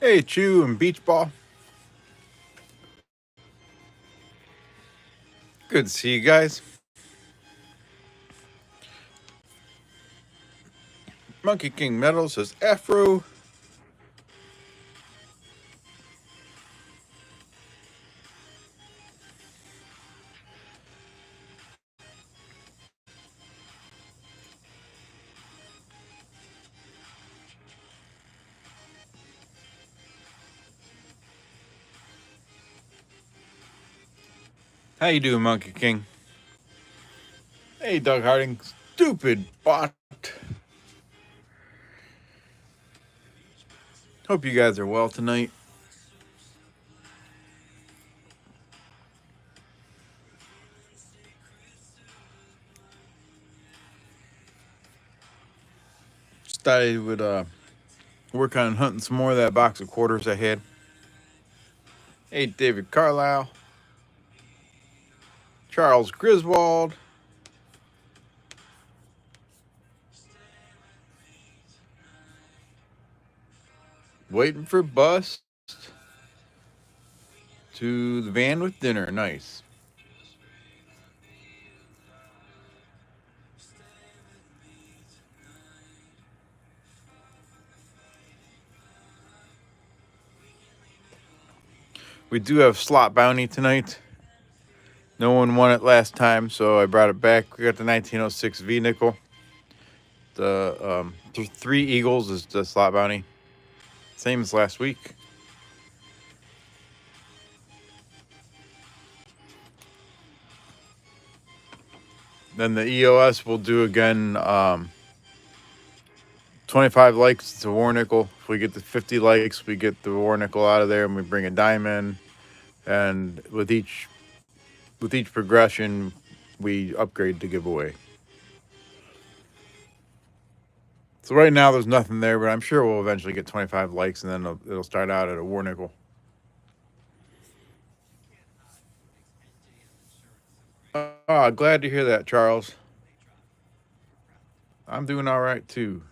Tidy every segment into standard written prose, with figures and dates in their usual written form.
Hey, Chew and Beach Ball. Good to see you guys. Monkey King Metal says Afro. How you doing, Monkey King? Hey, Doug Harding. Stupid bot. Hope you guys are well tonight. Just thought I would work on hunting some more of that box of quarters I had. Hey, David Carlisle. Charles Griswold. Waiting for bus to the van with dinner. Nice. We do have slot bounty tonight. No one won it last time, so I brought it back. We got the 1906 V nickel. The three Eagles is the slot bounty. Same as last week. Then the EOS will do again. 25 likes, it's a war nickel. If we get the 50 likes, we get the war nickel out of there, and we bring a diamond. And with each progression, we upgrade the giveaway. So right now there's nothing there, but I'm sure we'll eventually get 25 likes, and then it'll start out at a war nickel. Glad to hear that, Charles. I'm doing all right too.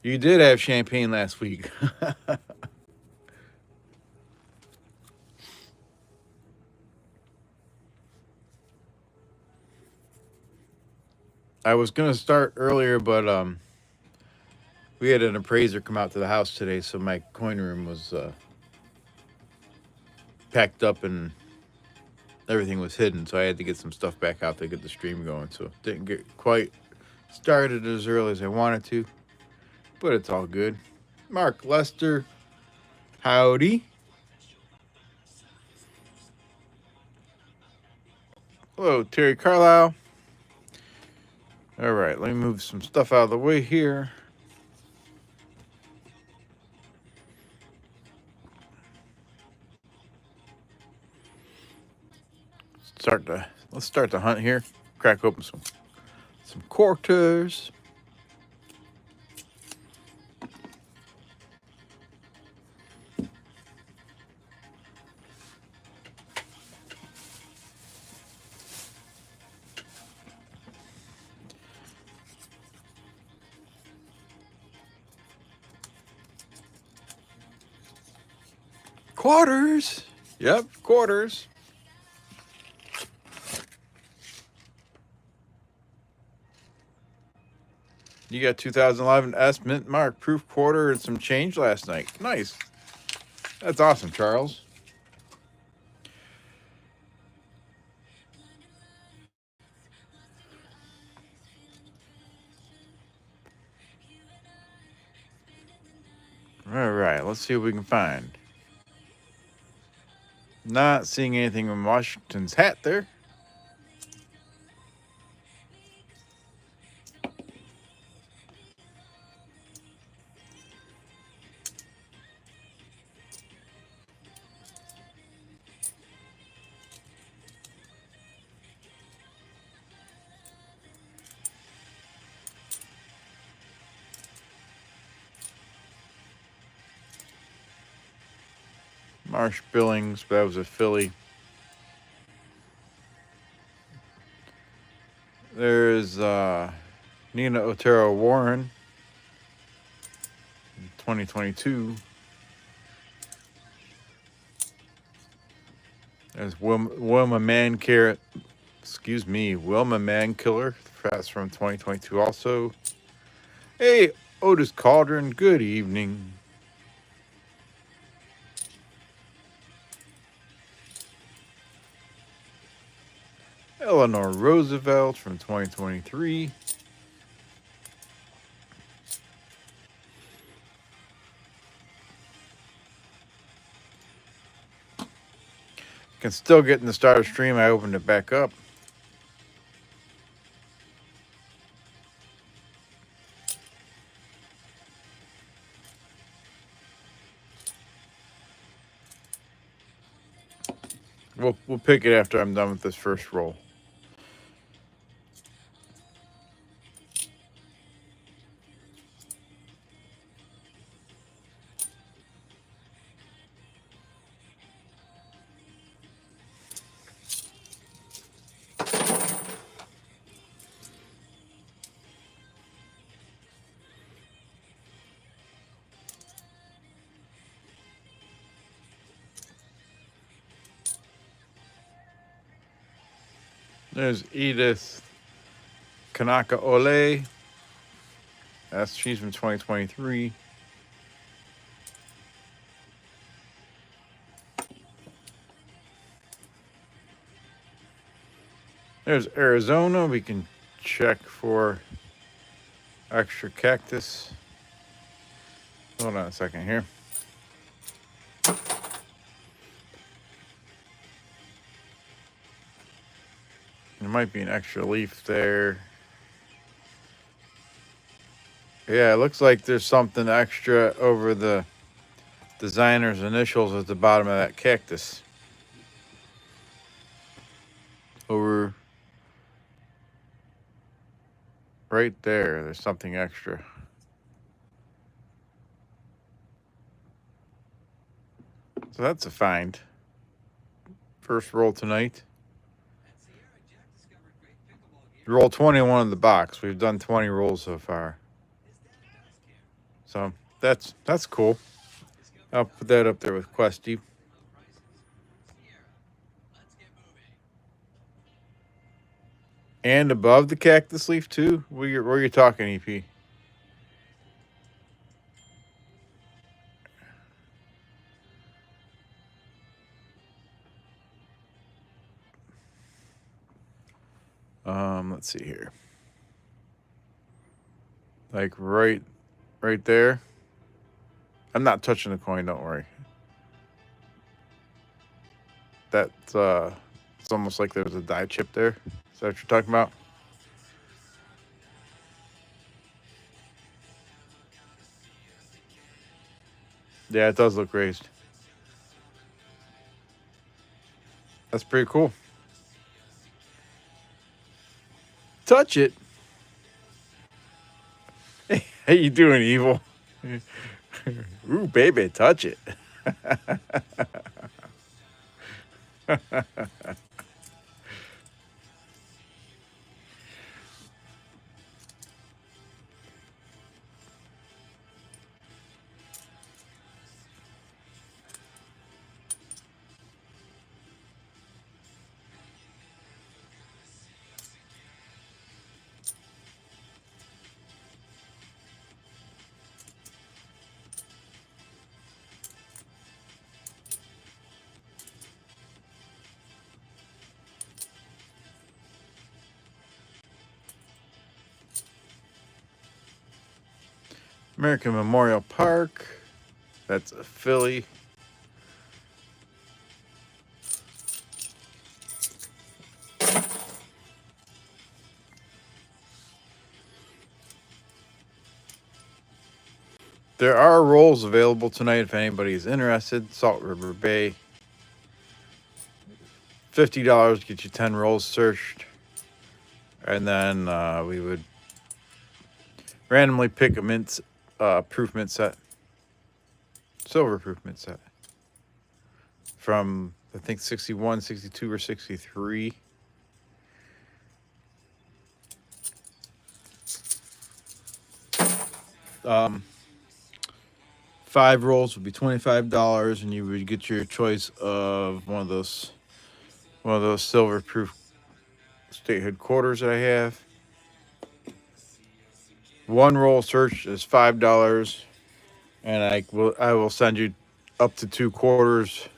You did have champagne last week. I was gonna start earlier, but we had an appraiser come out to the house today, so my coin room was packed up and everything was hidden. So I had to get some stuff back out to get the stream going. So didn't get quite started as early as I wanted to, but it's all good. Mark Lester, howdy. Hello, Terry Carlisle. All right, let me move some stuff out of the way here. Let's start the hunt here. Crack open some quarters. Quarters. Yep, quarters. You got 2011 S Mint Mark Proof Quarter and some change last night. Nice. That's awesome, Charles. All right, let's see what we can find. Not seeing anything in Washington's hat there. Marsh Billings, but that was a Philly. There's Nina Otero Warren. 2022. There's Wilma Mankiller. Excuse me, Wilma Mankiller. That's from 2022 also. Hey, Otis Cauldron. Good evening. Eleanor Roosevelt from 2023. Can still get in the starter stream. I opened it back up. We'll pick it after I'm done with this first roll. There's Edith Kanaka Ole. She's from 2023. There's Arizona. We can check for extra cactus. Hold on a second here. There might be an extra leaf there. Yeah, it looks like there's something extra over the designer's initials at the bottom of that cactus. Over right there's something extra. So that's a find. First roll tonight. Roll 21 in the box. We've done 20 rolls so far. So that's cool. I'll put that up there with Questy. And above the cactus leaf too? Where are you talking, EP? Let's see here. Like right there. I'm not touching the coin, don't worry. That's it's almost like there's a die chip there. Is that what you're talking about? Yeah, it does look raised. That's pretty cool. Touch it. Hey, how you doing, Evil? Ooh, baby, touch it. American Memorial Park. That's a Philly. There are rolls available tonight if anybody's interested. Salt River Bay. $50 get you 10 rolls searched. And then we would randomly pick a proof mint set. Silver proof mint set. From, I think, 61, 62, or 63. 5 rolls would be $25, and you would get your choice of one of those silver proof state headquarters that I have. One roll search is $5, and I will send you up to 2 quarters,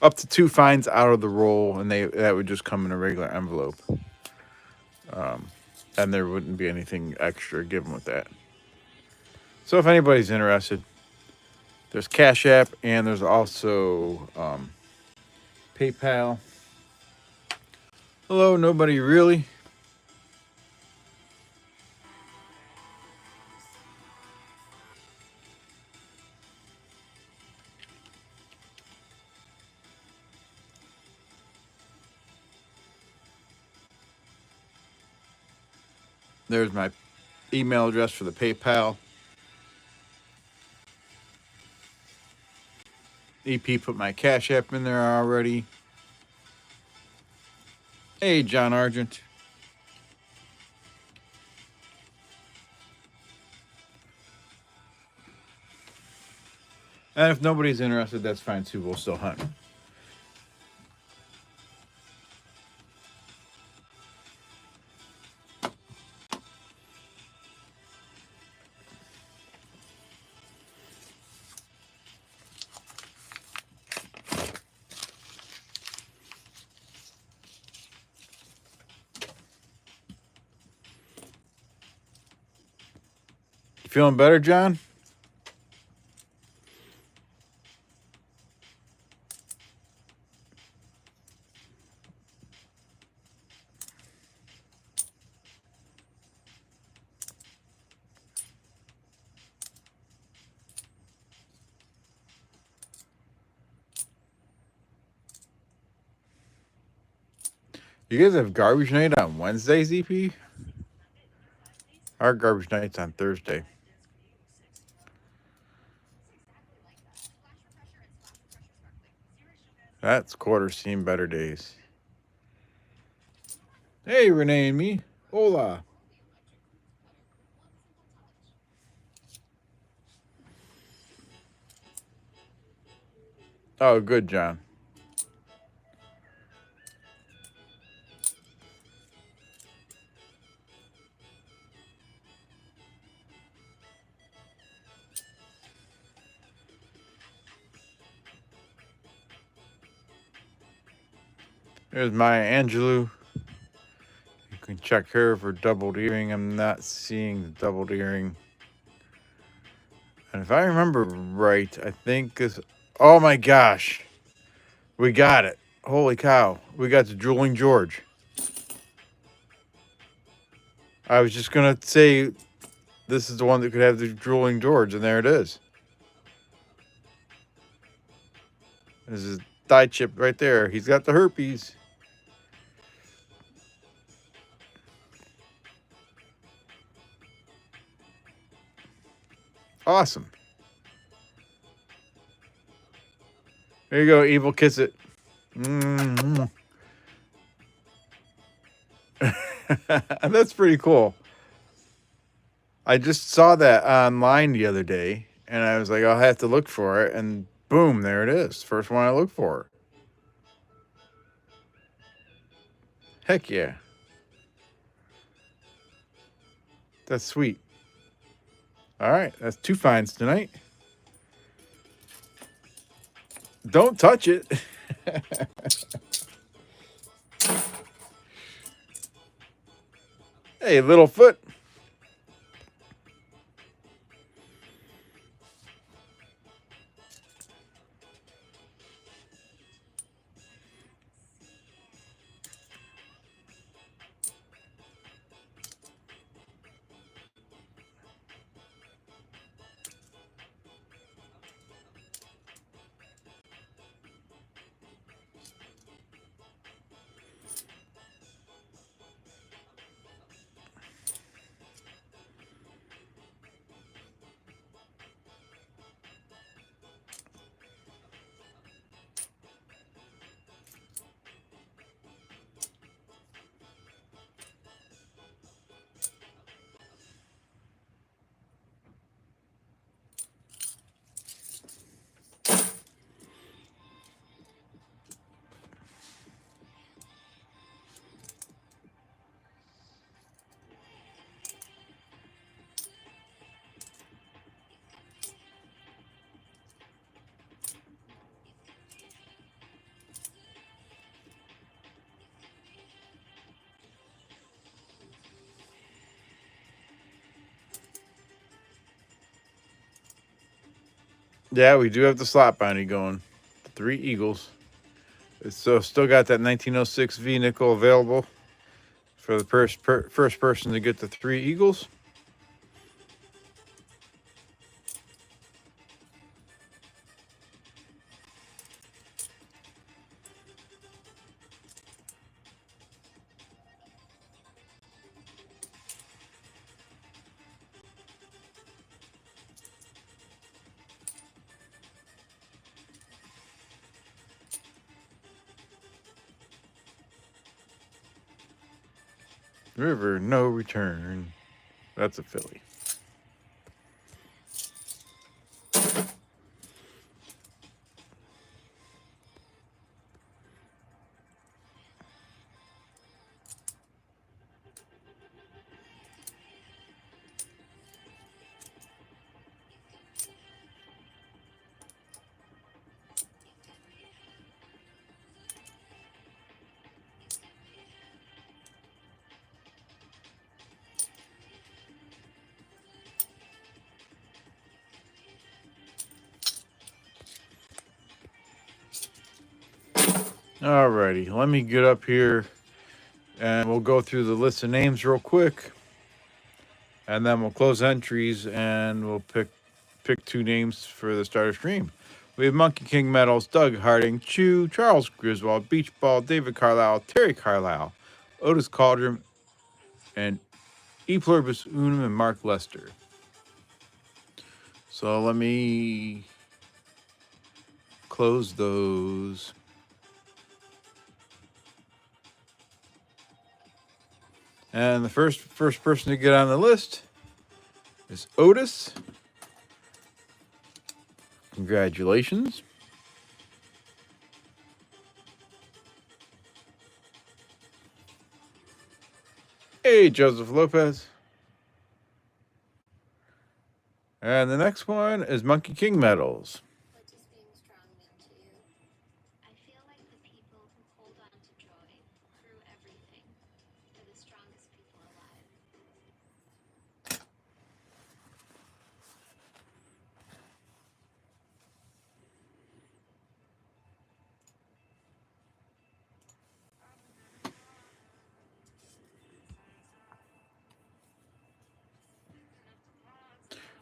up to 2 finds out of the roll, and that would just come in a regular envelope. And there wouldn't be anything extra given with that. So if anybody's interested, there's Cash App, and there's also PayPal. Hello, nobody really. There's my email address for the PayPal. EP put my Cash App in there already. Hey, John Argent. And if nobody's interested, that's fine too. We'll still hunt. You feeling better, John? You guys have garbage night on Wednesday, ZP? Our garbage night's on Thursday. That's quarter seen better days. Hey, Renee and me. Hola. Oh, good, John. There's Maya Angelou. You can check her for doubled earring. I'm not seeing the doubled earring. And if I remember right, I think this. Oh my gosh. We got it. Holy cow. We got the Drooling George. I was just going to say this is the one that could have the Drooling George, and there it is. This is thigh chip right there. He's got the herpes. Awesome. There you go, Evil. Kiss it. Mm-hmm. That's pretty cool. I just saw that online the other day, and I was like, I'll have to look for it. And boom, there it is. First one I looked for. Heck yeah. That's sweet. All right, that's 2 finds tonight. Don't touch it. Hey, Littlefoot. Yeah, we do have the slot bounty going. 3 Eagles. So still got that 1906 V nickel available for the first person to get the 3 Eagles. River No Return. That's a Philly. Alrighty, let me get up here and we'll go through the list of names real quick. And then we'll close entries and we'll pick 2 names for the starter stream. We have Monkey King Metals, Doug Harding, Chew, Charles Griswold, Beach Ball, David Carlisle, Terry Carlisle, Otis Caldrum, and E Pluribus Unum and Mark Lester. So let me close those. And the first person to get on the list is Otis. Congratulations. Hey, Joseph Lopez. And the next one is Monkey King Metals. What does being strong mean to you? I feel like the people who hold on to joy through everything are the strongest people alive.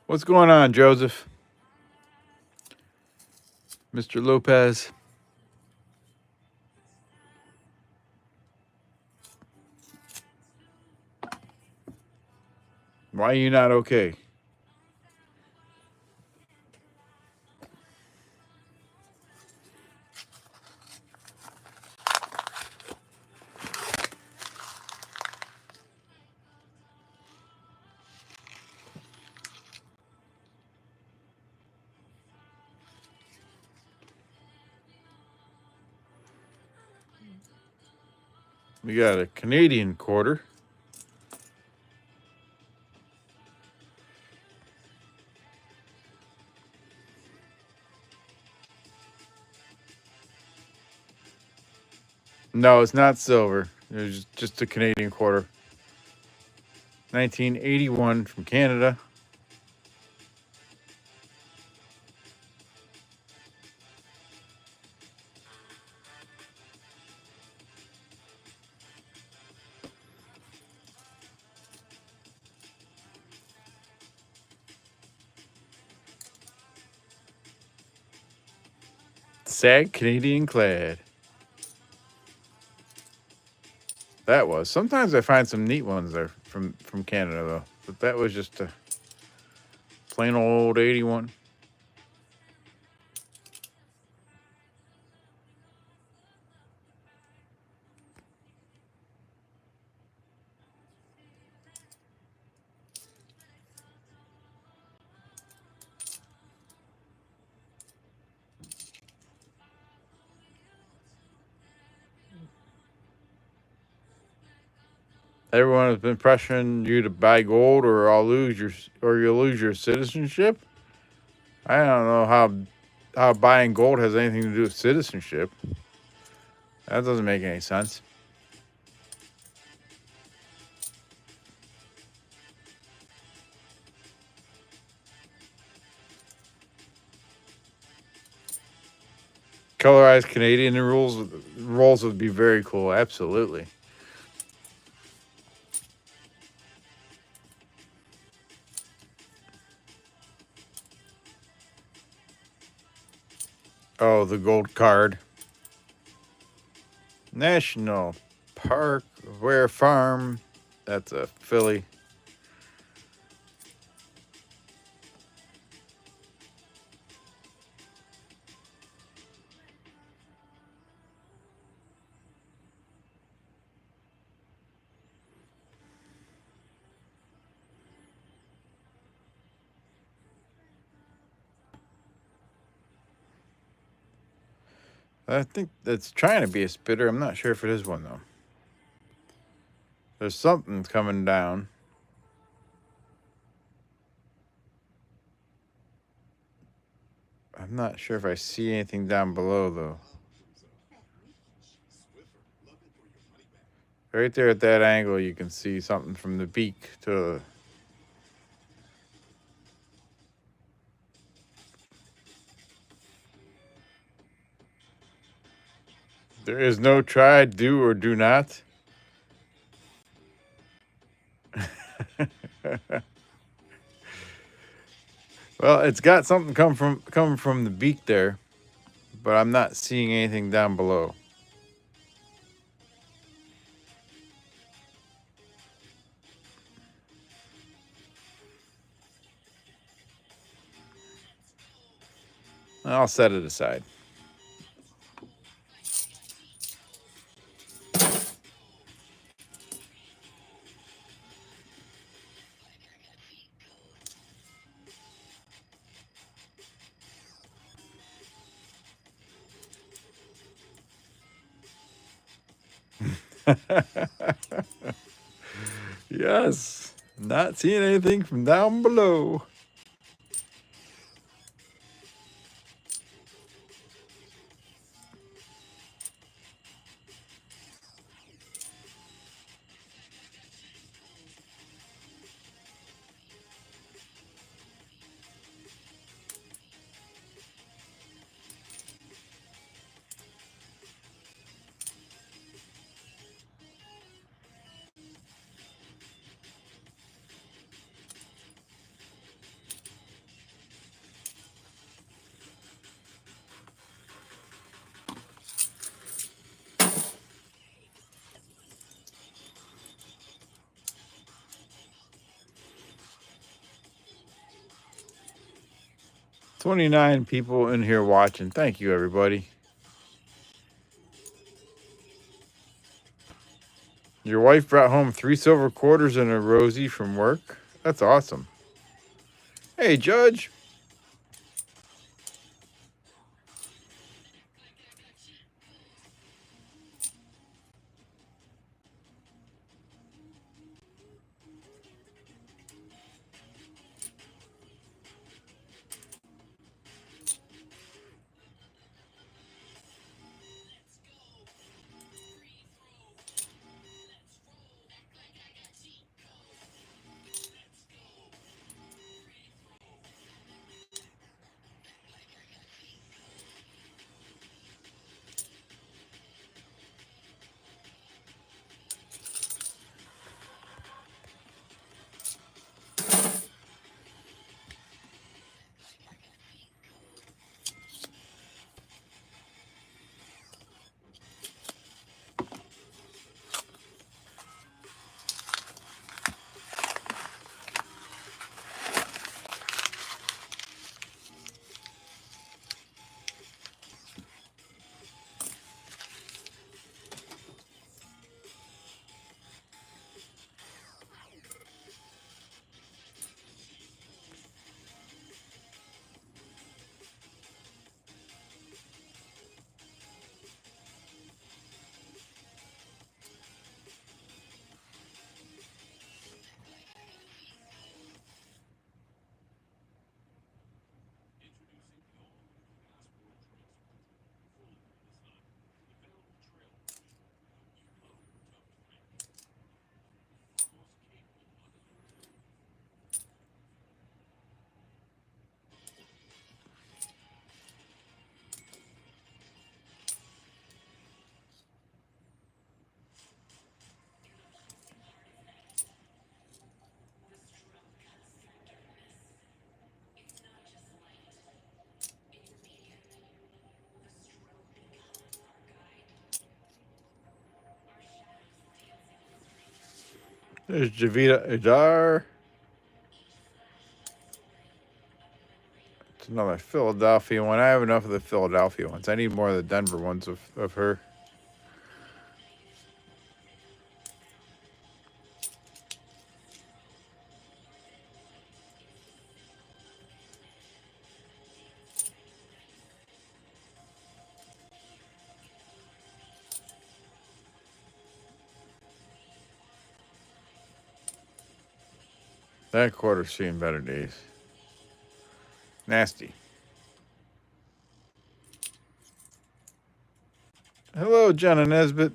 What's going on, Joseph? Mr. Lopez. Why are you not okay? We got a Canadian quarter. No, it's not silver. It's just a Canadian quarter. 1981 from Canada. SAG Canadian clad. That was. Sometimes I find some neat ones there from Canada though. But that was just a plain old 81. Everyone has been pressuring you to buy gold or you'll lose your citizenship. I don't know how buying gold has anything to do with citizenship. That doesn't make any sense. Colorized Canadian rolls would be very cool. Absolutely. Oh, the gold card. National Park Ware Farm. That's a filly. I think that's trying to be a spitter. I'm not sure if it is one, though. There's something coming down. I'm not sure if I see anything down below, though. Right there at that angle, you can see something from the beak to... There is no try, do, or do not. Well, it's got something coming from the beak there, but I'm not seeing anything down below. I'll set it aside. Yes, not seeing anything from down below. $29 people in here watching. Thank you, everybody. Your wife brought home 3 silver quarters and a Rosie from work. That's awesome. Hey, Judge. There's Javita Adar. It's another Philadelphia one. I have enough of the Philadelphia ones. I need more of the Denver ones of her. That quarter's seeing better days. Nasty. Hello, Jenna Nesbitt.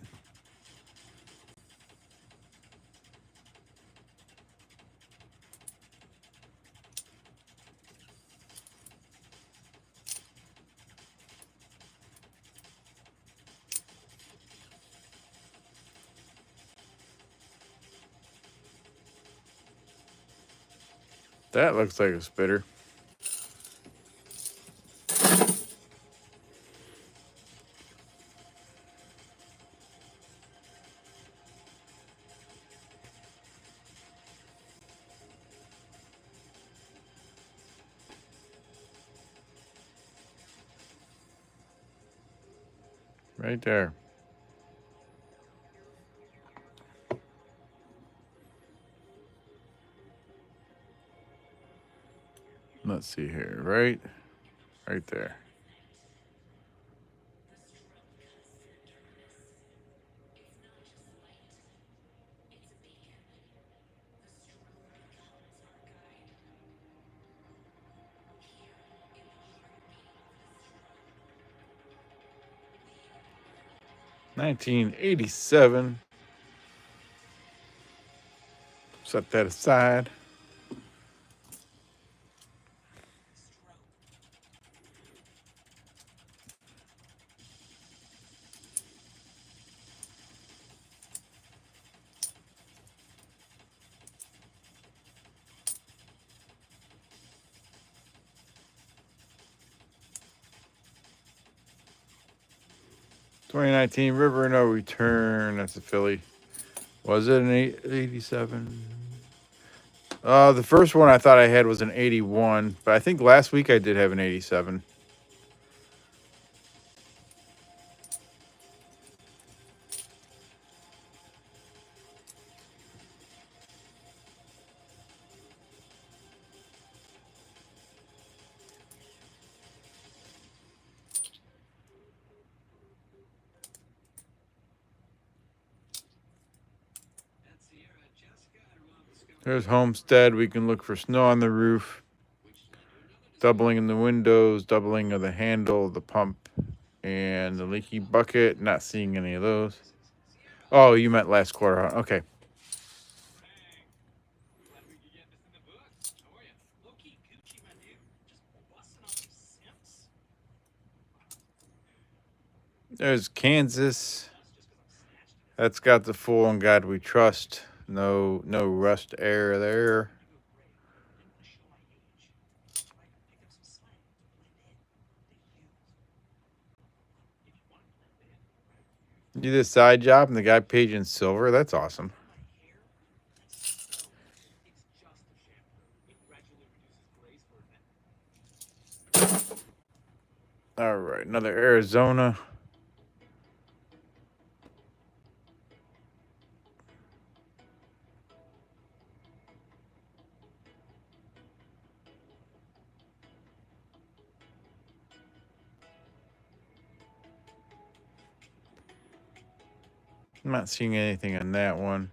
That looks like a spitter. Right there. Let's see here. Right there. $19.87. Set that aside. $20.19 River No Return. That's a Philly. Was it an 87? The first one I thought I had was an 81, but I think last week I did have an 87. There's Homestead. We can look for snow on the roof. Doubling in the windows, doubling of the handle, the pump, and the leaky bucket. Not seeing any of those. Oh, you meant last quarter. Huh? Okay. There's Kansas. That's got the full On God We Trust. No rust error there. You did a side job and the guy paid you in silver. That's awesome. All right, another Arizona. I'm not seeing anything on that one.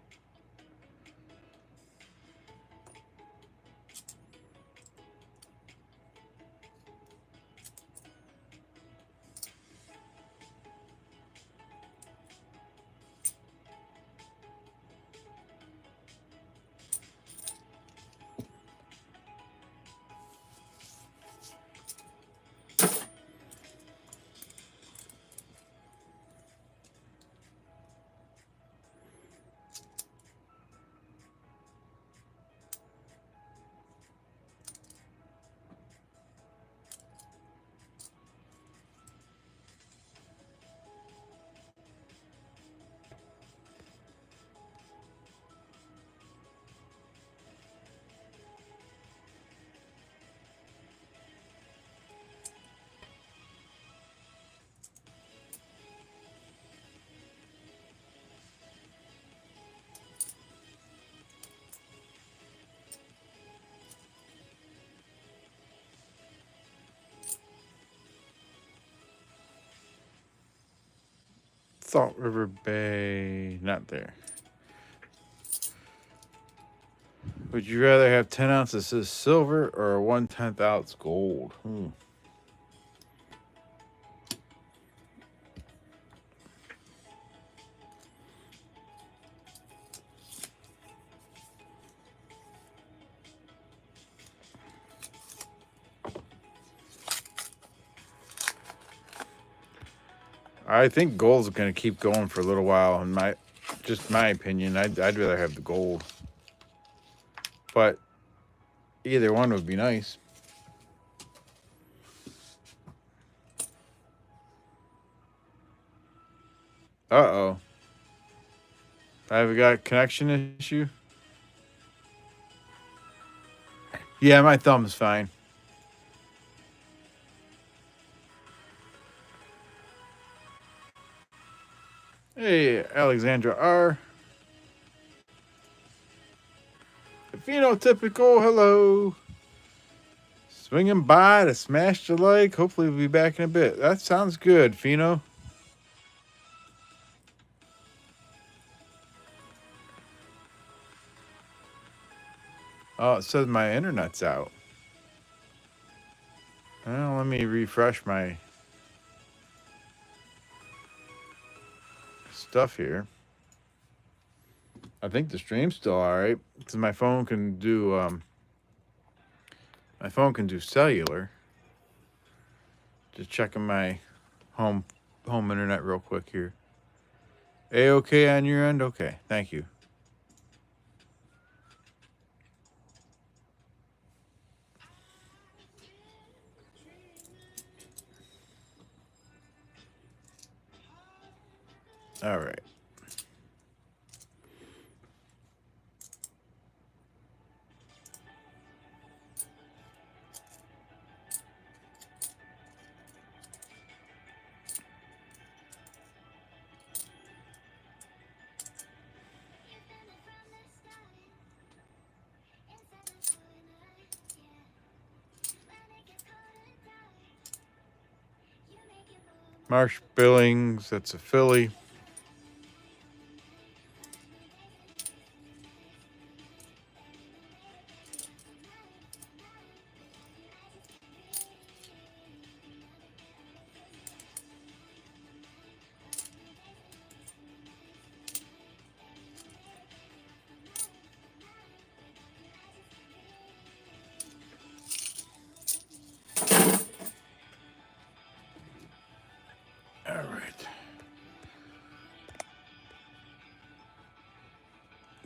Salt River Bay, not there. Would you rather have 10 ounces of silver or 1/10 ounce gold? I think gold's going to keep going for a little while. In my opinion, I'd rather have the gold. But either one would be nice. Uh-oh. I've got a connection issue. Yeah, my thumb's fine. Hey, Alexandra R. Phenotypical, hello. Swinging by to smash the like. Hopefully we'll be back in a bit. That sounds good, Pheno. Oh, it says my internet's out. Well, let me refresh my stuff here. I think the stream's still alright because my phone can do cellular. Just checking my home internet real quick here. A-okay on your end? Okay, thank you. All right. Marsh Billings, that's a Philly. All right.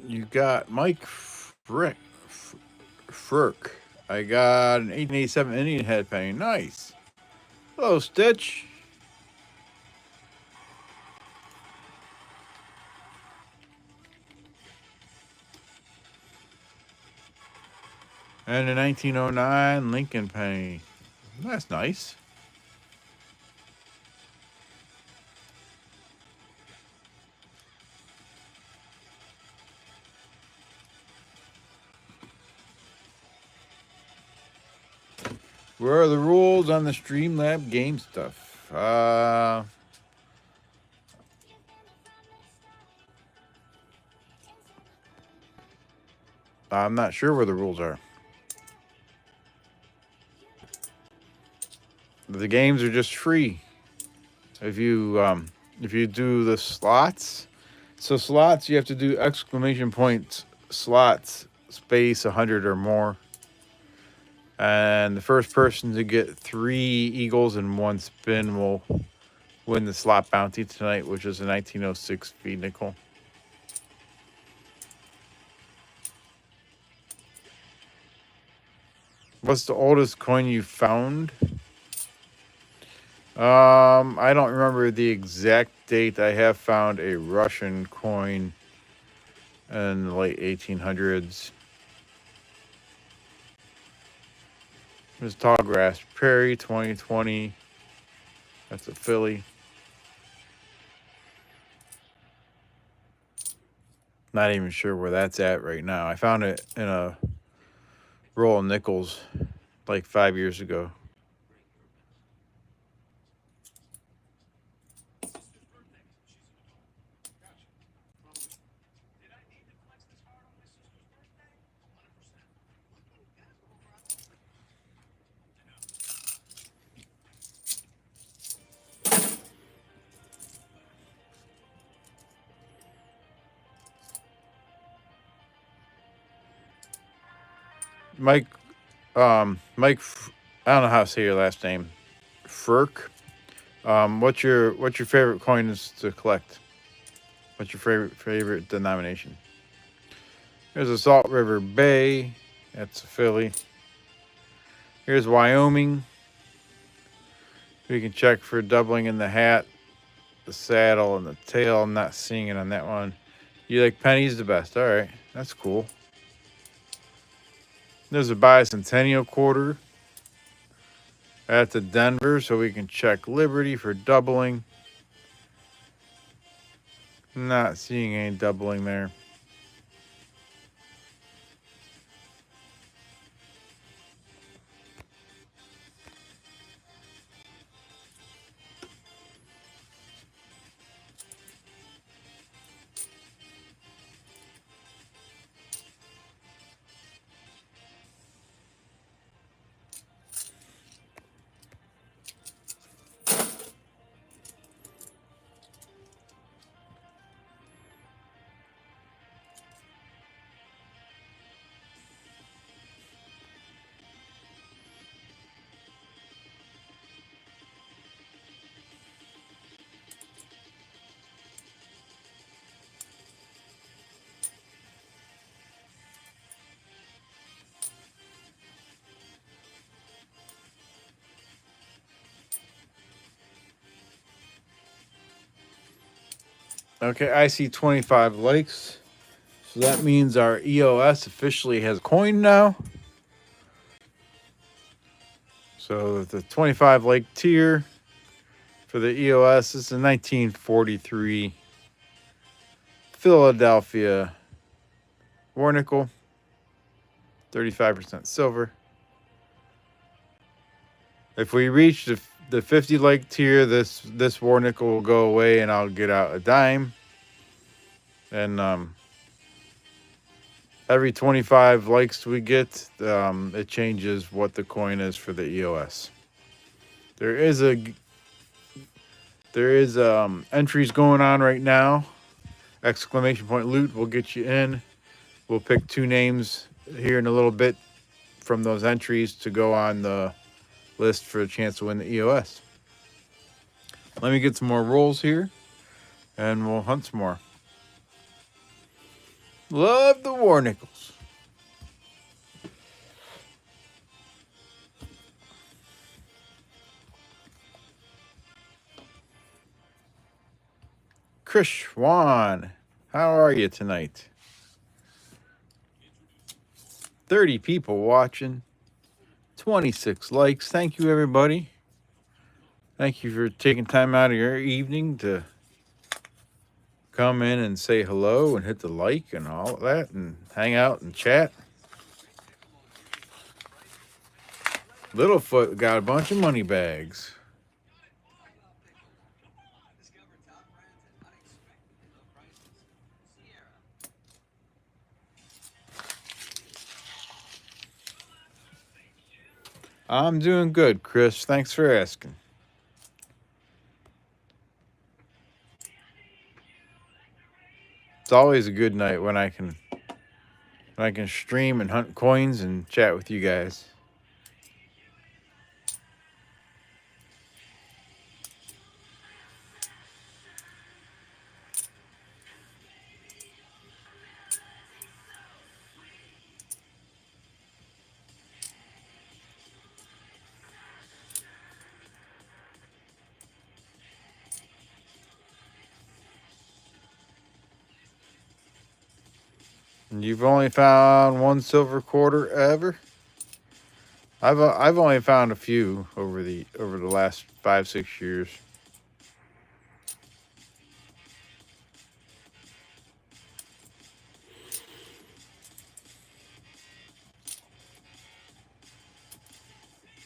You got Mike Frick. I got an 1887 Indian head painting. Nice. Hello, Stitch. And a 1909 Lincoln painting. That's nice. Where are the rules on the Streamlab game stuff? I'm not sure where the rules are. The games are just free. If you do the slots, so slots you have to do exclamation points slots space 100 or more. And the first person to get 3 eagles in one spin will win the slot bounty tonight, which is a 1906 V nickel. What's the oldest coin you found? I don't remember the exact date. I have found a Russian coin in the late 1800s. There's Tallgrass Prairie 2020. That's a Philly. Not even sure where that's at right now. I found it in a roll of nickels like 5 years ago. Mike, Mike, I don't know how to say your last name. Furk. What's your favorite coins to collect? What's your favorite denomination? Here's the Salt River Bay. That's a Philly. Here's Wyoming. We can check for doubling in the hat, the saddle, and the tail. I'm not seeing it on that one. You like pennies the best. All right. That's cool. There's a bicentennial quarter at the Denver, so we can check Liberty for doubling. Not seeing any doubling there. Okay, I see 25 likes. So that means our EOS officially has a coin now. So the 25 like tier for the EOS is a 1943 Philadelphia war nickel, 35% silver. If we reach the 50 like tier, this war nickel will go away and I'll get out a dime. And every 25 likes we get, it changes what the coin is for the EOS. There is entries going on right now. Exclamation point loot will get you in. We'll pick 2 names here in a little bit from those entries to go on the list for a chance to win the EOS. Let me get some more rolls here and we'll hunt some more. Love the war nickels. Chris Schwan, how are you tonight? 30 people watching, 26 likes. Thank you, everybody. Thank you for taking time out of your evening to come in and say hello and hit the like and all of that and hang out and chat. Littlefoot got a bunch of money bags. I'm doing good, Chris. Thanks for asking. It's always a good night when I can stream and hunt coins and chat with you guys. And you've only found 1 silver quarter ever? I've only found a few over the last 5-6 years.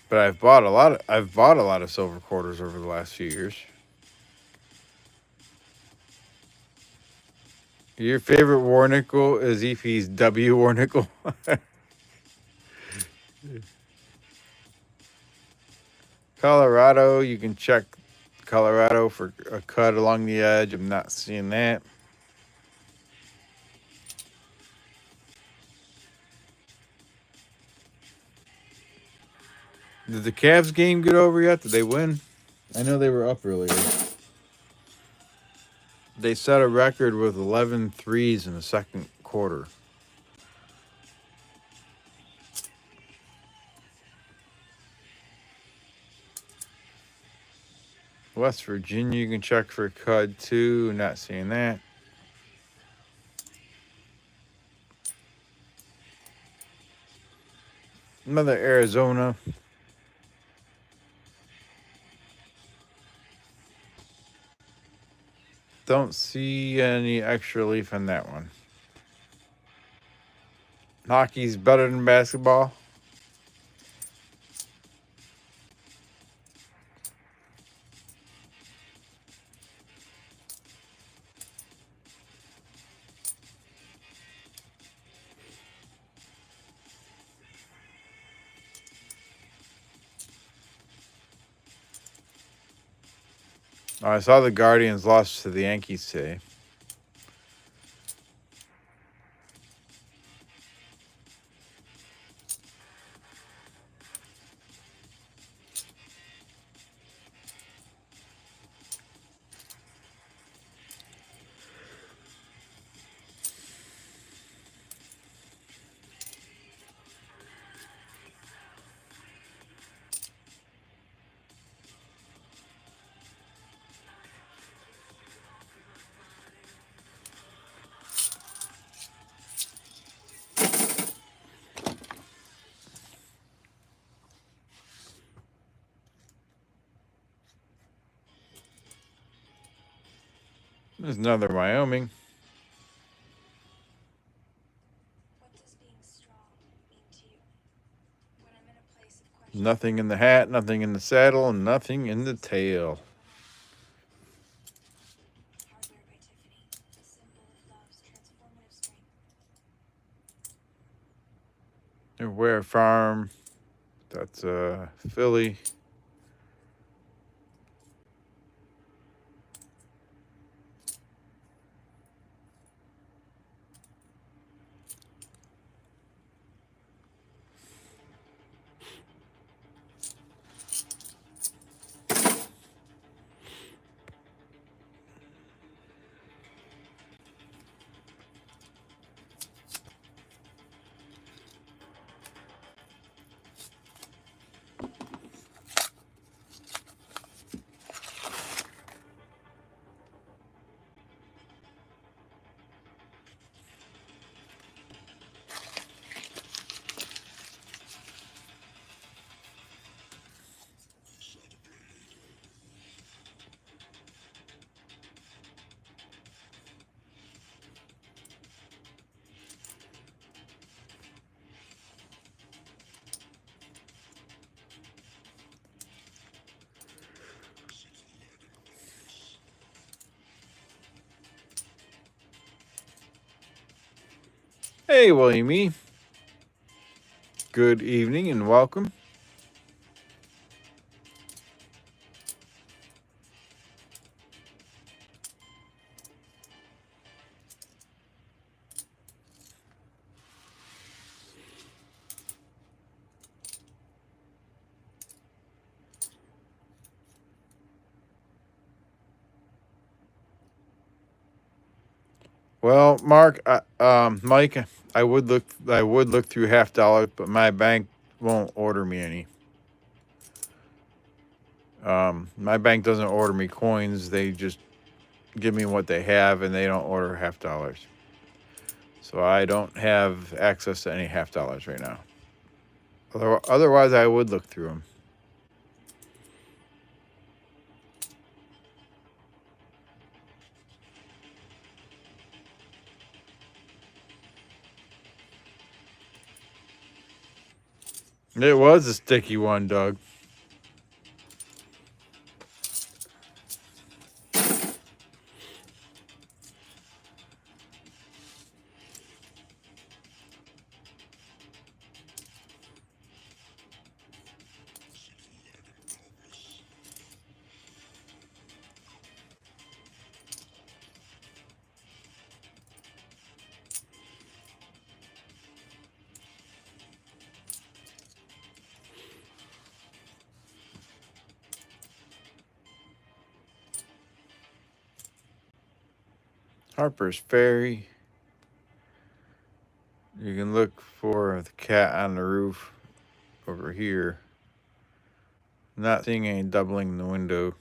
But I've bought a lot of silver quarters over the last few years. Your favorite war nickel is EP's W war nickel. Colorado, you can check Colorado for a cut along the edge. I'm not seeing that. Did the Cavs game get over yet? Did they win? I know they were up earlier. They set a record with 11 threes in the second quarter. West Virginia, you can check for CUD too. Not seeing that. Another Arizona. Don't see any extra leaf in that one. Hockey's better than basketball. I saw the Guardians lost to the Yankees today. There's another Wyoming. What does being strong mean to you? When I'm in a place of question. Nothing in the hat, nothing in the saddle, and nothing in the tail. Hardware by Tiffany, a symbol of love's transformative strength. Ware Farm. That's Philly. Hey, William E. Good evening and welcome. Well, Mark, Mike, I would look through $50, but my bank won't order me any. My bank doesn't order me coins; they just give me what they have, and they don't order $50. So I don't have access to any $50 right now. Otherwise, I would look through them. It was a sticky one, Doug. Harper's Ferry. You can look for the cat on the roof over here. Not seeing any doubling in the window.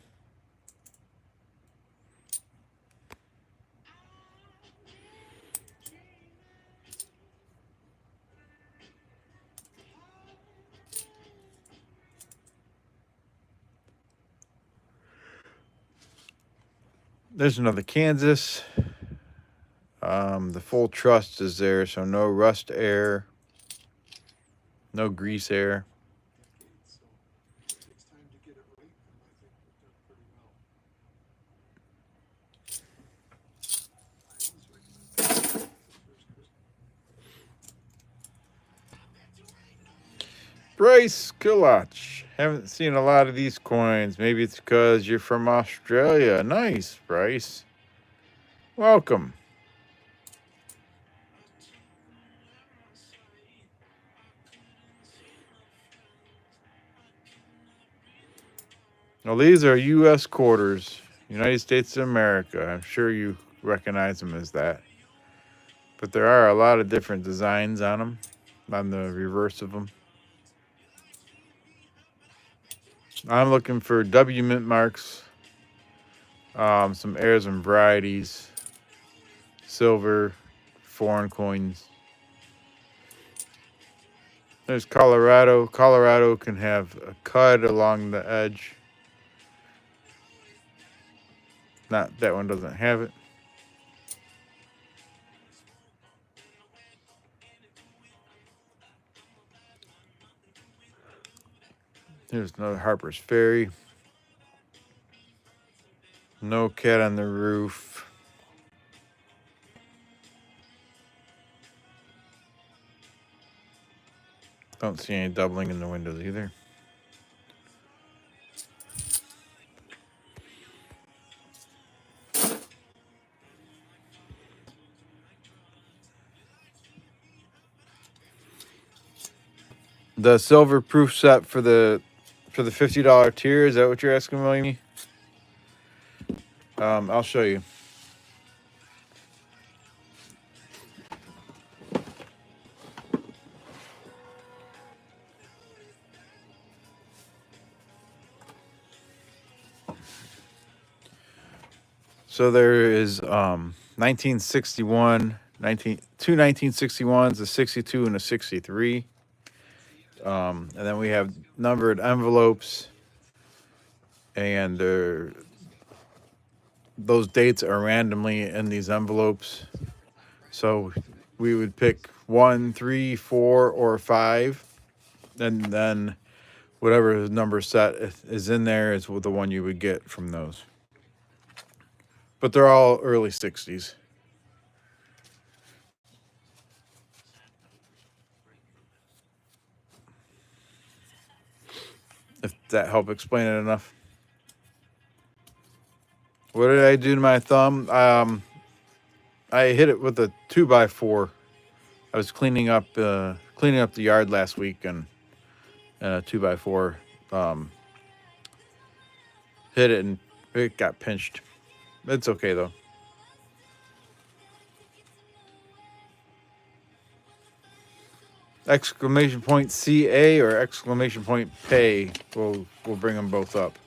There's another Kansas. The full trust is there, so no rust air, no grease air. Bryce Kilach. Haven't seen a lot of these coins. Maybe it's because you're from Australia. Nice, Bryce. Welcome. Well, these are U.S. quarters, United States of America. I'm sure you recognize them as that. But there are a lot of different designs on them, on the reverse of them. I'm looking for W mint marks, some heirs and varieties, silver, foreign coins. There's Colorado. Colorado can have a cut along the edge. Not that one doesn't have it. There's another Harper's Ferry. No cat on the roof. Don't see any doubling in the windows either. The silver proof set for the $50 tier, is that what you're asking, William? I'll show you. So there is 1961, two 1961s, a 62 and a 63. And then we have numbered envelopes, and those dates are randomly in these envelopes. So we would pick 1, 3, 4, or 5, and then whatever number set is in there is the one you would get from those. But they're all early 60s. If that helped explain it enough. What did I do to my thumb? I hit it with a 2x4. I was cleaning up the yard last week, and a 2x4 hit it, and it got pinched. It's okay though. Exclamation point CA or exclamation point pay. We'll bring them both up.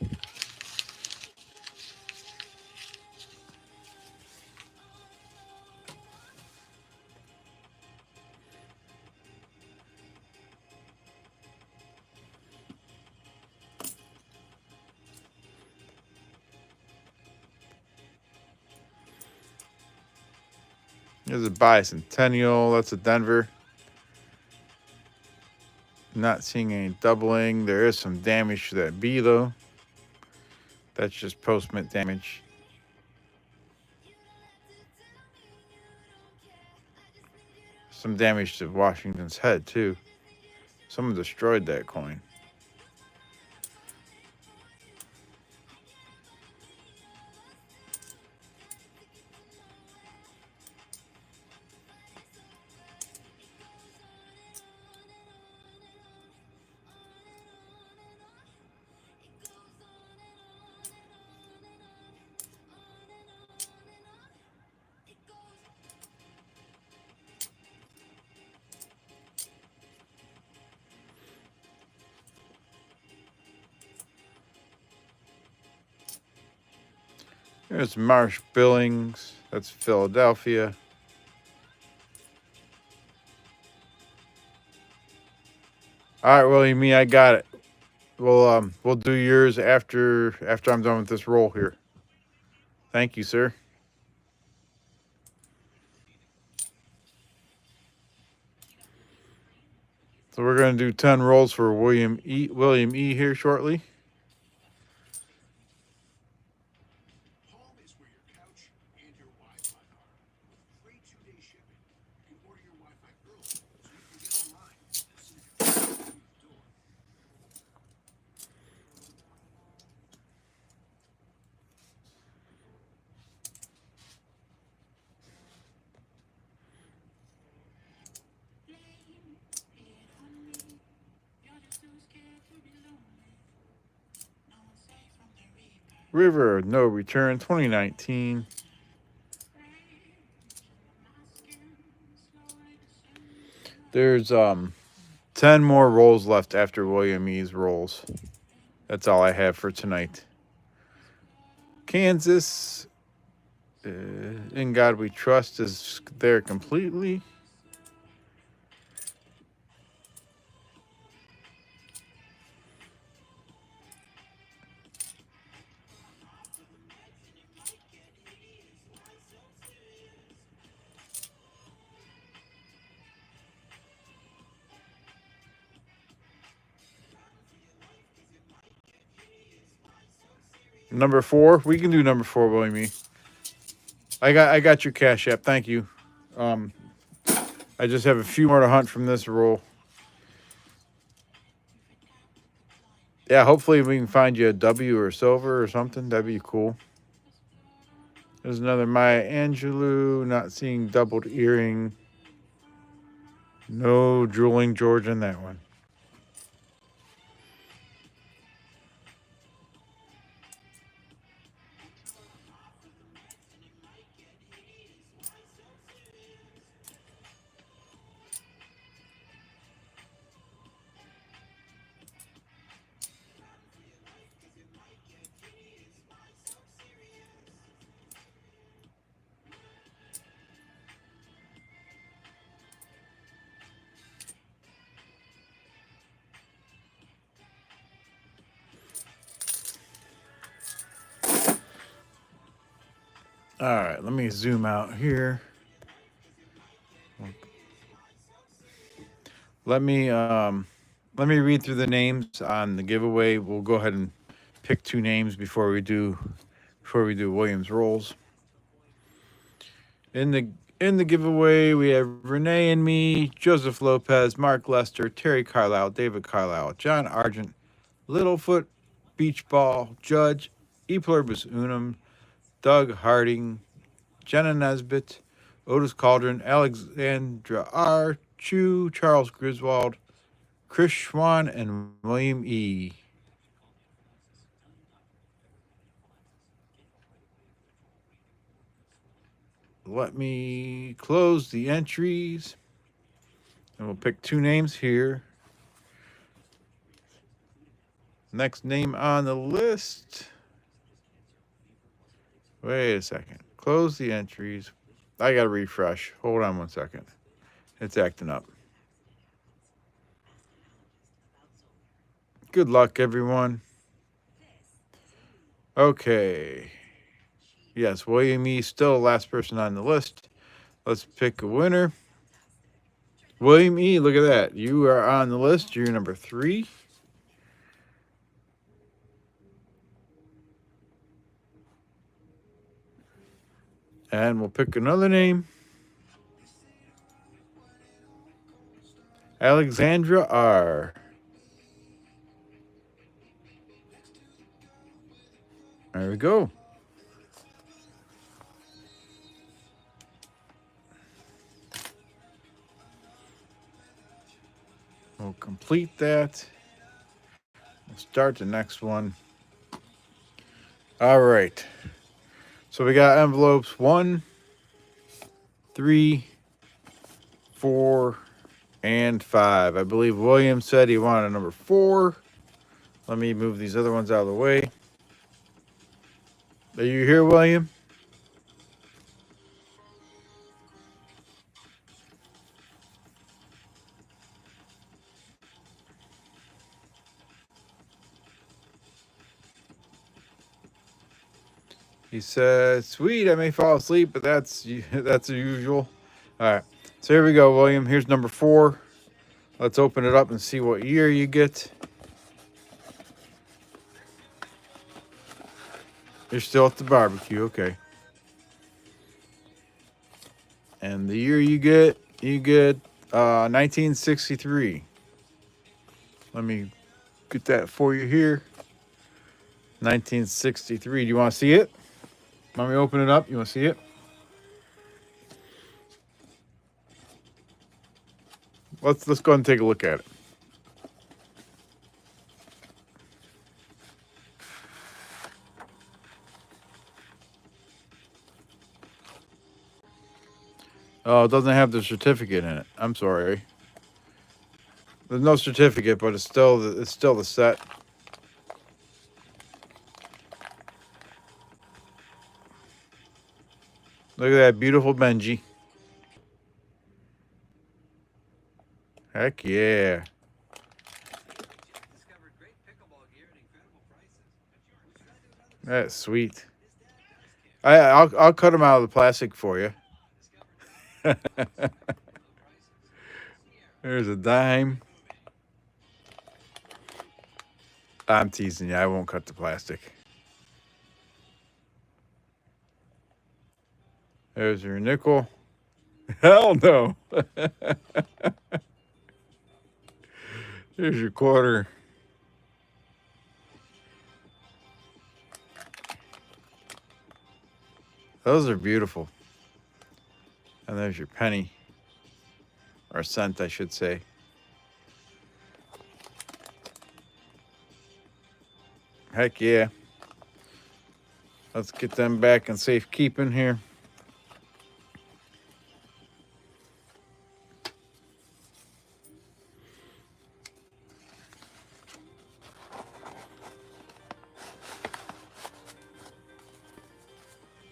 There's a bicentennial. That's a Denver. Not seeing any doubling. There is some damage to that B though. That's just post-mint damage. Some damage to Washington's head too. Someone destroyed that coin. There's Marsh Billings. That's Philadelphia. All right, William, me, I got it. We'll do yours after I'm done with this roll here. Thank you, sir. So we're gonna do 10 rolls for William E here shortly. River of No Return 2019. There's 10 more rolls left after William E's rolls. That's all I have for tonight. Kansas, In God We Trust is there completely. Number 4, we can do number 4, William E. I got your Cash App. Thank you. I just have a few more to hunt from this roll. Yeah, hopefully we can find you a W or silver or something. That'd be cool. There's another Maya Angelou. Not seeing doubled earring. No drooling George in that one. All right, let me zoom out here. Let me read through the names on the giveaway. We'll go ahead and pick 2 names before we do Williams rolls. In the giveaway, we have Renee and me, Joseph Lopez, Mark Lester, Terry Carlisle, David Carlisle, John Argent, Littlefoot, Beach Ball, Judge, E Pluribus Unum, Doug Harding, Jenna Nesbitt, Otis Cauldron, Alexandra R. Chu, Charles Griswold, Chris Schwann, and William E. Let me close the entries, and we'll pick 2 names here. Next name on the list. Wait a second. Close the entries. I got to refresh. Hold on one second. It's acting up. Good luck, everyone. Okay. Yes, William E. still the last person on the list. Let's pick a winner. William E., look at that. You are on the list. You're number 3. And we'll pick another name. Alexandra R. There we go. We'll complete that. We'll start the next one. All right. So we got envelopes 1, 3, 4, and 5. I believe William said he wanted number 4. Let me move these other ones out of the way. Are you here, William? He said, "Sweet, I may fall asleep, but that's that's the usual." All right, so here we go, William. Here's number 4. Let's open it up and see what year you get. You're still at the barbecue, okay? And the year you get 1963. Let me get that for you here. 1963. Do you want to see it? Want me to open it up? You want to see it? Let's go ahead and take a look at it. Oh, it doesn't have the certificate in it. I'm sorry. There's no certificate, but it's still the set. Look at that beautiful Benji. Heck yeah. That's sweet. I'll cut them out of the plastic for you. There's a dime. I'm teasing you. I won't cut the plastic. There's your nickel. Hell no. Here's your quarter. Those are beautiful. And there's your penny. Or cent, I should say. Heck yeah. Let's get them back in safekeeping here.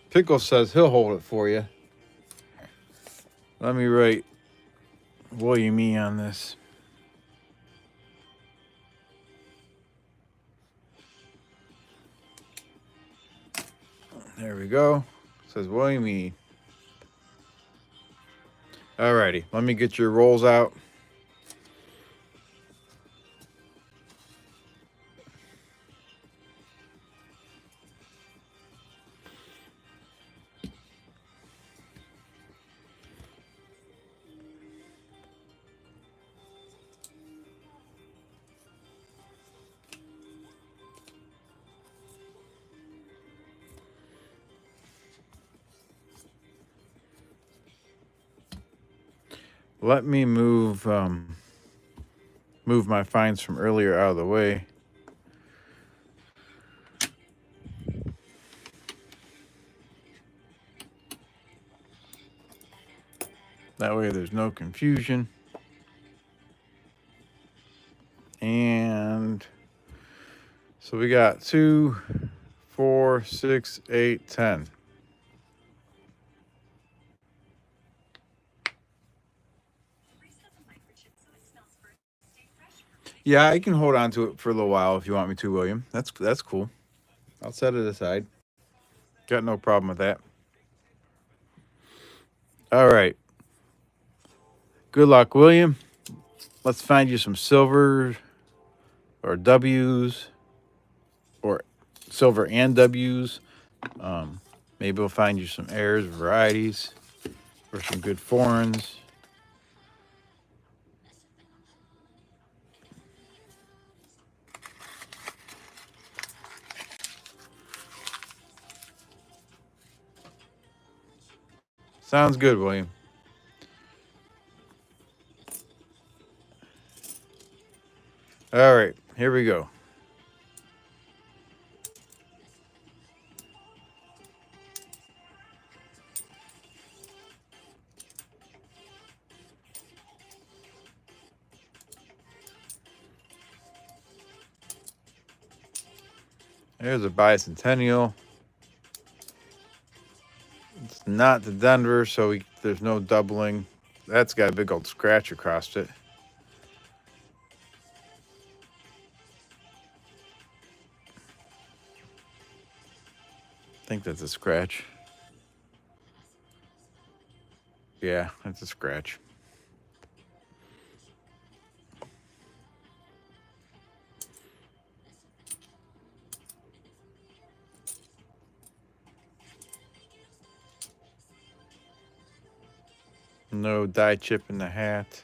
Pickle says he'll hold it for you. Let me write William E on this. There we go. It says William E. Alrighty, let me get your rolls out. Let me move my finds from earlier out of the way. That way there's no confusion. And so we got 2, 4, 6, 8, 10. Yeah, I can hold on to it for a little while if you want me to, William. That's cool. I'll set it aside. Got no problem with that. All right. Good luck, William. Let's find you some silver or W's or silver and W's. Maybe we'll find you some airs, varieties, or some good foreigns. Sounds good, William. All right, here we go. There's a bicentennial. It's not the Denver, so there's no doubling. That's got a big old scratch across it. I think that's a scratch. Yeah, that's a scratch. No die chip in the hat.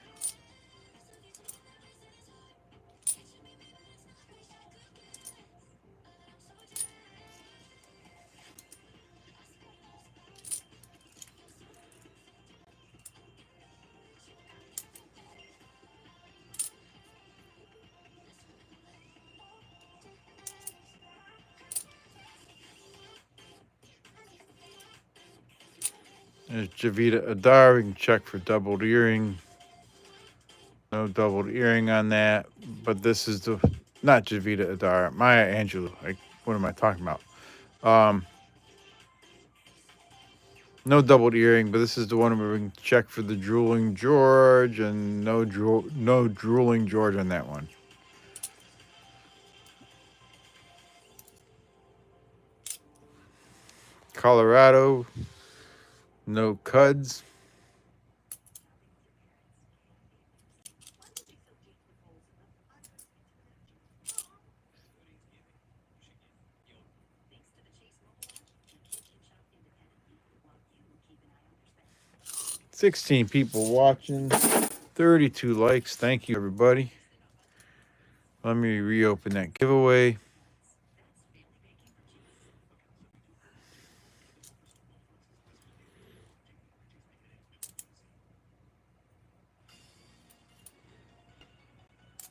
There's Javita Adar. We can check for doubled earring. No doubled earring on that. But this is not Javita Adar. Maya Angelou. Like, what am I talking about? No doubled earring, but this is the one where we can check for the drooling George, and no drooling George on that one. Colorado, no Cuds. $16 people watching, 32 likes. Thank you, everybody. Let me reopen that giveaway.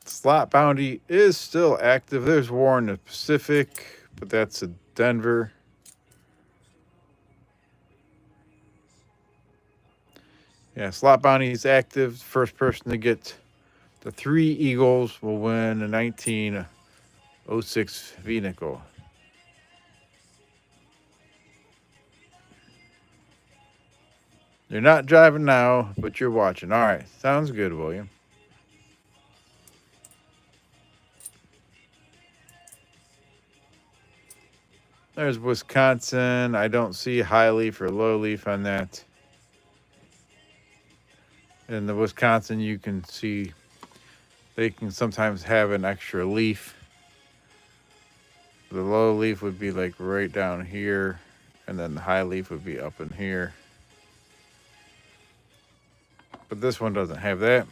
Slot Bounty is still active. There's War in the Pacific, but that's a Denver. Yeah, Slot Bounty is active. First person to get the 3 Eagles will win a 1906 vehicle. You're not driving now, but you're watching. All right, sounds good, William. There's Wisconsin. I don't see high leaf or low leaf on that. In the Wisconsin, you can see they can sometimes have an extra leaf. The low leaf would be like right down here, and then the high leaf would be up in here. But this one doesn't have that.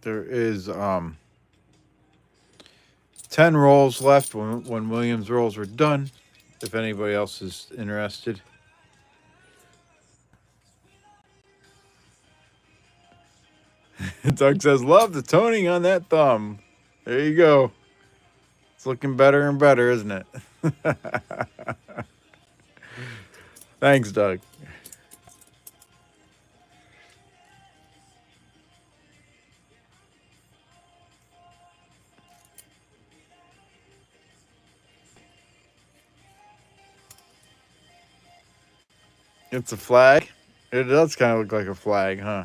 There is 10 rolls left when Williams' rolls are done, if anybody else is interested. Doug says, love the toning on that thumb. There you go. It's looking better and better, isn't it? Thanks, Doug. It's a flag. It does kind of look like a flag, huh?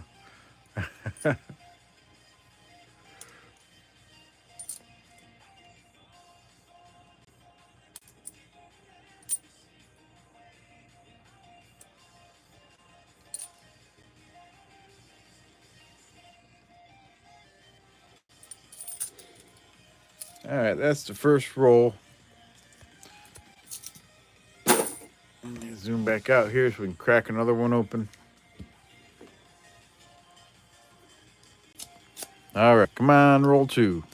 All right, that's the first roll. Let me zoom back out here so we can crack another one open. All right, come on, roll 2.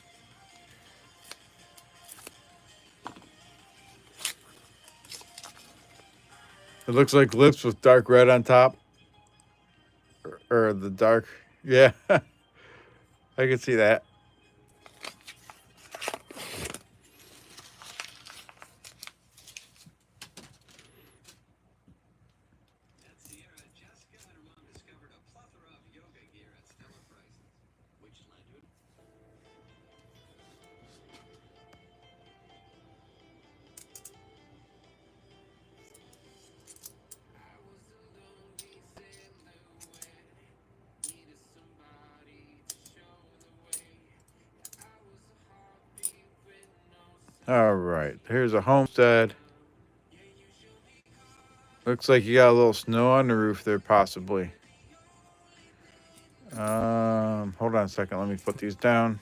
It looks like lips with dark red on top, or the dark Yeah, I can see that. All right, here's a homestead. Looks like you got a little snow on the roof there, possibly. Hold on a second. Let me put these down.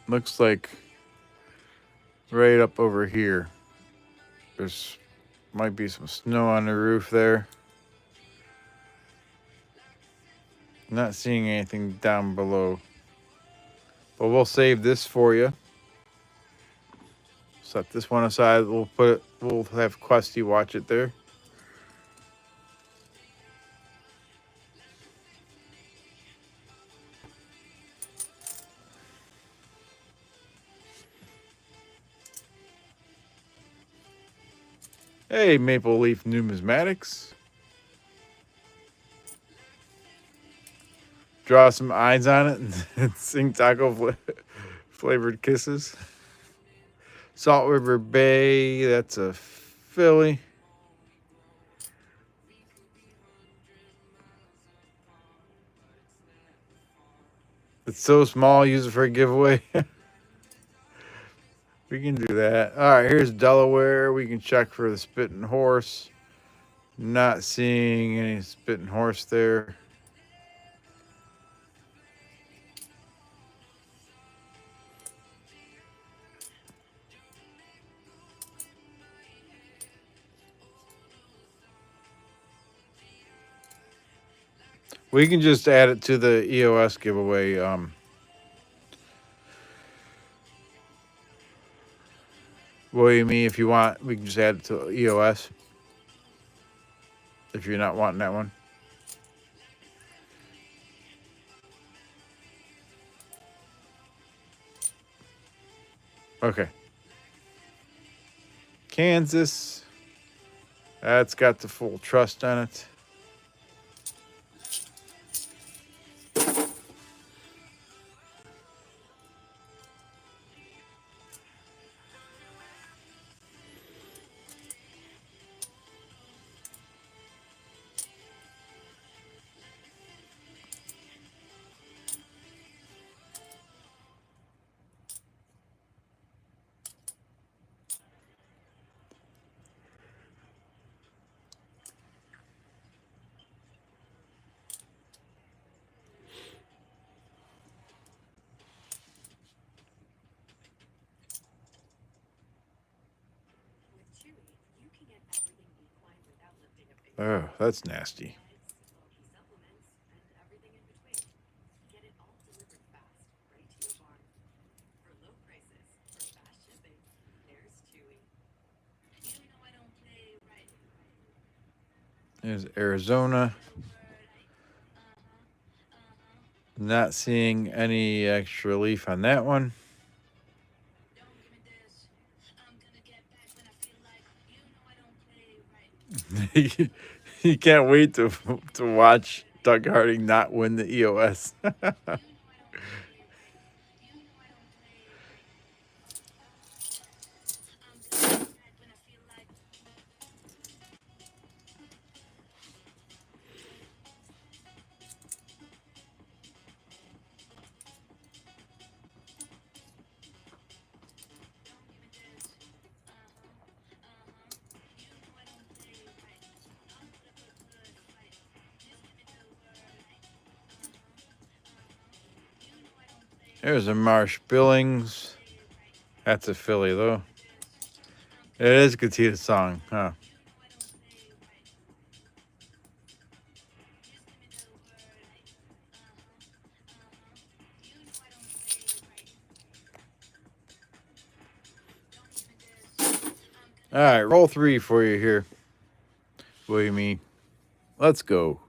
Looks like right up over here. There's might be some snow on the roof there. Not seeing anything down below. But we'll save this for you. Set this one aside. We'll have Questy watch it there. Hey, Maple Leaf Numismatics. Draw some eyes on it and sing taco flavored kisses. Salt River Bay, that's a filly. It's so small, use it for a giveaway. We can do that. All right, here's Delaware. We can check for the Spitting Horse. Not seeing any Spitting Horse there. We can just add it to the EOS giveaway. What do you mean? If you want, we can just add it to EOS. If you're not wanting that one. Okay. Kansas. That's got the full trust on it. Oh, that's nasty. There's Arizona. Not seeing any extra leaf on that one. You can't wait to watch Doug Harding not win the EOS. There's a Marsh Billings. That's a filly, though. It is Gatita's song, huh? All right, roll 3 for you here. What do you mean? Let's go.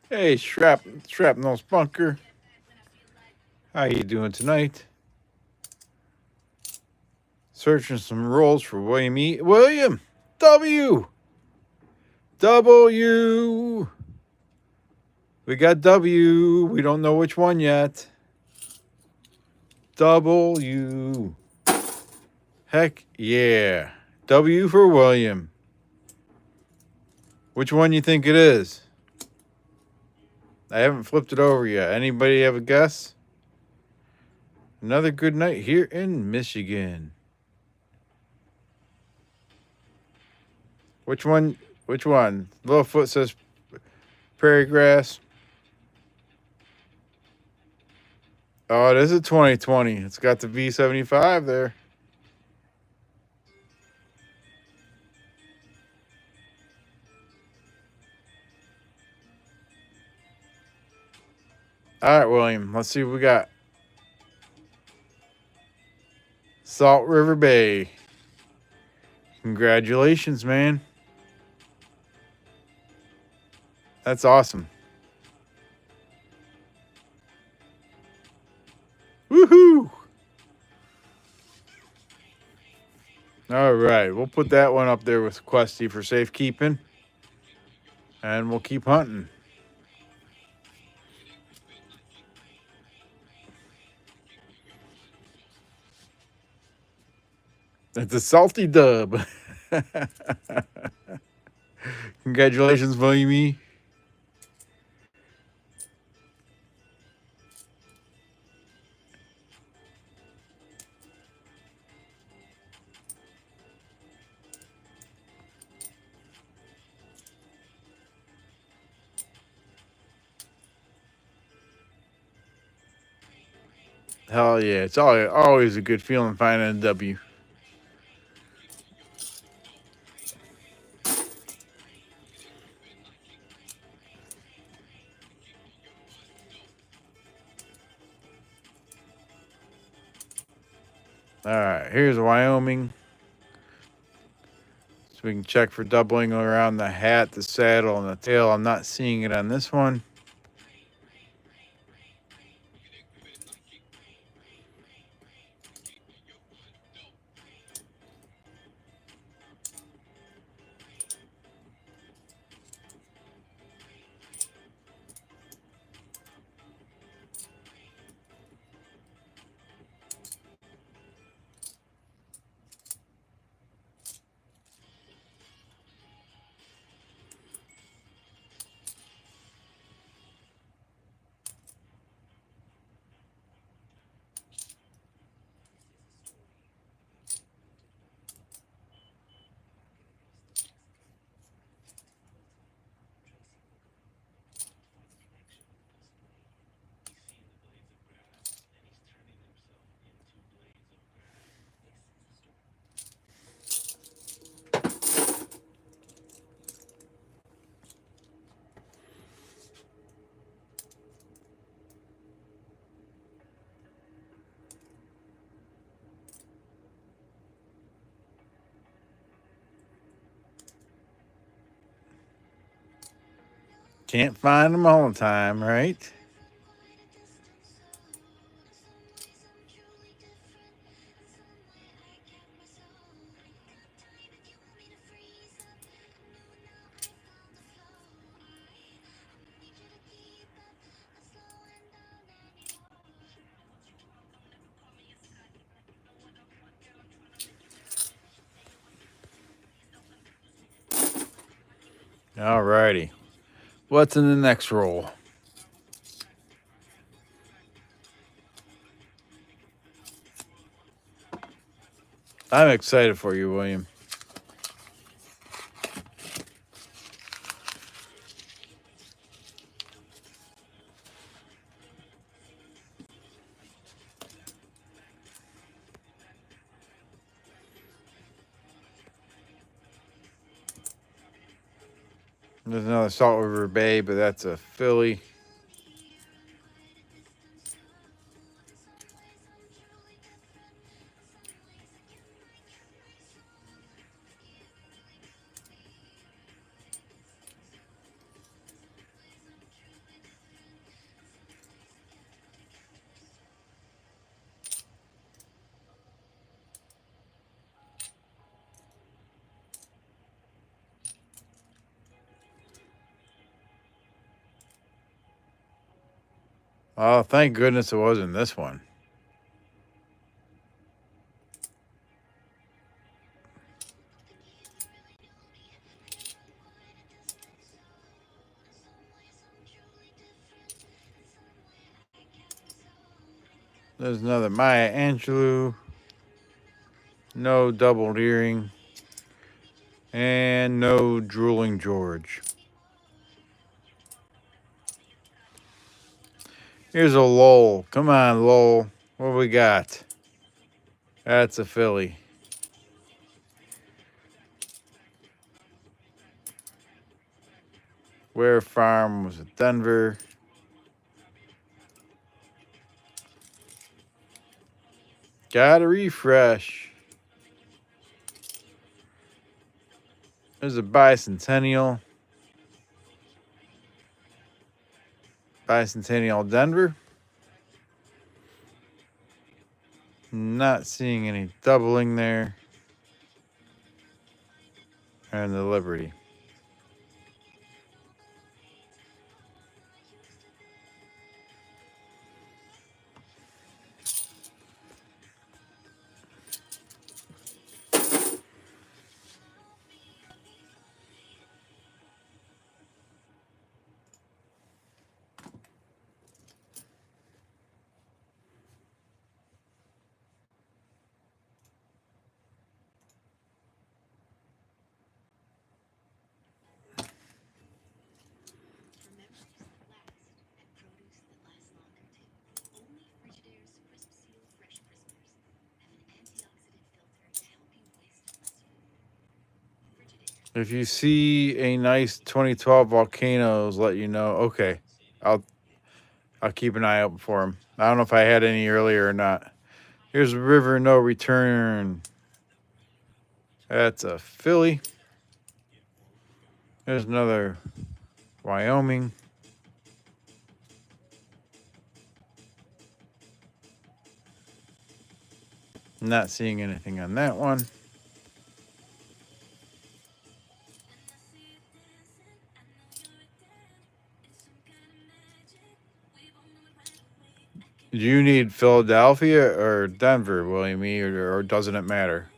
Hey, Shrapnel Spunker. How you doing tonight? Searching some rolls for William E. William W. W. We got W. We don't know which one yet. W. Heck yeah. W for William. Which one you think it is? I haven't flipped it over yet. Anybody have a guess? Another good night here in Michigan. Which one? Which one? Littlefoot says prairie grass. Oh, it is a 2020. It's got the V75 there. All right, William. Let's see what we got. Salt River Bay. Congratulations, man. That's awesome. Woohoo! All right, we'll put that one up there with Questy for safekeeping. And we'll keep hunting. It's a salty dub. Congratulations, William. Hell yeah. It's always a good feeling finding a W. All right, here's Wyoming. So we can check for doubling around the hat, the saddle, and the tail. I'm not seeing it on this one. Can't find them all the time, right? Alrighty. What's in the next roll? I'm excited for you, William. There's another Salt River Bay, but that's a filly. Oh, thank goodness it wasn't this one. There's another Maya Angelou. No double earring. And no drooling George. Here's a Lowell. Come on, Lowell. What we got? That's a filly. Ware Farm was at Denver. Got a refresh. There's a Bicentennial. Bicentennial Denver. Not seeing any doubling there. And the Liberty. If you see a nice 2012 Volcanoes, let you know. Okay, I'll keep an eye out for them. I don't know if I had any earlier or not. Here's River No Return. That's a filly. There's another Wyoming. Not seeing anything on that one. Do you need Philadelphia or Denver, William E., or doesn't it matter?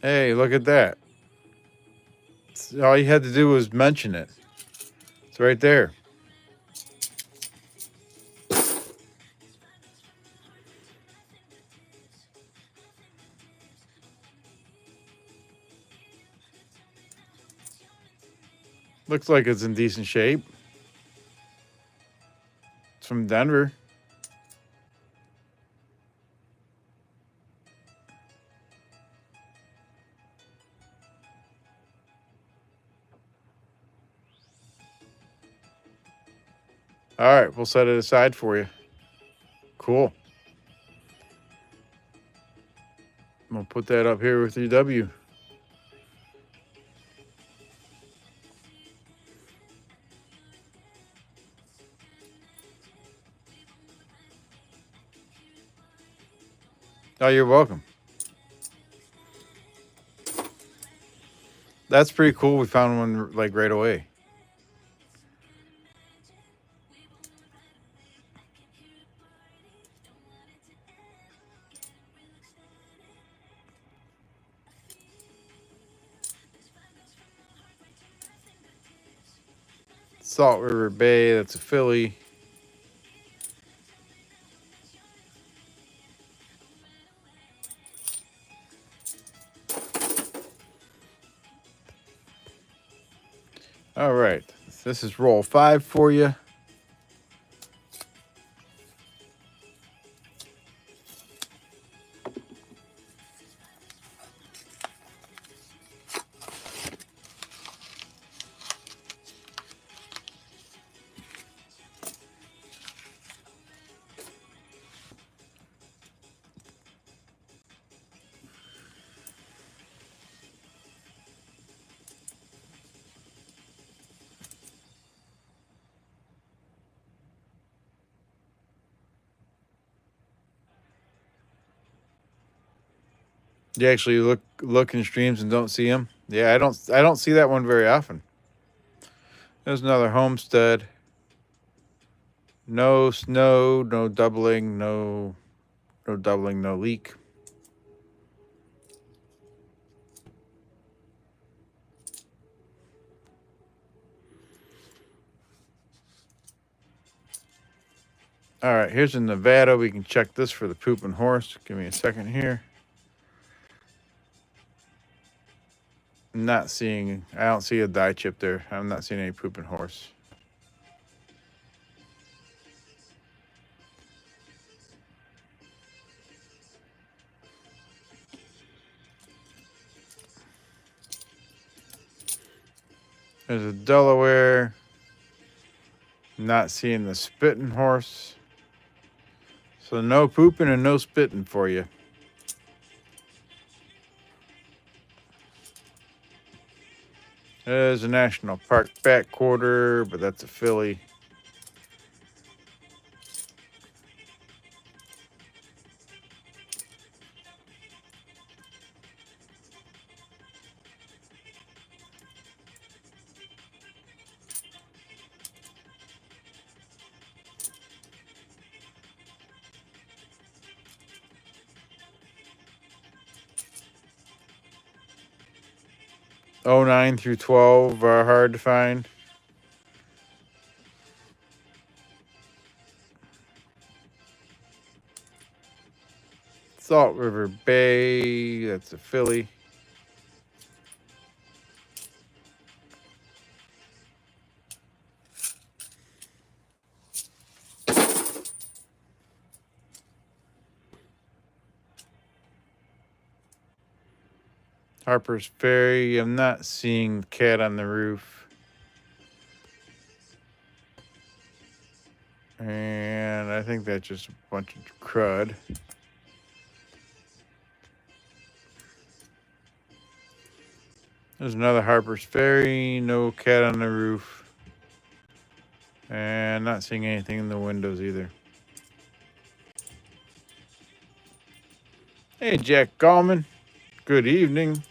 Hey, look at that. All you had to do was mention it. It's right there. Looks like it's in decent shape. It's from Denver. All right, we'll set it aside for you. Cool. We'll put that up here with your W. Oh, you're welcome. That's pretty cool. We found one like right away. Salt River Bay, that's a filly. All right, this is roll 5 for you. You actually look in streams and don't see them. Yeah, I don't see that one very often. There's another homestead. No snow, no doubling, no doubling, no leak. All right, here's in Nevada. We can check this for the pooping horse. Give me a second here. I don't see a die chip there. I'm not seeing any pooping horse. There's a Delaware. Not seeing the spitting horse. So no pooping and no spitting for you. There's a National Park back quarter, but that's a filly. '09 through 12 are hard to find. Salt River Bay, that's a filly. Harper's Ferry, I'm not seeing the cat on the roof. And I think that's just a bunch of crud. There's another Harper's Ferry, no cat on the roof. And not seeing anything in the windows either. Hey, Jack Gallman. Good evening.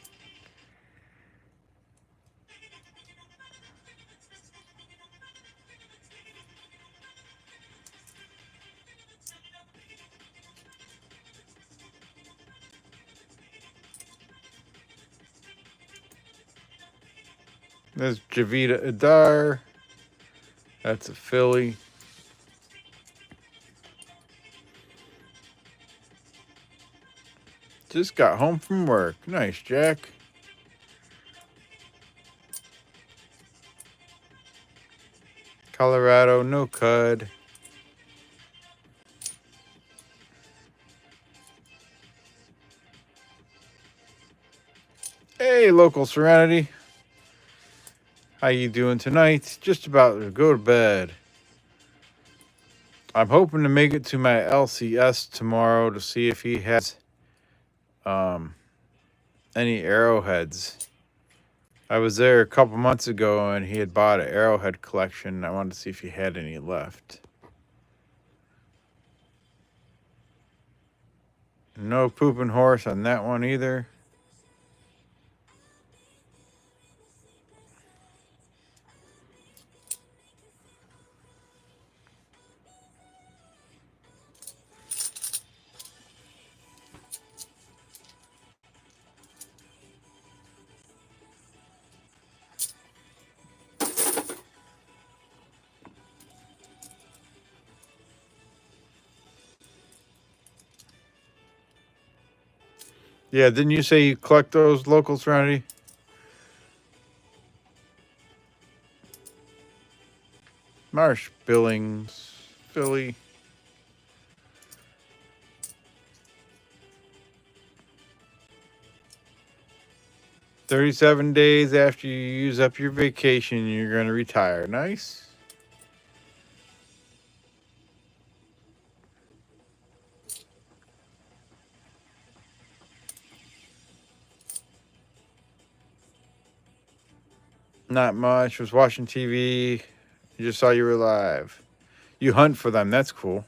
There's Javita Adar. That's a filly. Just got home from work. Nice, Jack. Colorado, no cud. Hey, local Serenity. How you doing tonight? Just about to go to bed. I'm hoping to make it to my LCS tomorrow to see if he has um, any arrowheads. I was there a couple months ago and he had bought an arrowhead collection. I wanted to see if he had any left. No pooping horse on that one either. Yeah, didn't you say you collect those locals, Ronnie? Marsh Billings, Philly. "37 days after you use up your vacation, you're going to retire." Nice. Not much. Was watching TV. You just saw you were live. You hunt for them. That's cool.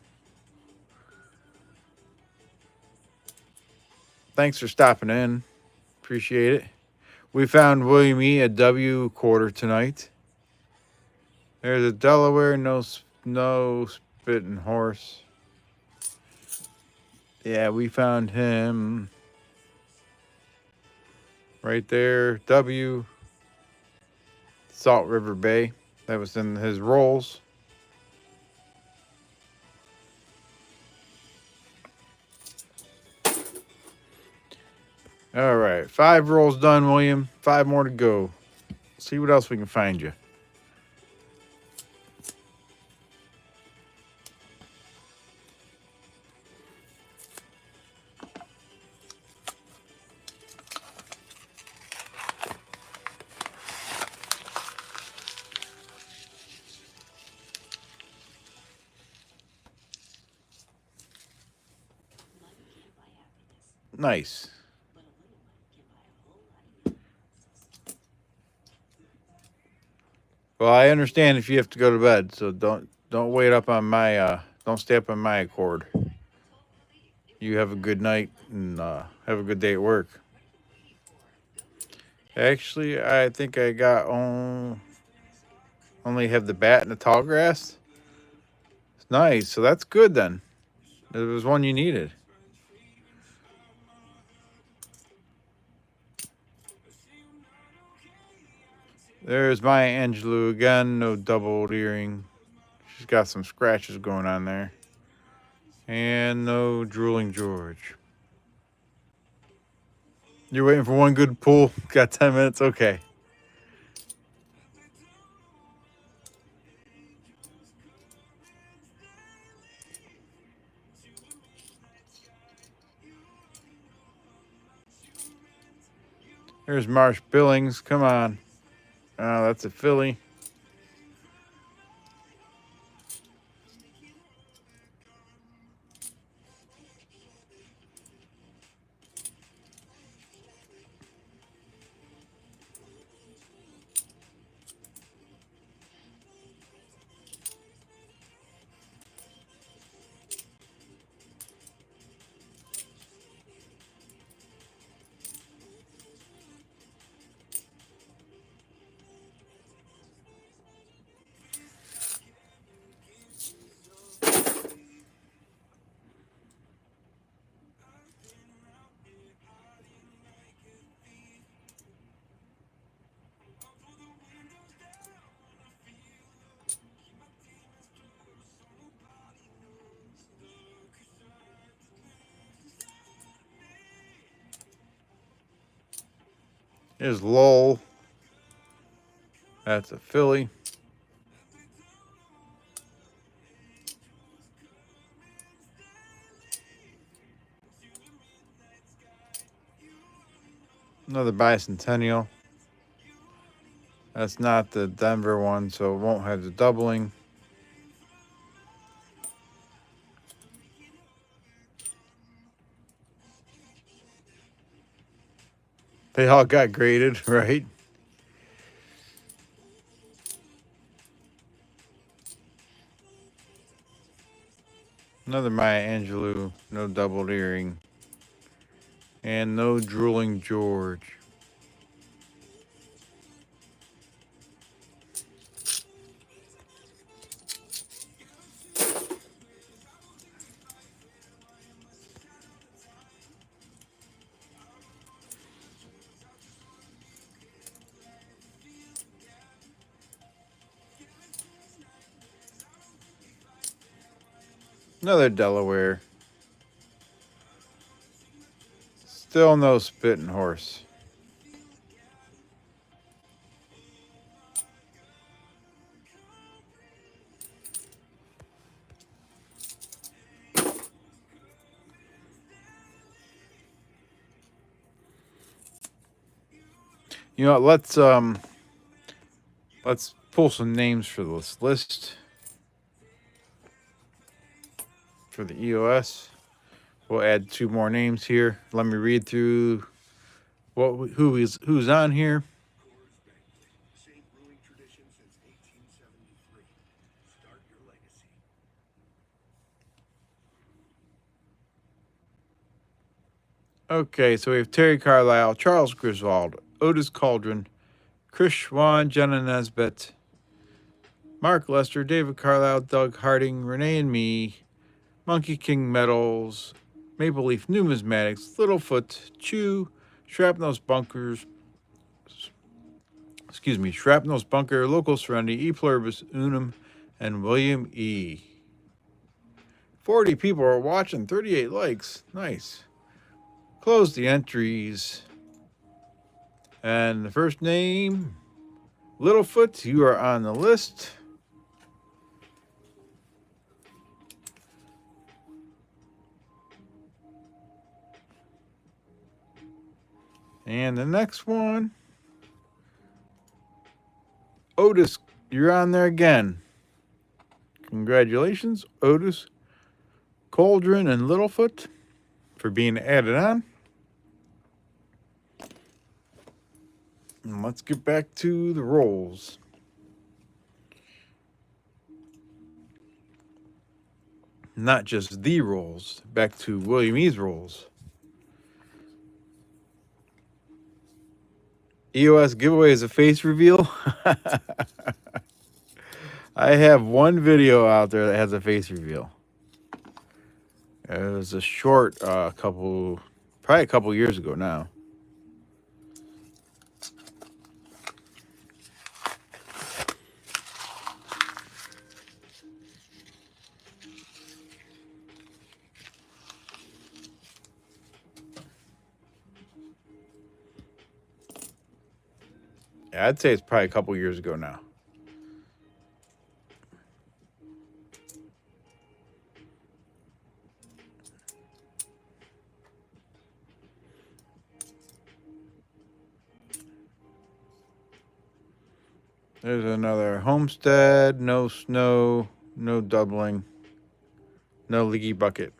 Thanks for stopping in. Appreciate it. We found William E. a W quarter tonight. There's a Delaware no spitting horse. Yeah, we found him right there. W. Salt River Bay. That was in his rolls. All right, 5 rolls done, William. 5 more to go. See what else we can find you. Nice. Well, I understand if you have to go to bed, so don't wait up on my don't stay up on my accord. You have a good night and have a good day at work. Actually, I think I got only have the bat and the tall grass. It's nice, so that's good then. It was one you needed. There's Maya Angelou again. No double earring. She's got some scratches going on there. And no drooling George. You're waiting for one good pull. Got 10 minutes? Okay. There's Marsh Billings. Come on. Oh, that's a filly. Here's Lowell. That's a filly. Another bicentennial. That's not the Denver one, so it won't have the doubling. They all got graded, right? Another Maya Angelou, no double earring. And no drooling George. Another Delaware. Still no Spitting Horse. You know what, let's pull some names for this list for the EOS. We'll add 2 more names here. Let me read through who's on here. Okay, so we have Terry Carlisle, Charles Griswold, Otis Cauldron, Chris Schwann, Jenna Nesbitt, Mark Lester, David Carlisle, Doug Harding, Renee and Me, Monkey King Metals, Maple Leaf Numismatics, Littlefoot, Chew, Shrapnel's Bunker, Local Serenity, E Pluribus Unum, and William E. 40 people are watching, 38 likes. Nice. Close the entries. And the first name, Littlefoot, you are on the list. And the next one, Otis, you're on there again. Congratulations, Otis, Cauldron, and Littlefoot for being added on. And let's get back to the rolls. Not just the rolls, back to William E.'s rolls. EOS giveaway is a face reveal. I have one video out there that has a face reveal. It was a short probably a couple years ago now. Yeah, I'd say it's probably a couple years ago now. There's another Homestead, no snow, no doubling, no leaky bucket.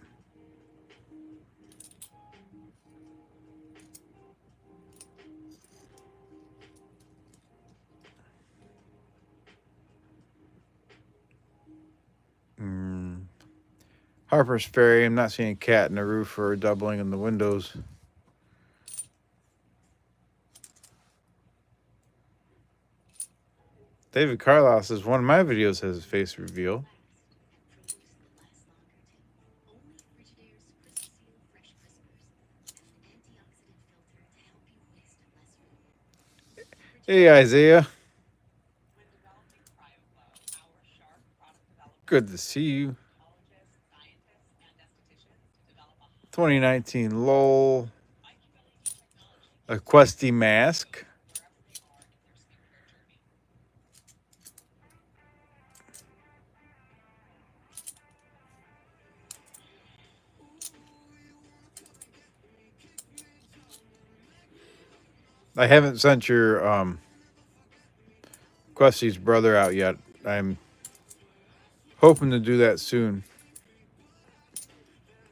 Harper's Ferry, I'm not seeing a cat in the roof or a doubling in the windows. David Carlisle says one of my videos has a face reveal. Hey, Isaiah. Good to see you. 2019 Lowell. A Questy mask. I haven't sent your Questy's brother out yet. I'm hoping to do that soon.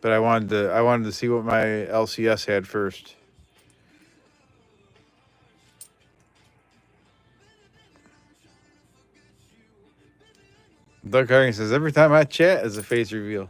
But I wanted to see what my LCS had first. Doug Harding says, every time I chat is a face reveal.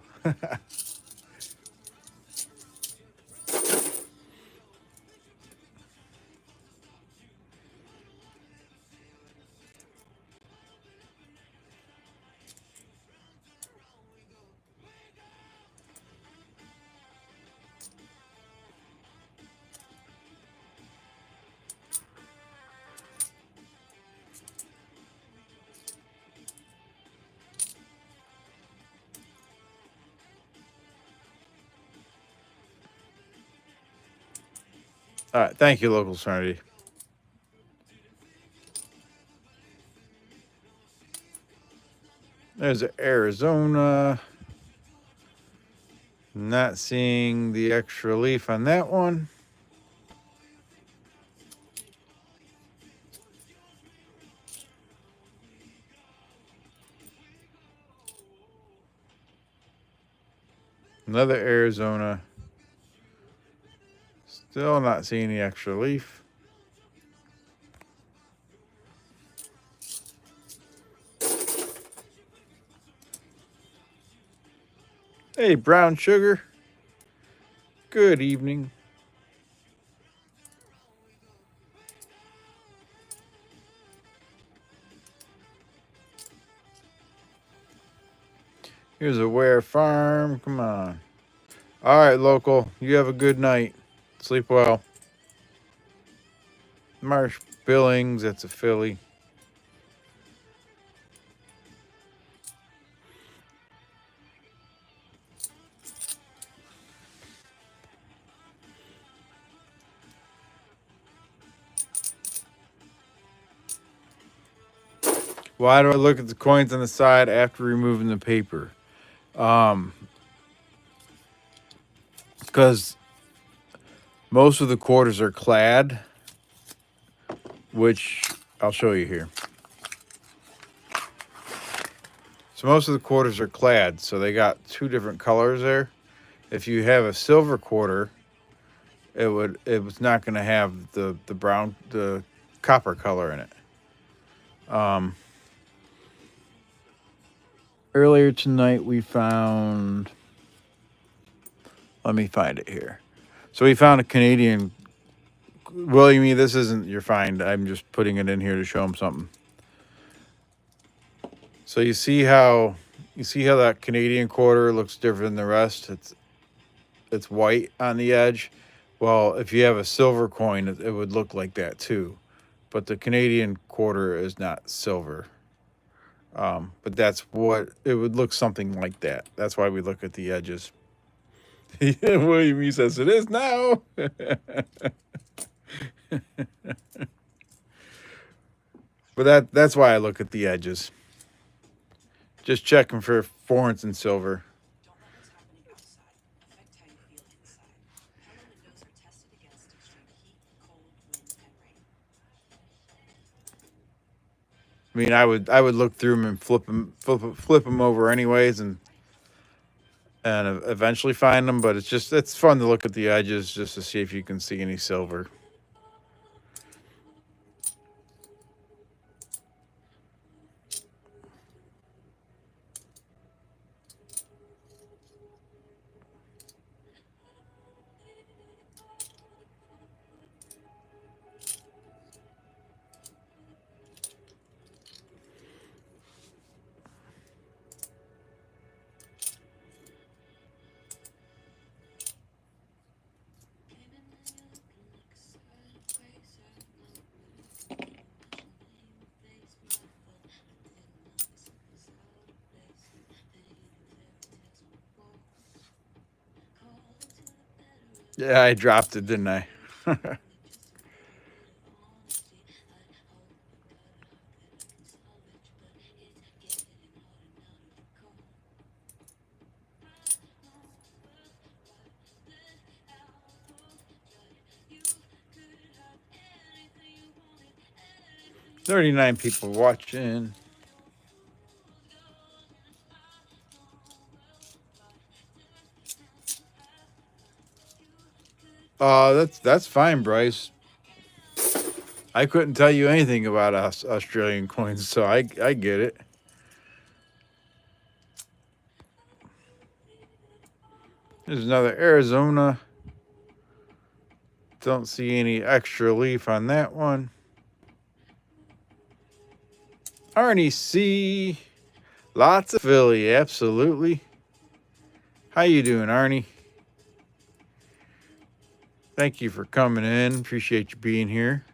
All right. Thank you, local Serenity. There's Arizona. Not seeing the extra leaf on that one. Another Arizona. Still not seeing the extra leaf. Hey, brown sugar. Good evening. Here's a Ware Farm. Come on. All right, local. You have a good night. Sleep well. Marsh Billings. That's a filly. Why do I look at the coins on the side after removing the paper? Because most of the quarters are clad, which I'll show you here. So most of the quarters are clad, so they got two different colors there. If you have a silver quarter, it was not going to have the brown, the copper color in it. Earlier tonight we found, let me find it here. So we found a Canadian. Well, you mean this isn't your find. I'm just putting it in here to show them something. So you see how that Canadian quarter looks different than the rest? It's white on the edge. Well, if you have a silver coin, it would look like that too. But the Canadian quarter is not silver. But that's what it would look, something like that. That's why we look at the edges. William E says it is now. But that's why I look at the edges. Just checking for foreigns and silver. I mean, I would look through them and flip them over anyways, and eventually find them. But it's fun to look at the edges just to see if you can see any silver. Yeah, I dropped it, didn't I? $39 people watching. That's fine, Bryce. I couldn't tell you anything about Australian coins, so I get it. There's another Arizona. Don't see any extra leaf on that one. Arnie C. Lots of Philly, absolutely. How you doing, Arnie? Thank you for coming in. Appreciate you being here.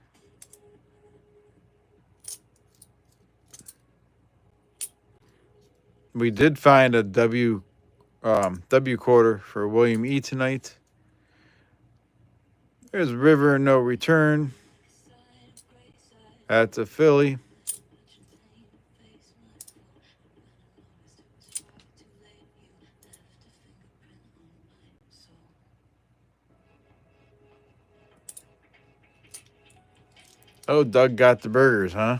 We did find a W quarter for William E tonight. There's River No Return. That's a Philly. Oh, Doug got the burgers, huh?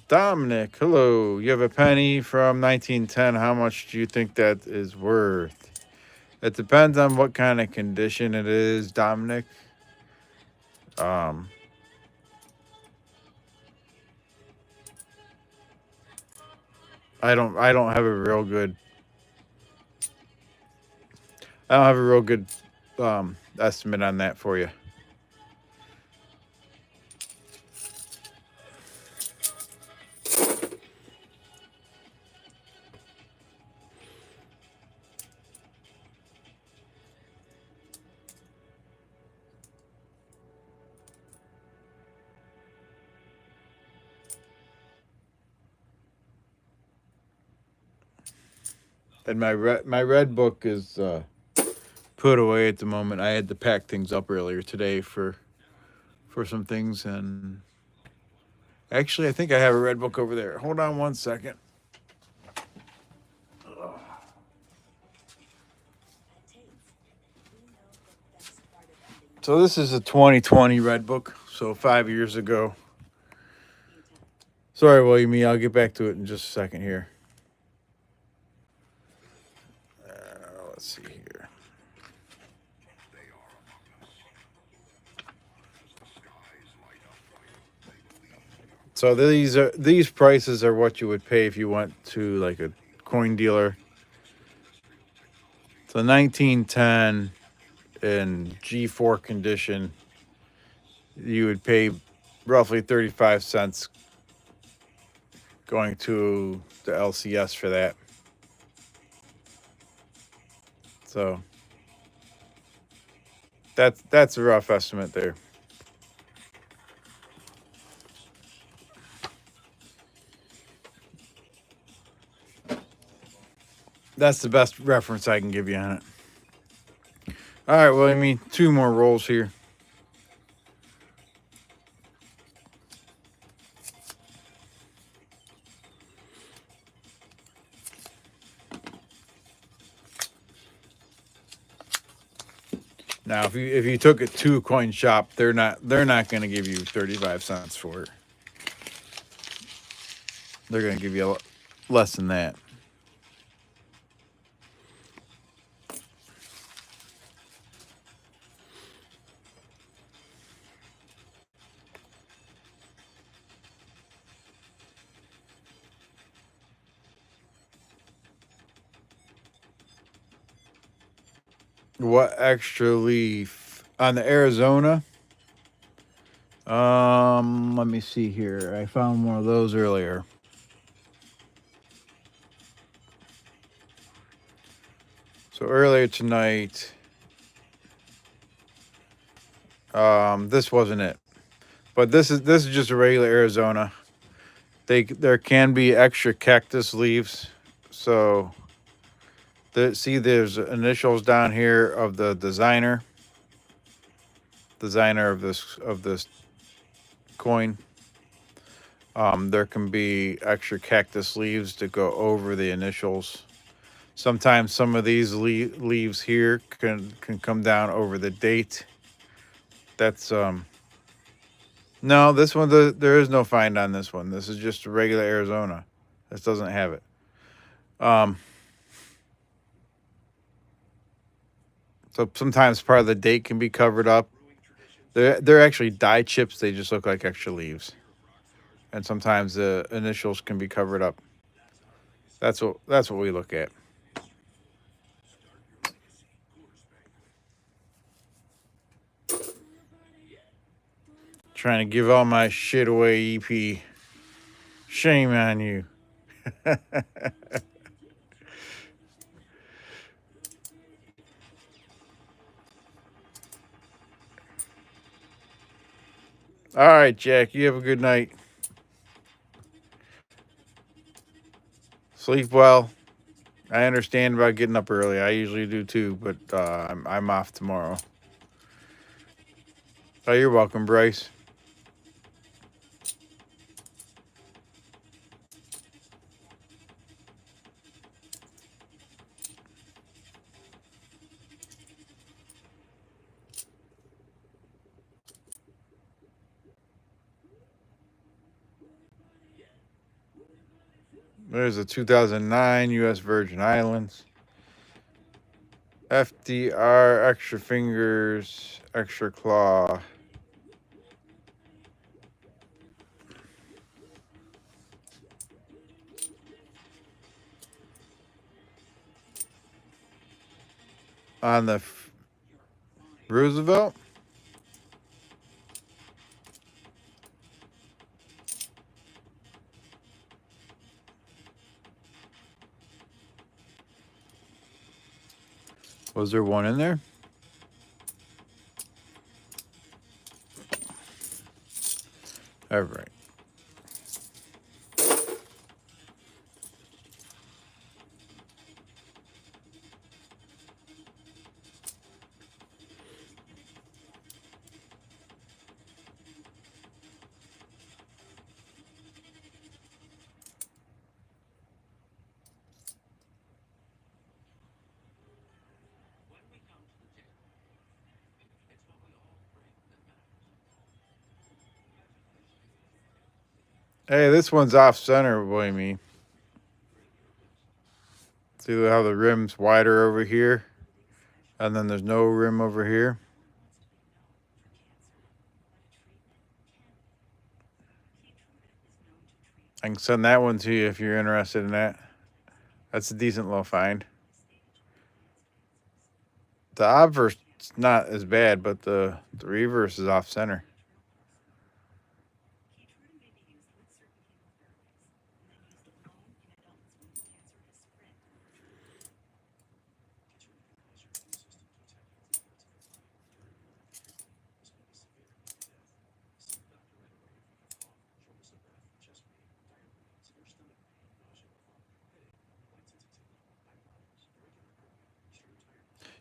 Dominic, hello. You have a penny from 1910. How much do you think that is worth? It depends on what kind of condition it is, Dominic. Um, I don't have a real good estimate on that for you. And my red book is put away at the moment. I had to pack things up earlier today for some things, and actually I think I have a red book over there. Hold on one second. So this is a 2020 red book, so 5 years ago. Sorry, William E. I'll get back to it in just a second here. Let's see here. So these prices are what you would pay if you went to like a coin dealer. So 1910 in G4 condition, you would pay roughly 35 cents going to the LCS for that. So that's a rough estimate there. That's the best reference I can give you on it. All right, well, I mean, 2 more rolls here. Now, if you took it to a coin shop, they're not going to give you 35 cents for it. They're going to give you less than that. What extra leaf on the Arizona? Let me see here. I found one of those earlier. So earlier tonight, this wasn't it, but this is just a regular Arizona. There can be extra cactus leaves. So there's initials down here of the designer of this coin. There can be extra cactus leaves to go over the initials. Sometimes some of these leaves here can come down over the date. That's no, this one there is no find on this one. This is just a regular Arizona. This doesn't have it. So sometimes part of the date can be covered up. They're actually die chips. They just look like extra leaves. and sometimes the initials can be covered up. That's what we look at. Trying to give all my shit away, EP. Shame on you. All right, Jack. You have a good night. Sleep well. I understand about getting up early. I usually do too, but I'm off tomorrow. Oh, you're welcome, Bryce. There's a 2009 U.S. Virgin Islands. FDR, extra fingers, extra claw. On the Roosevelt. Was there one in there? All right. Hey, this one's off center, boy me. See how the rim's wider over here? And then there's no rim over here. I can send that one to you if you're interested in that. That's a decent little find. The obverse is not as bad, but the reverse is off center.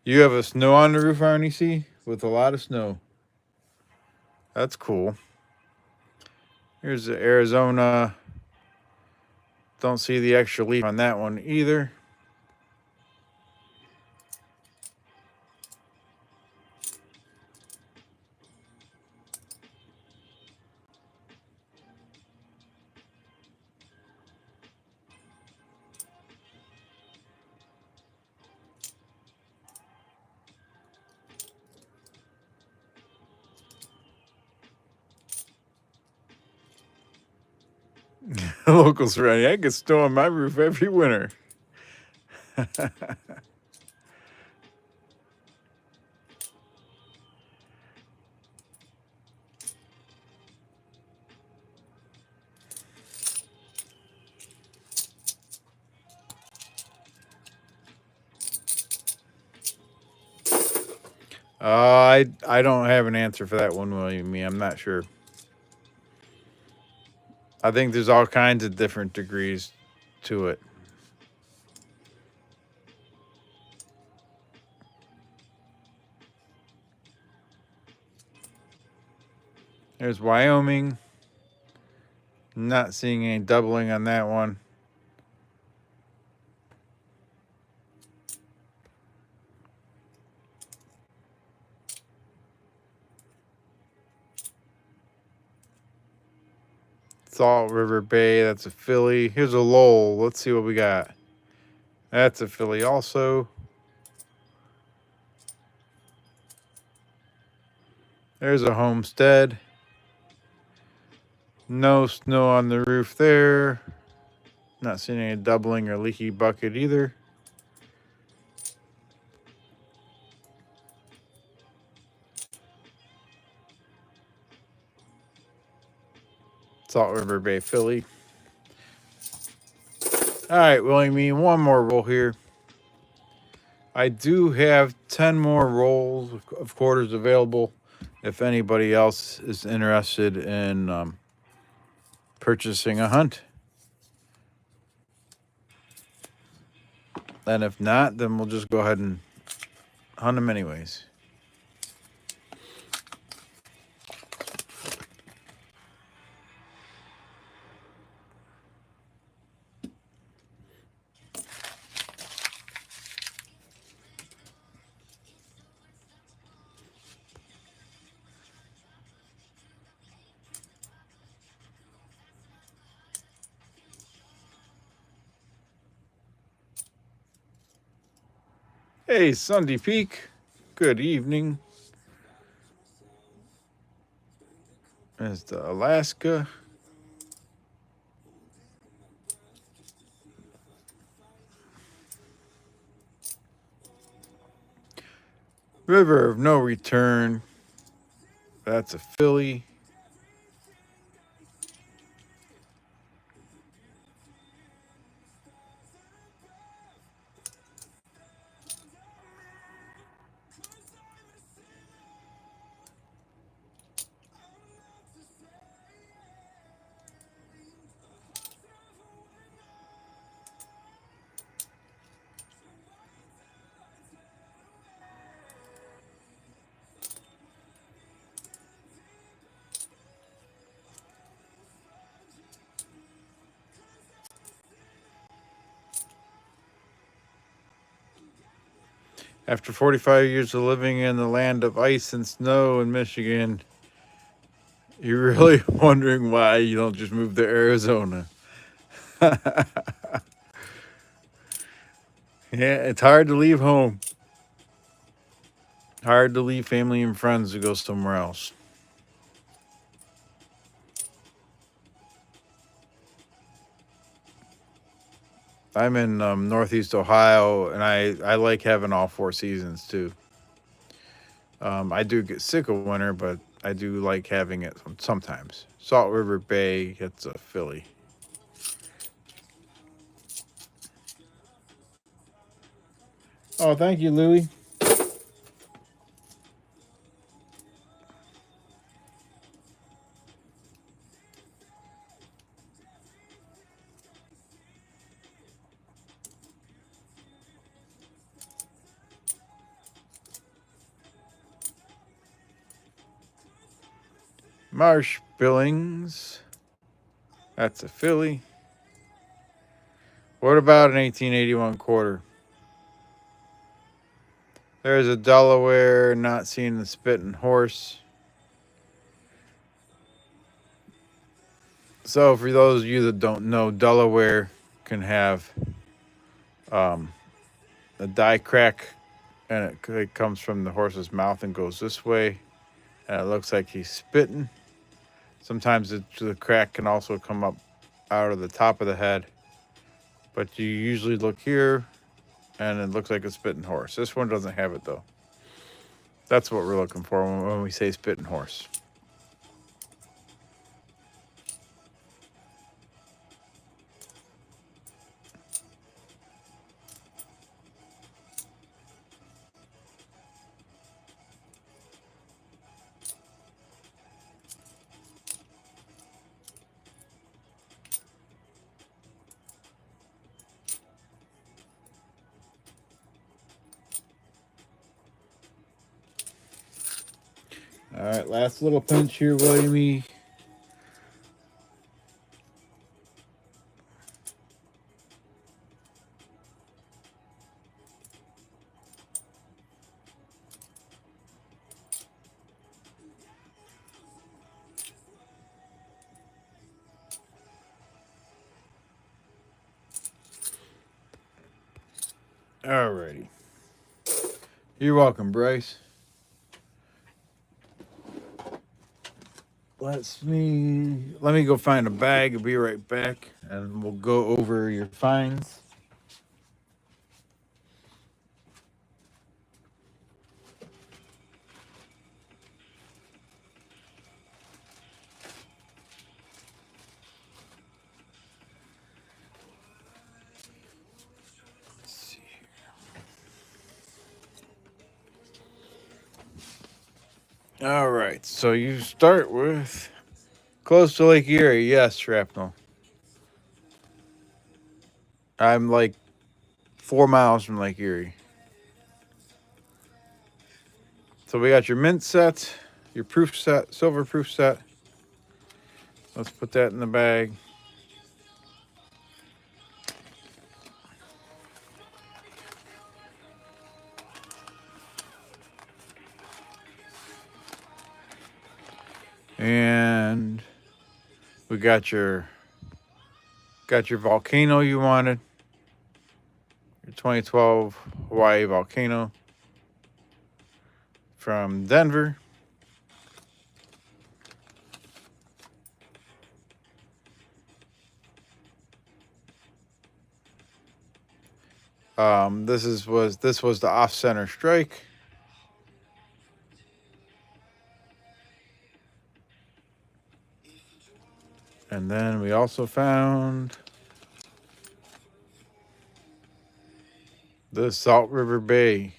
You have a snow on the roof, RNEC? With a lot of snow. That's cool. Here's the Arizona. Don't see the extra leaf on that one either. Locals running. I get snow on my roof every winter. I don't have an answer for that one, William. Me, I'm not sure. I think there's all kinds of different degrees to it. There's Wyoming. Not seeing any doubling on that one. Salt River Bay, that's a Philly. Here's a Lowell. Let's see what we got. That's a Philly also. There's a Homestead. No snow on the roof there. Not seeing any doubling or leaky bucket either. Salt River Bay, Philly. All right, William, one more roll here. I do have 10 more rolls of quarters available if anybody else is interested in purchasing a hunt. And if not, then we'll just go ahead and hunt them anyways. Hey, Sunday Peak. Good evening. There's the Alaska. River of No Return. That's a Philly. After 45 years of living in the land of ice and snow in Michigan, you're really wondering why you don't just move to Arizona. Yeah, it's hard to leave home. Hard to leave family and friends to go somewhere else. I'm in Northeast Ohio, and I like having all four seasons too. I do get sick of winter, but I do like having it sometimes. Salt River Bay, it's a Philly. Oh, thank you, Louie. Marsh Billings, that's a Philly. What about an 1881 quarter? There's a Delaware, not seeing the Spitting Horse. So, for those of you that don't know, Delaware can have a die crack, and it comes from the horse's mouth and goes this way, and it looks like he's spitting. Sometimes the crack can also come up out of the top of the head, but you usually look here, and it looks like a spitting horse. This one doesn't have it, though. That's what we're looking for when we say spitting horse. All right, last little pinch here, Williamie. Alrighty. You're welcome, Bryce. let me go find a bag. I'll be right back, and we'll go over your finds. Let's see here. All right, so you start with close to Lake Erie. Yes, Shrapnel. I'm like 4 miles from Lake Erie. So we got your mint set, your proof set, silver proof set. Let's put that in the bag. And we got your volcano you wanted. Your 2012 Hawaii volcano from Denver. This was the off-center strike. And then we also found the Salt River Bay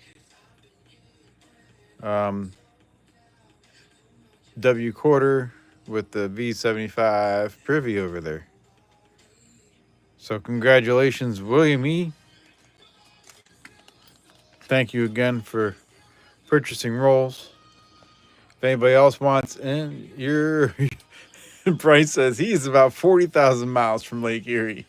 W quarter with the V75 privy over there. So congratulations, William E. Thank you again for purchasing rolls. If anybody else wants in, your Bryce says he's about 40,000 miles from Lake Erie.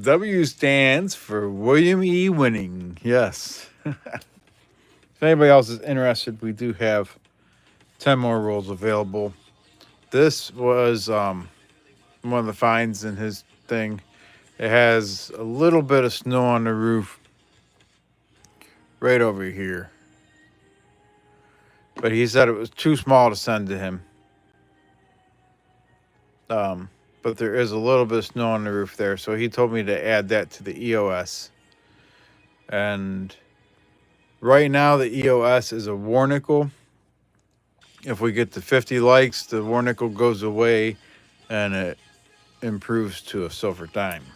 W stands for William E. Winning. Yes. If anybody else is interested, we do have 10 more rolls available. This was one of the finds in his thing. It has a little bit of snow on the roof right over here. But he said it was too small to send to him. But there is a little bit of snow on the roof there, so he told me to add that to the EOS. And right now the EOS is a Warnickel. If we get to 50 likes, the Warnickel goes away and it improves to a silver dime.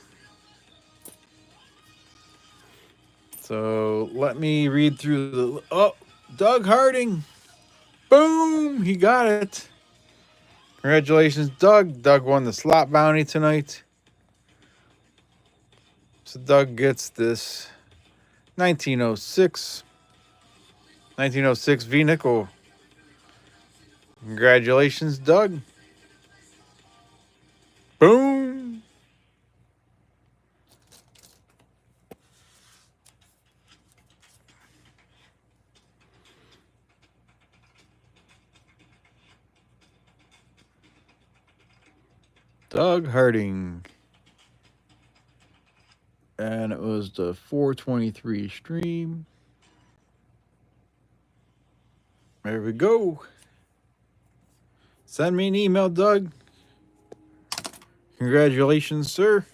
So let me read through the... Oh, Doug Harding. Boom, he got it. Congratulations, Doug. Doug won the slot bounty tonight. So Doug gets this 1906 V nickel. Congratulations, Doug. Boom. Doug Harding. And it was the 423 stream. There we go. Send me an email, Doug. Congratulations, sir.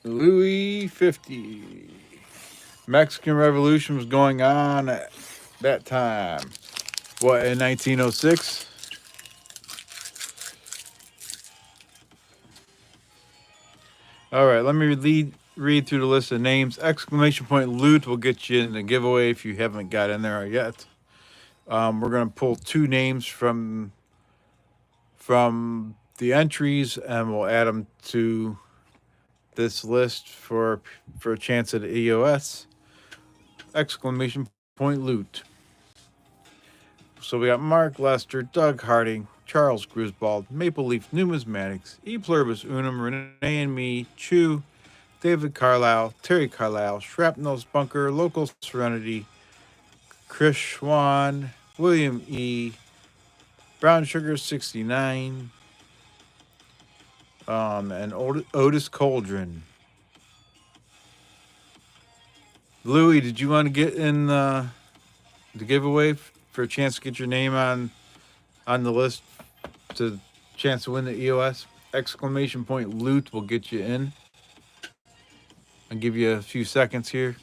Louis 50. Mexican Revolution was going on at that time. What, in 1906? All right, let me read through the list of names. Exclamation point loot will get you in the giveaway if you haven't got in there yet. We're going to pull 2 names from the entries, and we'll add them to this list for a chance at EOS. Exclamation point loot. So we got Mark Lester, Doug Harding, Charles Griswold, Maple Leaf Numismatics, E Pluribus Unum, Renee and Me, Chew, David Carlisle, Terry Carlisle, Shrapnel's Bunker, Local Serenity, Chris Schwann, William E., Brown Sugar 69, and Otis Cauldron. Louis, did you want to get in the giveaway for a chance to get your name on the list to chance to win the EOS? Exclamation point loot will get you in. I'll give you a few seconds here.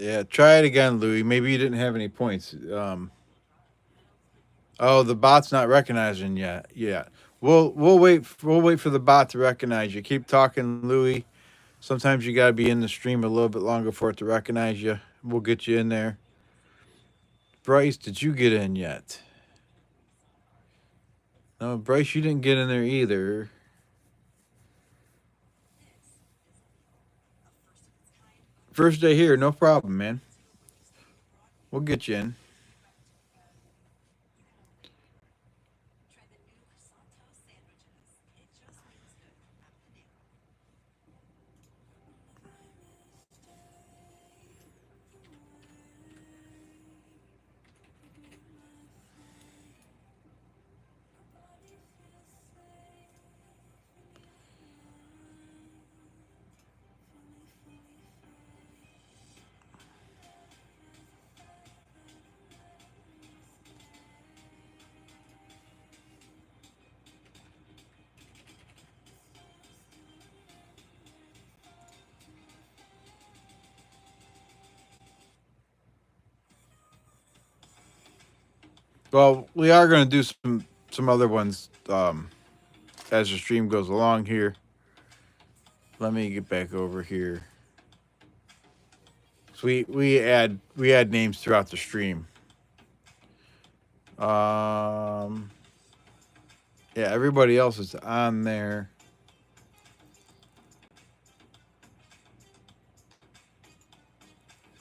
Yeah, try it again, Louis. Maybe you didn't have any points. Oh, the bot's not recognizing yet. Yeah, we'll wait. We'll wait for the bot to recognize you. Keep talking, Louis. Sometimes you gotta be in the stream a little bit longer for it to recognize you. We'll get you in there. Bryce, did you get in yet? No, Bryce, you didn't get in there either. First day here, no problem, man. We'll get you in. Well, we are going to do some other ones as the stream goes along here. Let me get back over here. So we add names throughout the stream. Yeah, everybody else is on there.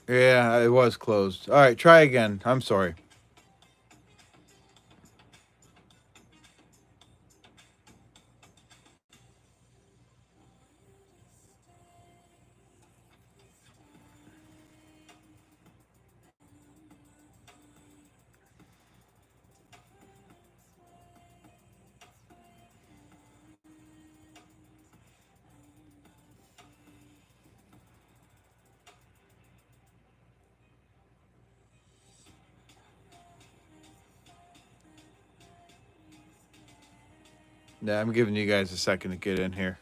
Yeah, it was closed. All right, try again. I'm sorry. Yeah, I'm giving you guys a second to get in here.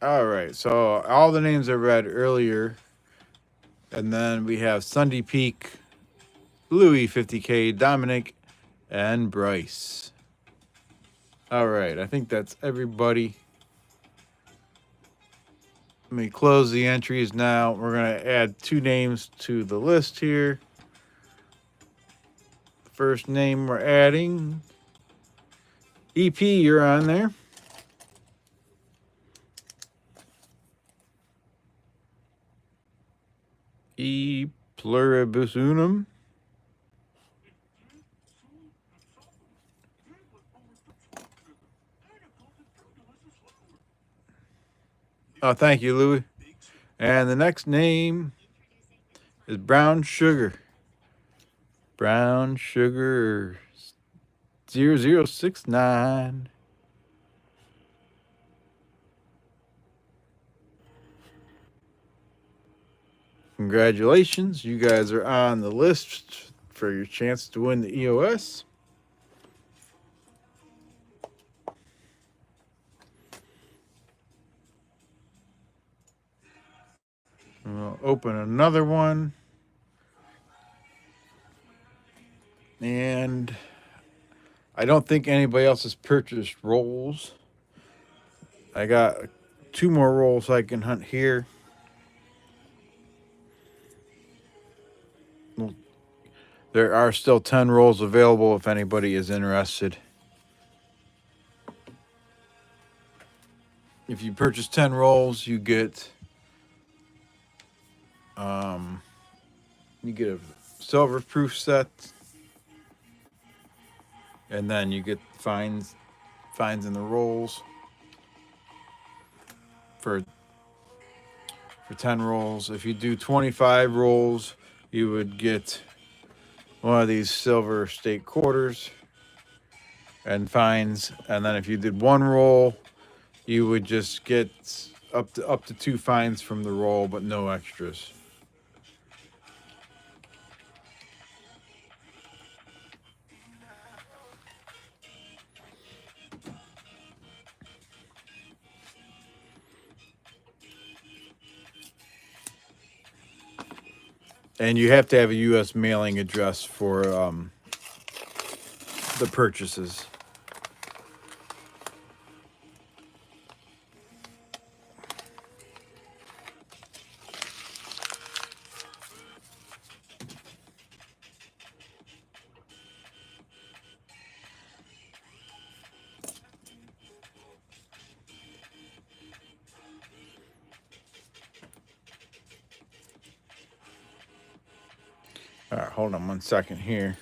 All right, so all the names I read earlier, and then we have Sunday Peak, Louis 50K, Dominic, and Bryce. All right, I think that's everybody. Let me close the entries now. We're going to add 2 names to the list here. First name we're adding, EP, you're on there. E Pluribus Unum. Oh, thank you, Louis. And the next name is Brown Sugar. Brown Sugar 0069. Congratulations, you guys are on the list for your chance to win the EOS. open another one. And I don't think anybody else has purchased rolls. I got 2 more rolls I can hunt here. There are still 10 rolls available if anybody is interested. If you purchase 10 rolls, you get a silver proof set, and then you get fines in the rolls for 10 rolls. If you do 25 rolls, you would get one of these silver state quarters and fines. And then if you did 1 roll, you would just get up to 2 fines from the roll, but no extras. And you have to have a U.S. mailing address for the purchases. All right, hold on 1 second here.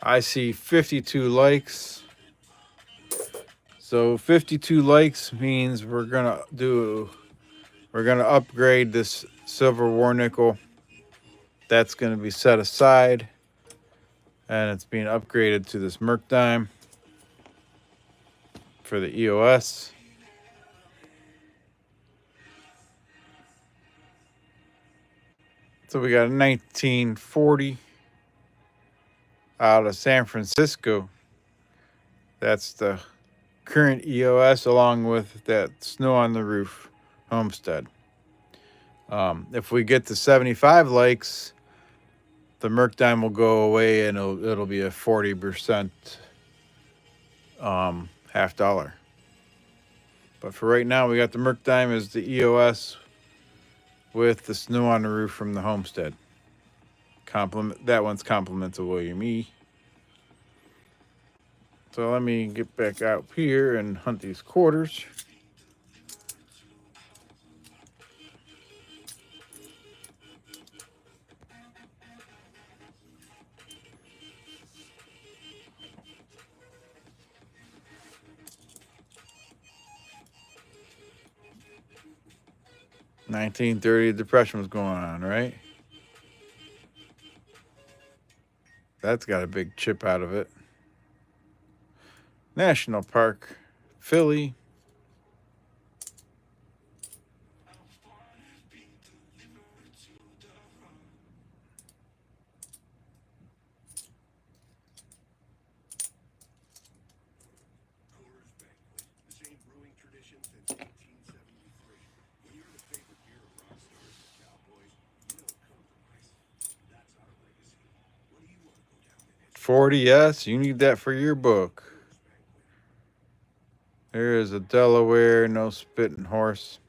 I see 52 likes. So 52 likes means we're gonna upgrade this silver war nickel. That's gonna be set aside, and it's being upgraded to this Mercdime for the EOS. So we got a 1940 out of San Francisco. That's the current EOS, along with that Snow on the Roof Homestead. If we get to 75 likes, the Mercdime will go away, and it'll be a 40% half dollar. But for right now, we got the Mercdime as the EOS with the Snow on the Roof from the Homestead. That one's compliment to William E. So let me get back out here and hunt these quarters. $1930 depression was going on, right? That's got a big chip out of it. National Park, Philly. $40, yes, you need that for your book. There is a Delaware, no spitting horse.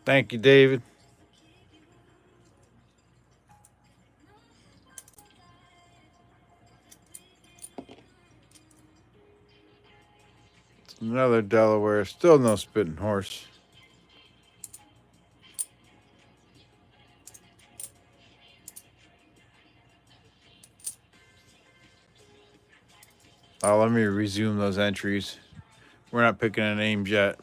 Thank you, David. Another Delaware, still no spitting horse. Let me resume those entries. We're not picking a name yet.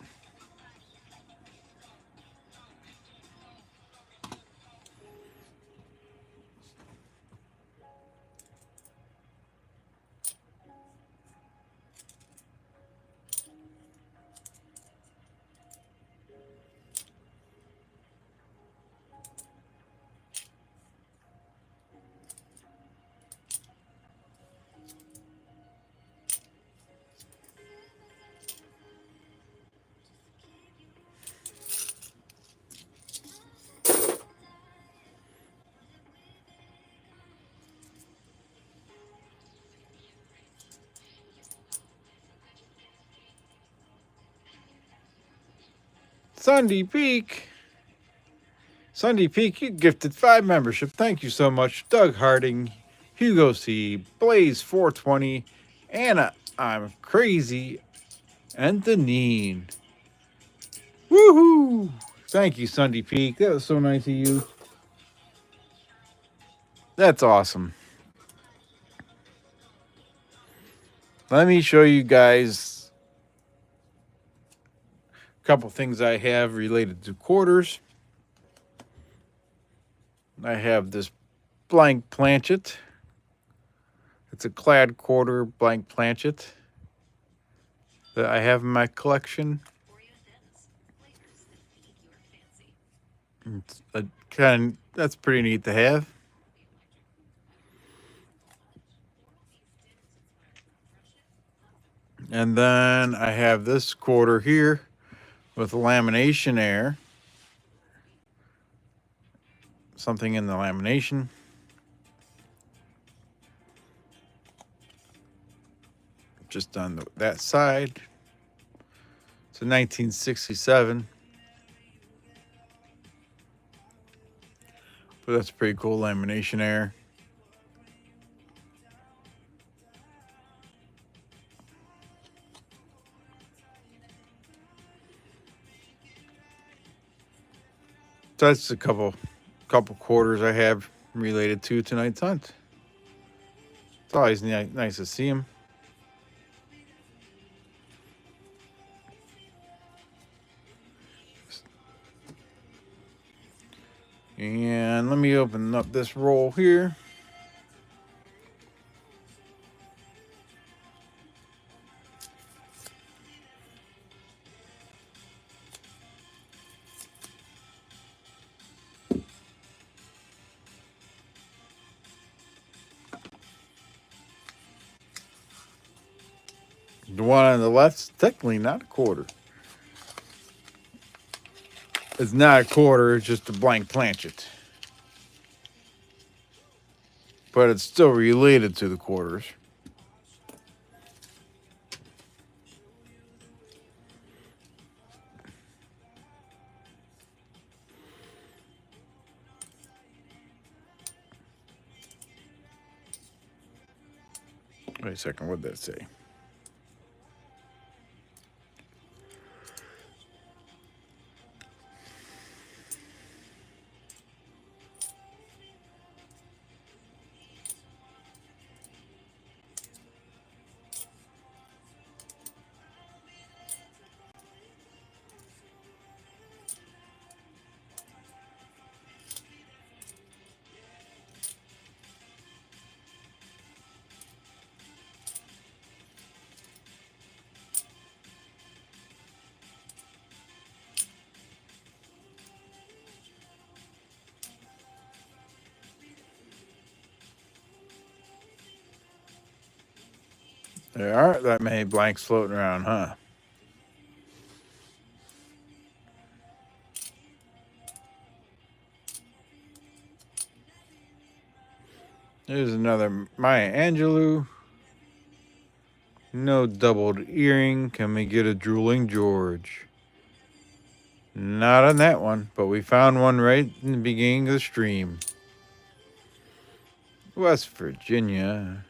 Sunday Peak. Sunday Peak, you gifted 5 membership. Thank you so much. Doug Harding, Hugo C, Blaze 420, Anna, I'm Crazy, and Deneen. Woohoo! Thank you, Sunday Peak. That was so nice of you. That's awesome. Let me show you guys a couple things I have related to quarters. I have this blank planchet. It's a clad quarter blank planchet that I have in my collection. It's a that's pretty neat to have. And then I have this quarter here with lamination air. Something in the lamination. Just on that side. It's a 1967. But that's pretty cool lamination air. So that's a couple quarters I have related to tonight's hunt. It's always nice to see them. And let me open up this roll here. The one on the left's technically not a quarter. It's not a quarter, it's just a blank planchet. But it's still related to the quarters. Wait a second, what did that say? There aren't that many blanks floating around, huh? There's another Maya Angelou. No doubled earring. Can we get a drooling George? Not on that one, but we found one right in the beginning of the stream. West Virginia.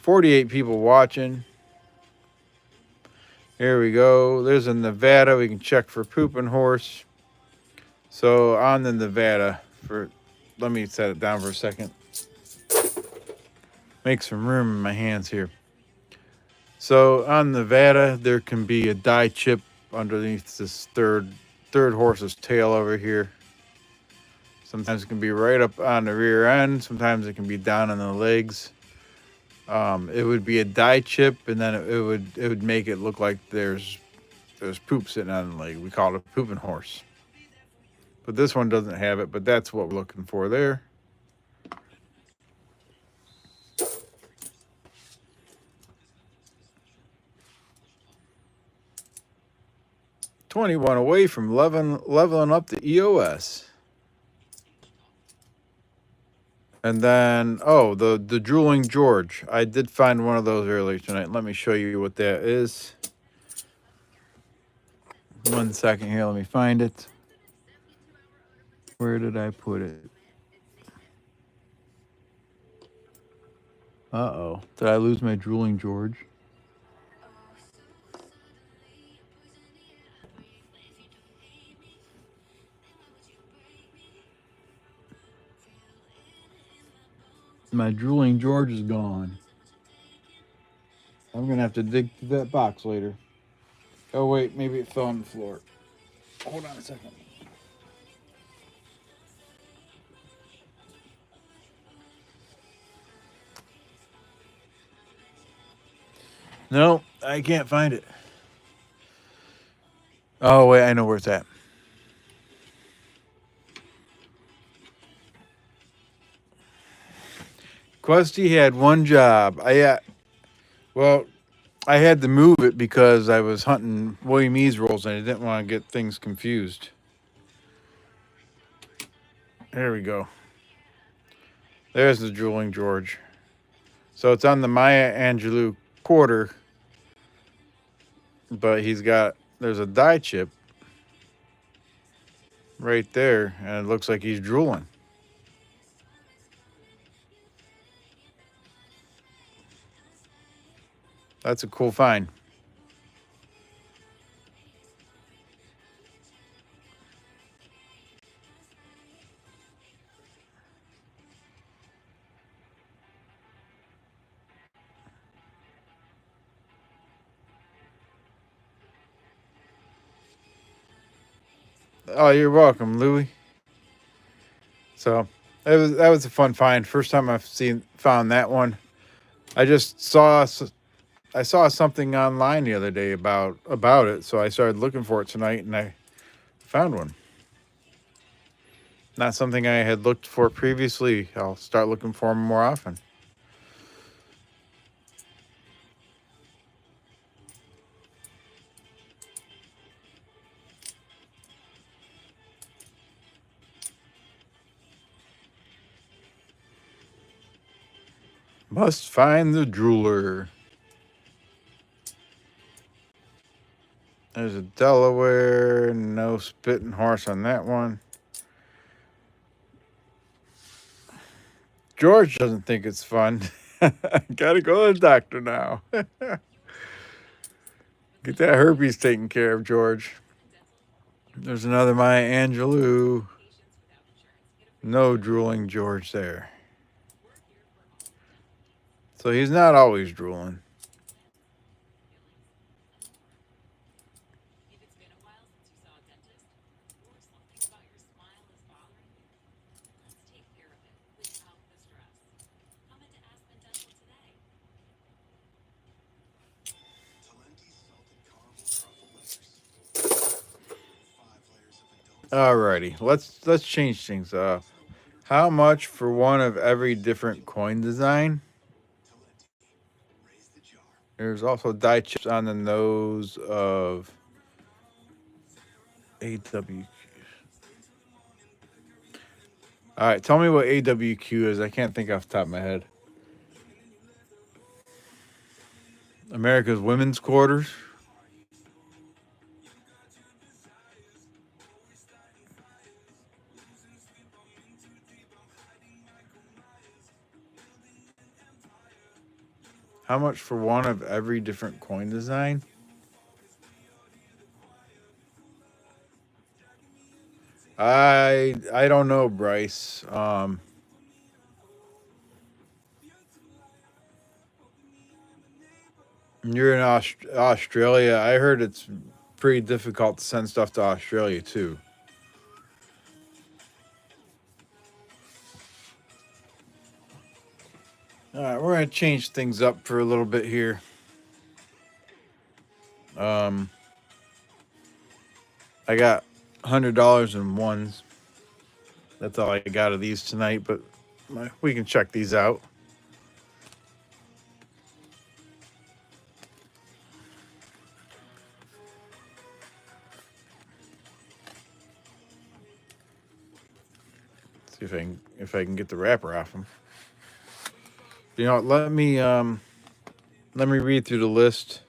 48 people watching. Here we go. There's a Nevada. We can check for pooping horse. So on the Nevada, let me set it down for a second. Make some room in my hands here. So on Nevada, there can be a die chip underneath this third horse's tail over here. Sometimes it can be right up on the rear end. Sometimes it can be down on the legs. It would be a die chip, and then it would make it look like there's poop sitting on the leg. We call it a pooping horse. But this one doesn't have it. But that's what we're looking for there. 21 away from leveling up the EOS. And then, the Drooling George. I did find one of those earlier tonight. Let me show you what that is. 1 second here. Let me find it. Where did I put it? Uh-oh. Did I lose my Drooling George? My Drooling George is gone. I'm going to have to dig through that box later. Oh, wait. Maybe it fell on the floor. Hold on a second. No, I can't find it. Oh, wait. I know where it's at. Questy had one job. I had to move it because I was hunting William E's rolls and I didn't want to get things confused. There we go. There's the Drooling George. So it's on the Maya Angelou quarter, but there's a die chip right there, and it looks like he's drooling. That's a cool find. Oh, you're welcome, Louie. So that was a fun find. First time I've found that one. I saw something online the other day about it, so I started looking for it tonight, and I found one. Not something I had looked for previously. I'll start looking for them more often. Must find the drooler. There's a Delaware. No spitting horse on that one. George doesn't think it's fun. Gotta go to the doctor now. Get that herpes taken care of, George. There's another Maya Angelou. No Drooling George there. So he's not always drooling. Alrighty, let's change things up. How much for one of every different coin design? There's also die chips on the nose of AWQ. All right, tell me what AWQ is. I can't think off the top of my head. America's Women's Quarters. How much for one of every different coin design? I don't know, Bryce. You're in Australia. I heard it's pretty difficult to send stuff to Australia too. All right, we're gonna change things up for a little bit here. Um, I got $100 in ones. That's all I got of these tonight, but we can check these out. See if I can get the wrapper off them. You know, let me read through the list,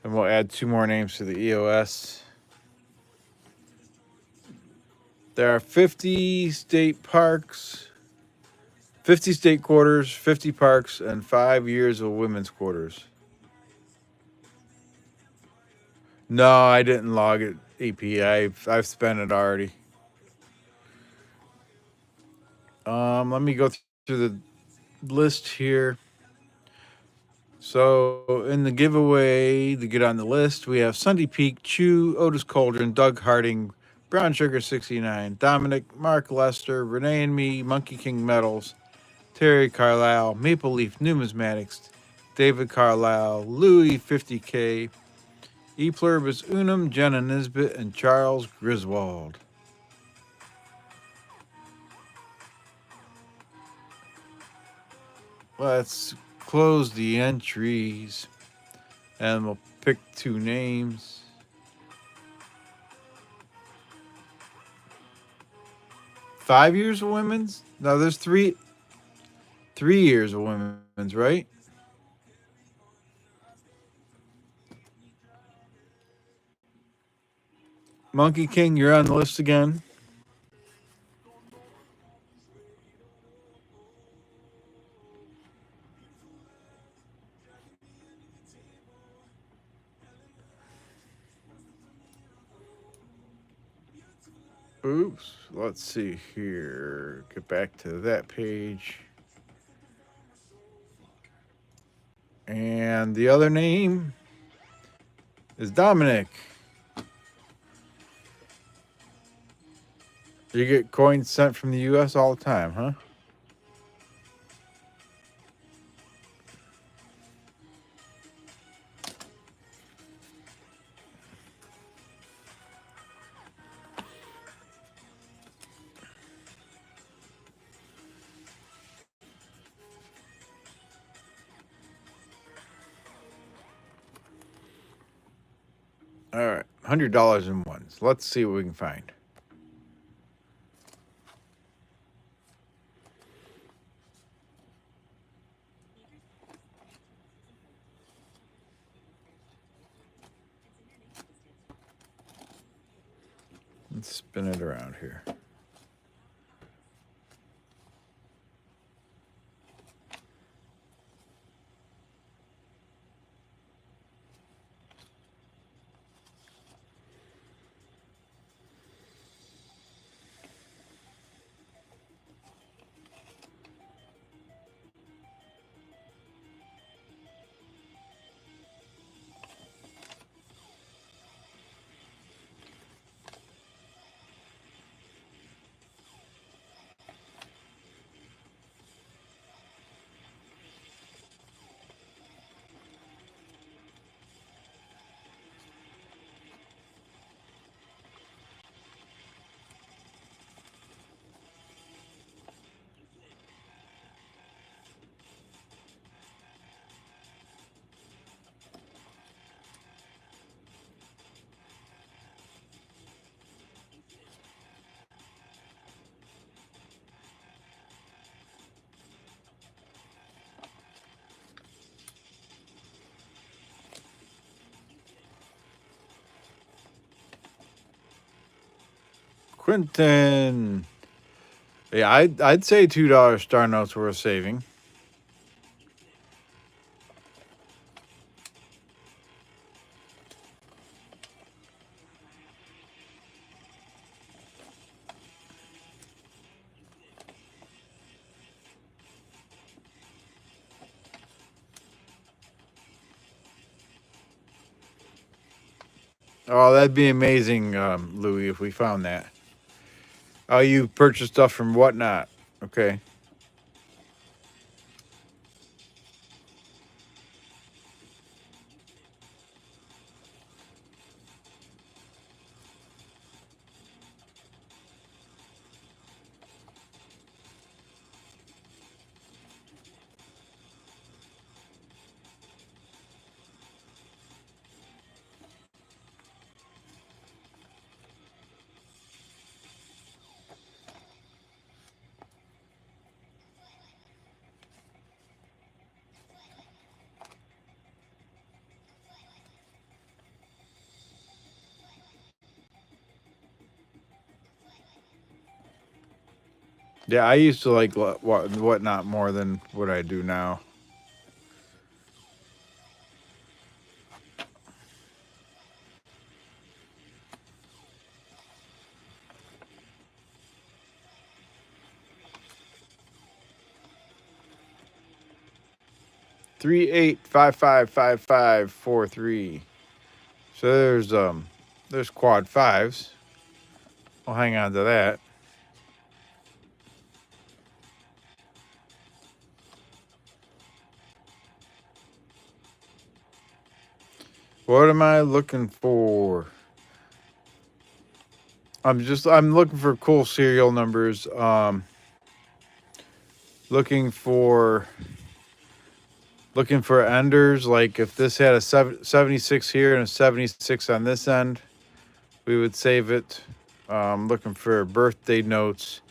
and we'll add 2 more names to the EOS. There are 50 state parks, 50 state quarters, 50 parks, and 5 years of women's quarters. No, I didn't log it, EP. I've spent it already. Let me go through the list here. So in the giveaway to get on the list, we have Sunday Peak, Chew, Otis Cauldron, Doug Harding, Brown Sugar 69, Dominic, Mark Lester, Renee and Me, Monkey King Metals, Terry Carlisle, Maple Leaf Numismatics, David Carlisle, Louis 50K, E Pluribus Unum, Jenna Nisbet, and Charles Griswold. Let's close the entries and we'll pick 2 names. Five years of women's? No, there's 3 years of women's, right? Monkey King, you're on the list again. Oops. Let's see here. Get back to that page. And the other name is Dominic. You get coins sent from the U.S. all the time, huh? All right, $100 in ones. Let's see what we can find. Let's spin it around here. Quentin. Yeah, I'd say $2 star notes worth saving. Oh, that'd be amazing, Louis, if we found that. Oh, you purchased stuff from Whatnot. Okay. Yeah, I used to like Whatnot more than what I do now. 38555543. So there's quad fives. I'll hang on to that. What am I looking for? I'm looking for cool serial numbers. Looking for enders. Like if this had a 76 here and a 76 on this end, we would save it. Looking for birthday notes.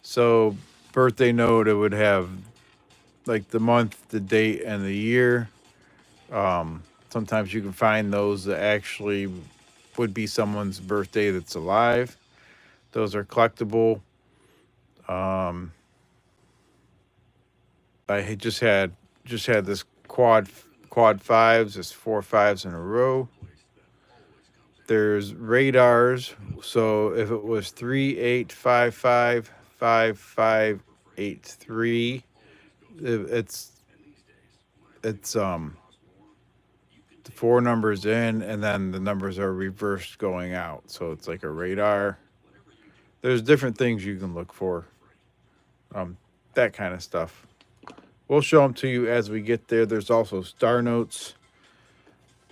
So birthday note, it would have like the month, the date, and the year. Sometimes you can find those that actually would be someone's birthday that's alive. Those are collectible. Um, I just had this quad fives. It's 4 5s in a row. There's radars. So if it was 38555583, it's the four numbers in and then the numbers are reversed going out. So it's like a radar. There's different things you can look for. That kind of stuff. We'll show them to you as we get there. There's also star notes.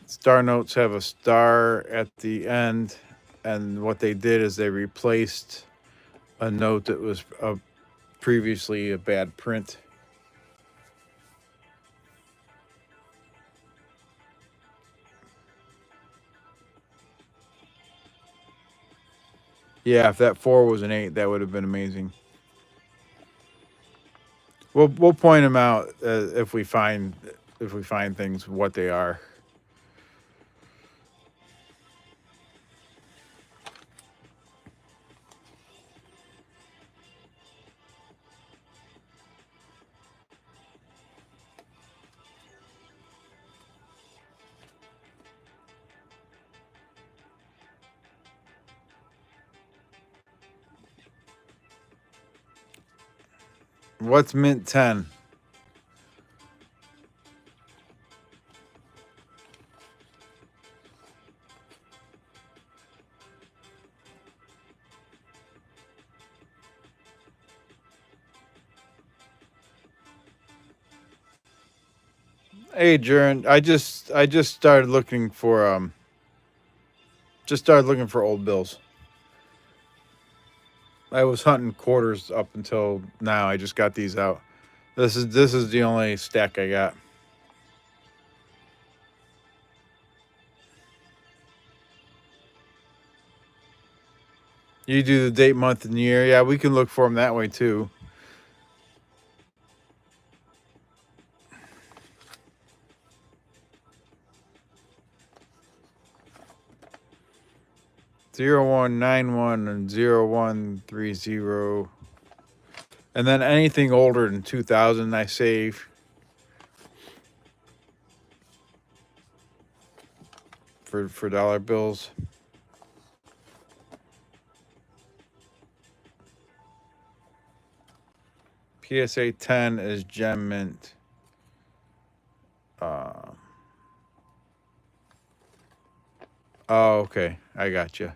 Star notes have a star at the end, and what they did is they replaced a note that was previously a bad print. Yeah, if that 4 was an 8, that would have been amazing. We'll point them out if we find things what they are. What's mint 10? Hey, Jern, I just started looking for old bills. I was hunting quarters up until now. I just got these out. This is the only stack I got. You do the date, month, and year. Yeah, we can look for them that way too. Zero 0191 and 0130. And then anything older than 2000 I save for dollar bills. PSA 10 is gem mint. Uh, Oh, okay. I got you.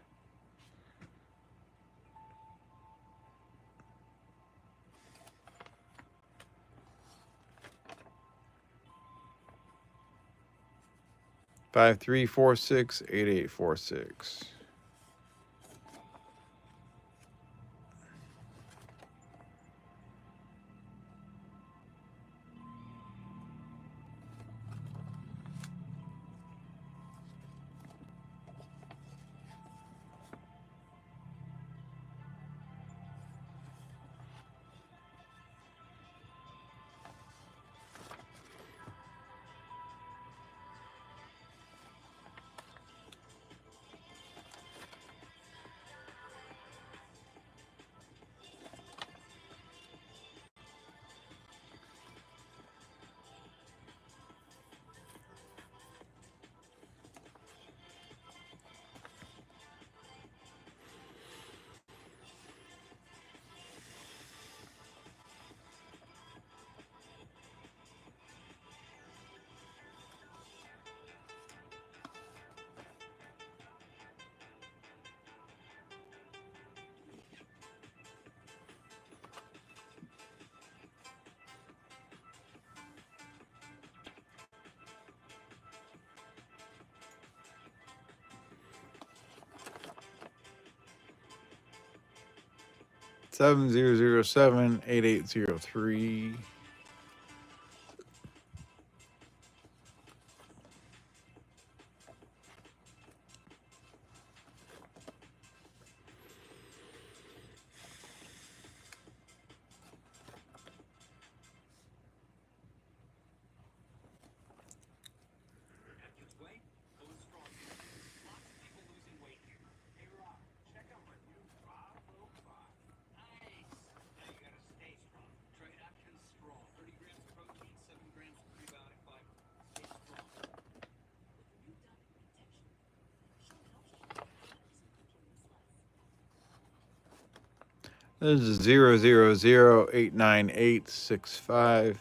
Five three four six 8846. Seven zero zero seven 8803. This is 000 89865.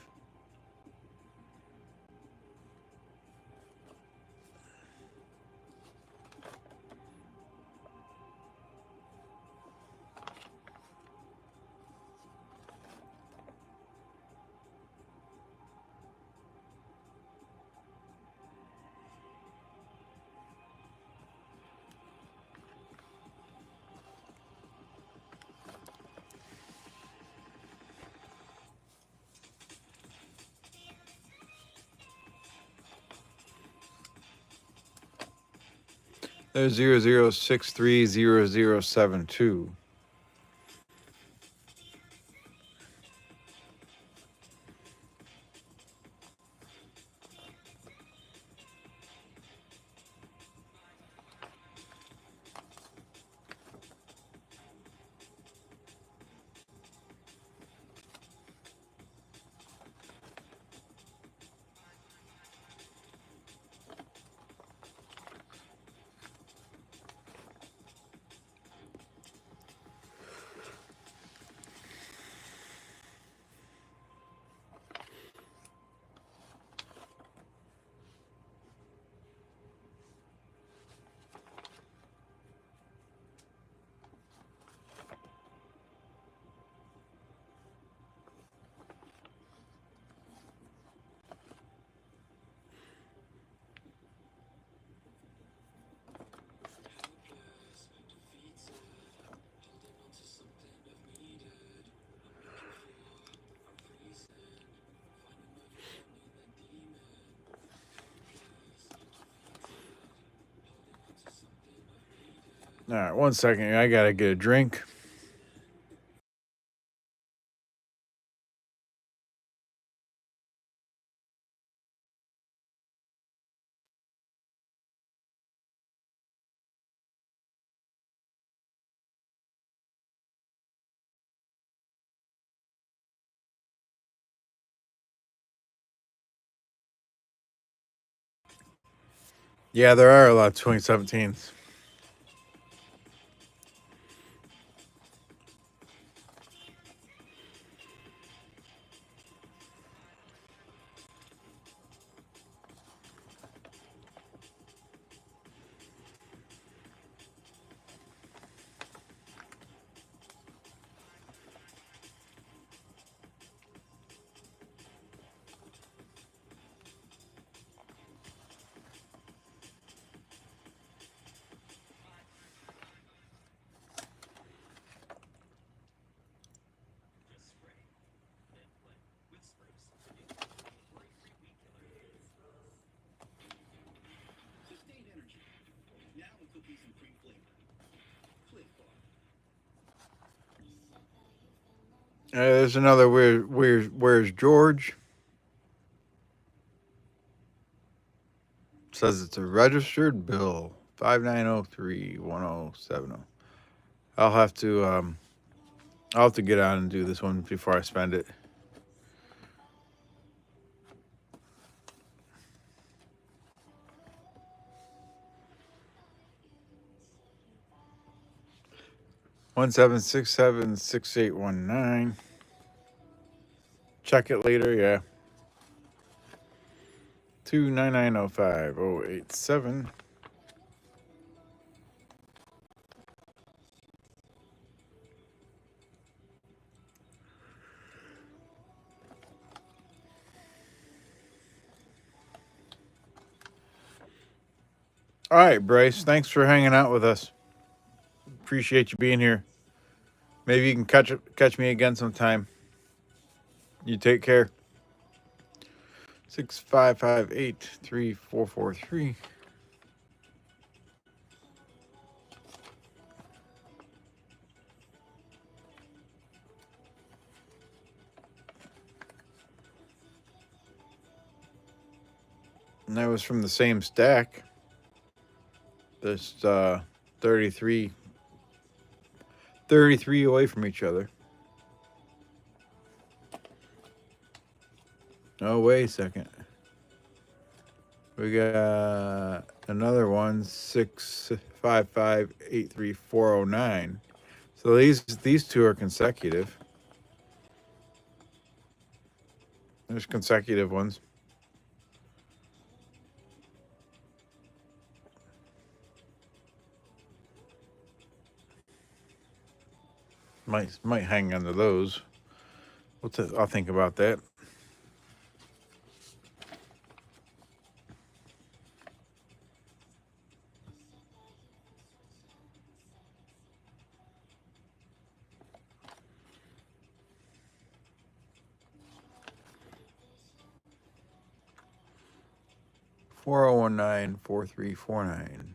There's 00630072. All right, 1 second. I gotta get a drink. Yeah, there are a lot of 2017s. There's another where's George? Says it's a registered bill. 59031070. I'll have to get on and do this one before I spend it. One 7676819. Check it later, yeah. 29905-087. All right, Bryce. Thanks for hanging out with us. Appreciate you being here. Maybe you can catch me again sometime. You take care. 655834443. And that was from the same stack. Just 33 away from each other. Oh, wait a second. We got another one, 655834409. So these two are consecutive. There's consecutive ones. Might hang on to those. I'll think about that. $4019-4349.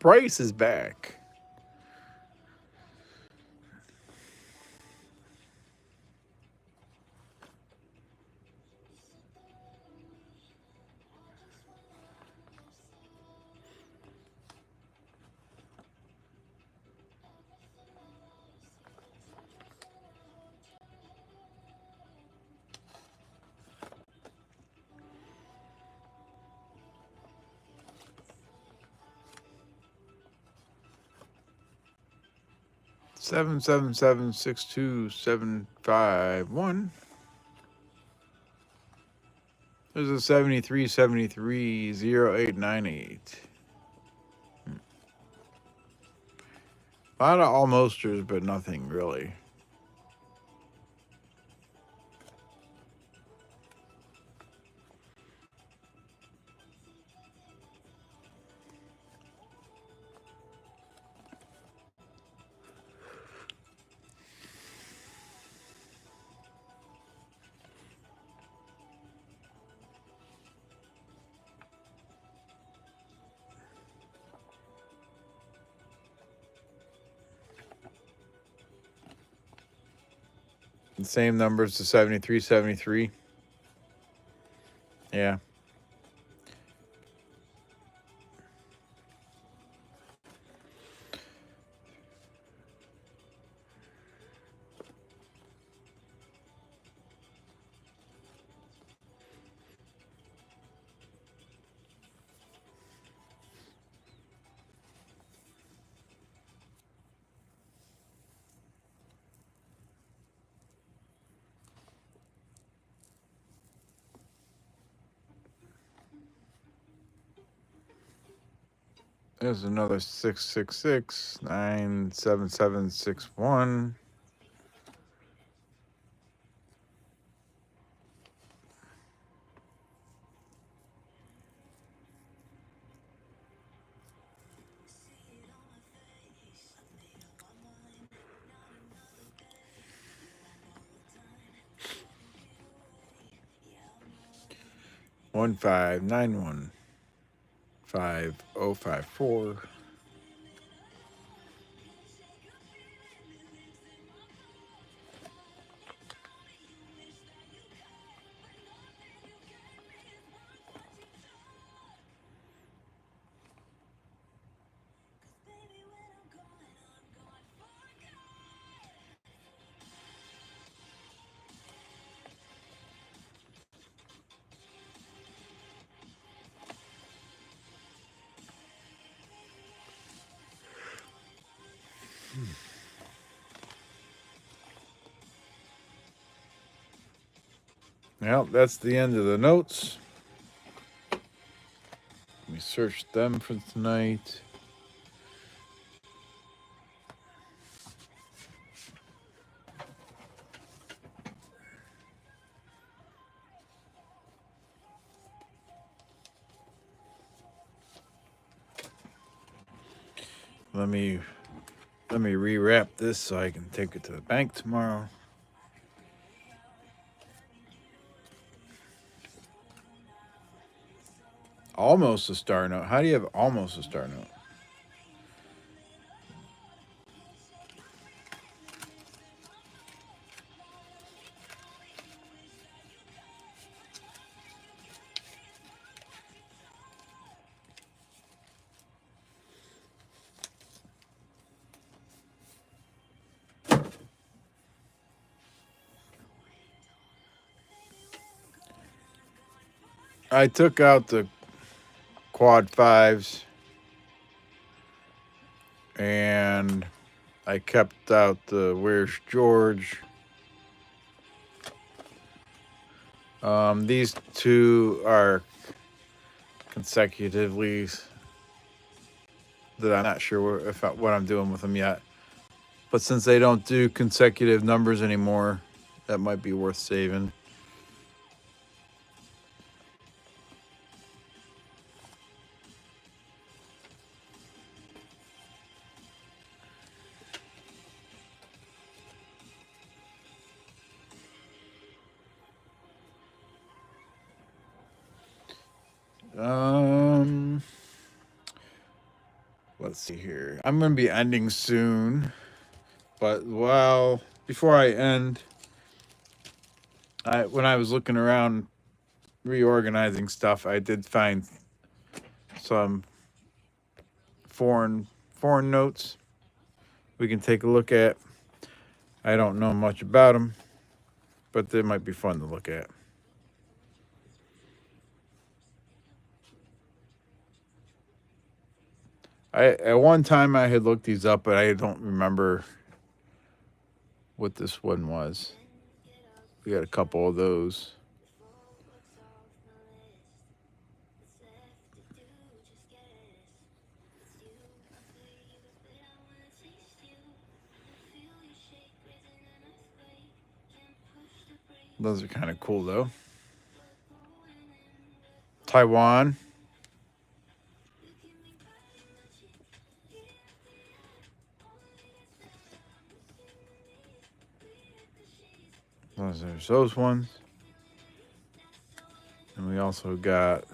Bryce is back. Seven 62751. There's a 730898. A lot of almosters, but nothing really. The same numbers to 7373. Yeah. There's another 666-97761. $1591. 5054. Well, that's the end of the notes. Let me search them for tonight. Let me rewrap this so I can take it to the bank tomorrow. Almost a star note. How do you have almost a star note? I took out the quad fives and I kept out the Where's George. These two are consecutively that I'm not sure what I'm doing with them yet. But since they don't do consecutive numbers anymore, that might be worth saving. Let's see here. I'm going to be ending soon. But before I end, when I was looking around reorganizing stuff, I did find some foreign notes we can take a look at. I don't know much about them, but they might be fun to look at. At one time I had looked these up, but I don't remember what this one was. We got a couple of those. Those are kind of cool though. Taiwan. There's those ones. And we also got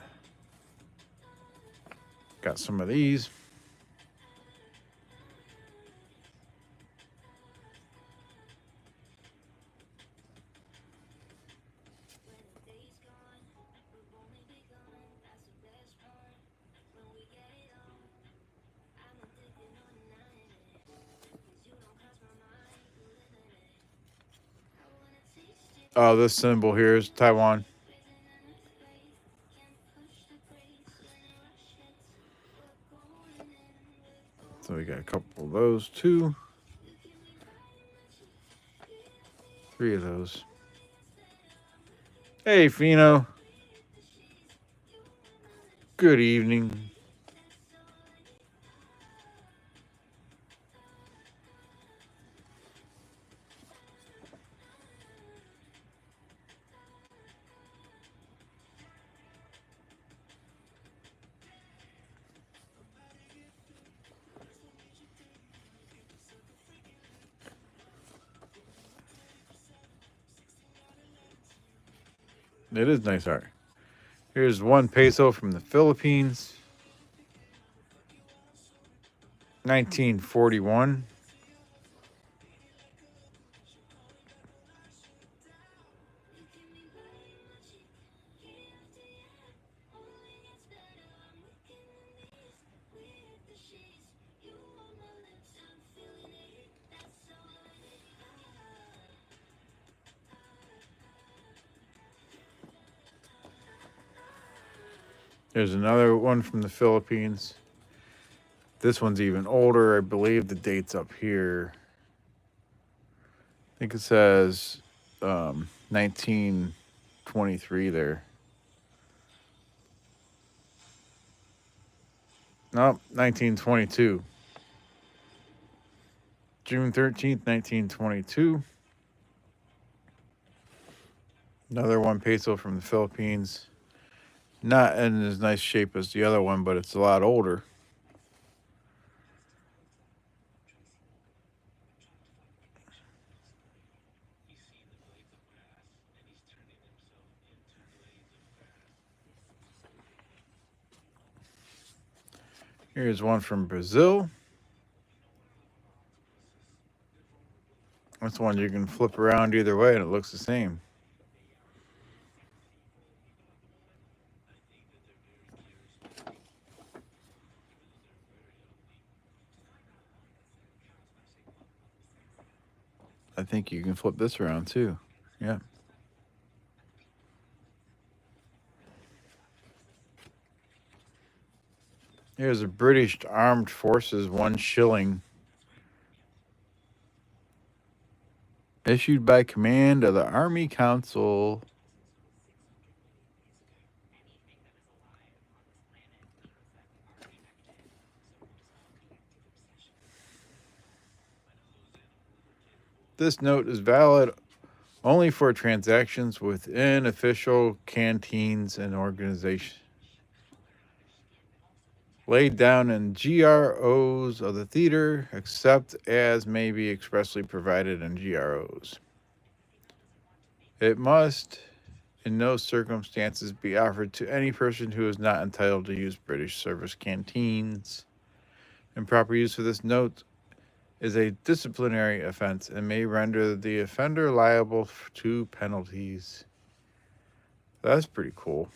some of these. Oh, this symbol here is Taiwan. So we got a couple of those too. 3 of those. Hey, Fino. Good evening. It is nice art. Here's 1 peso from the Philippines. 1941. There's another one from the Philippines. This one's even older. I believe the date's up here. I think it says 1923 there. Nope, 1922. June 13th, 1922. Another 1 peso from the Philippines. Not in as nice shape as the other one, but it's a lot older. Here's one from Brazil. That's one you can flip around either way and it looks the same. I think you can flip this around too. Yeah. Here's a British Armed Forces 1 shilling. Issued by command of the Army Council. This note is valid only for transactions within official canteens and organizations. Laid down in GROs of the theater, except as may be expressly provided in GROs. It must, in no circumstances, be offered to any person who is not entitled to use British service canteens. Improper use of this note is a disciplinary offense and may render the offender liable to penalties. That's pretty cool.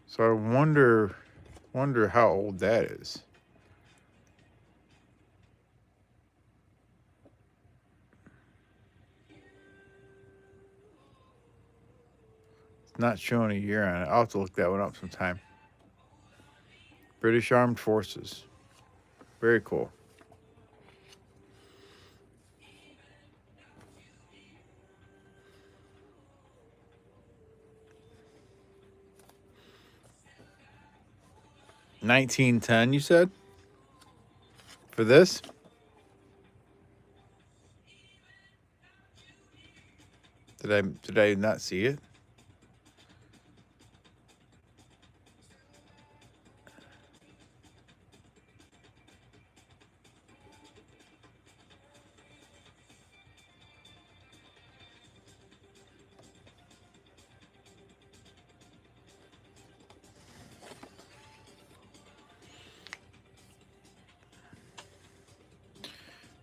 So I wonder how old that is. It's not showing a year on it. I'll have to look that one up sometime. British Armed Forces. Very cool. $19.10, you said? For this? Did I not see it?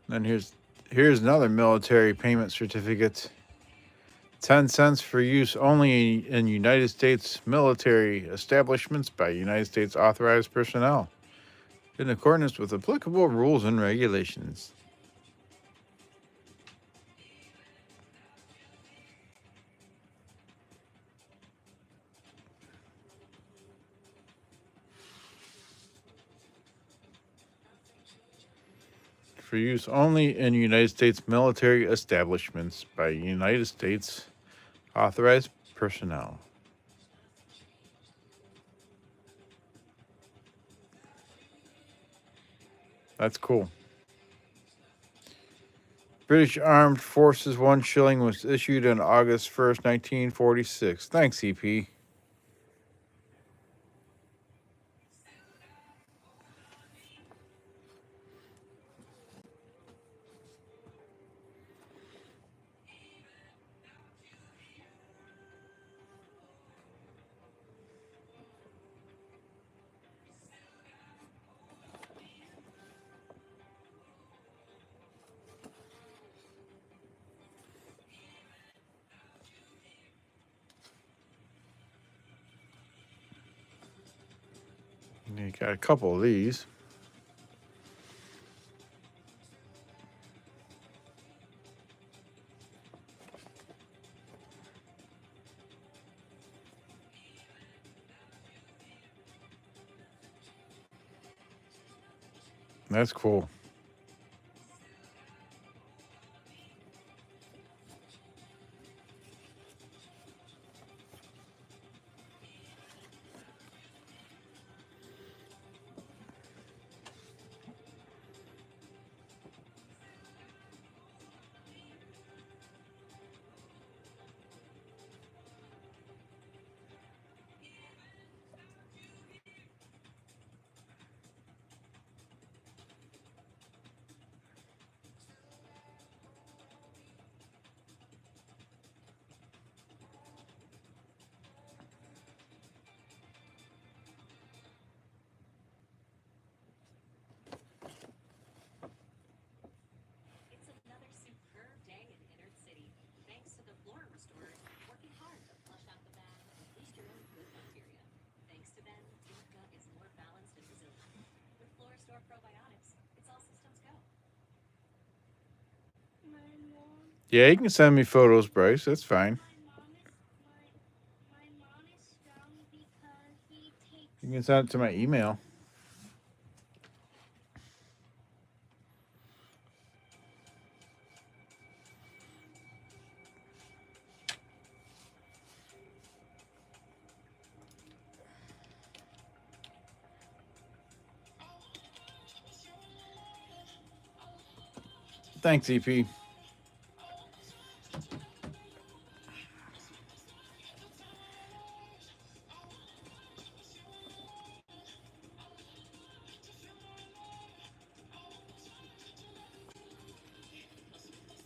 Then here's another military payment certificate. 10 cents for use only in United States military establishments by United States authorized personnel, in accordance with applicable rules and regulations. For use only in United States military establishments by United States authorized personnel. That's cool. British Armed Forces 1 shilling was issued on August 1st, 1946. Thanks, EP. You got a couple of these. That's cool. Yeah, you can send me photos, Bryce. That's fine. You can send it to my email. Thanks, EP.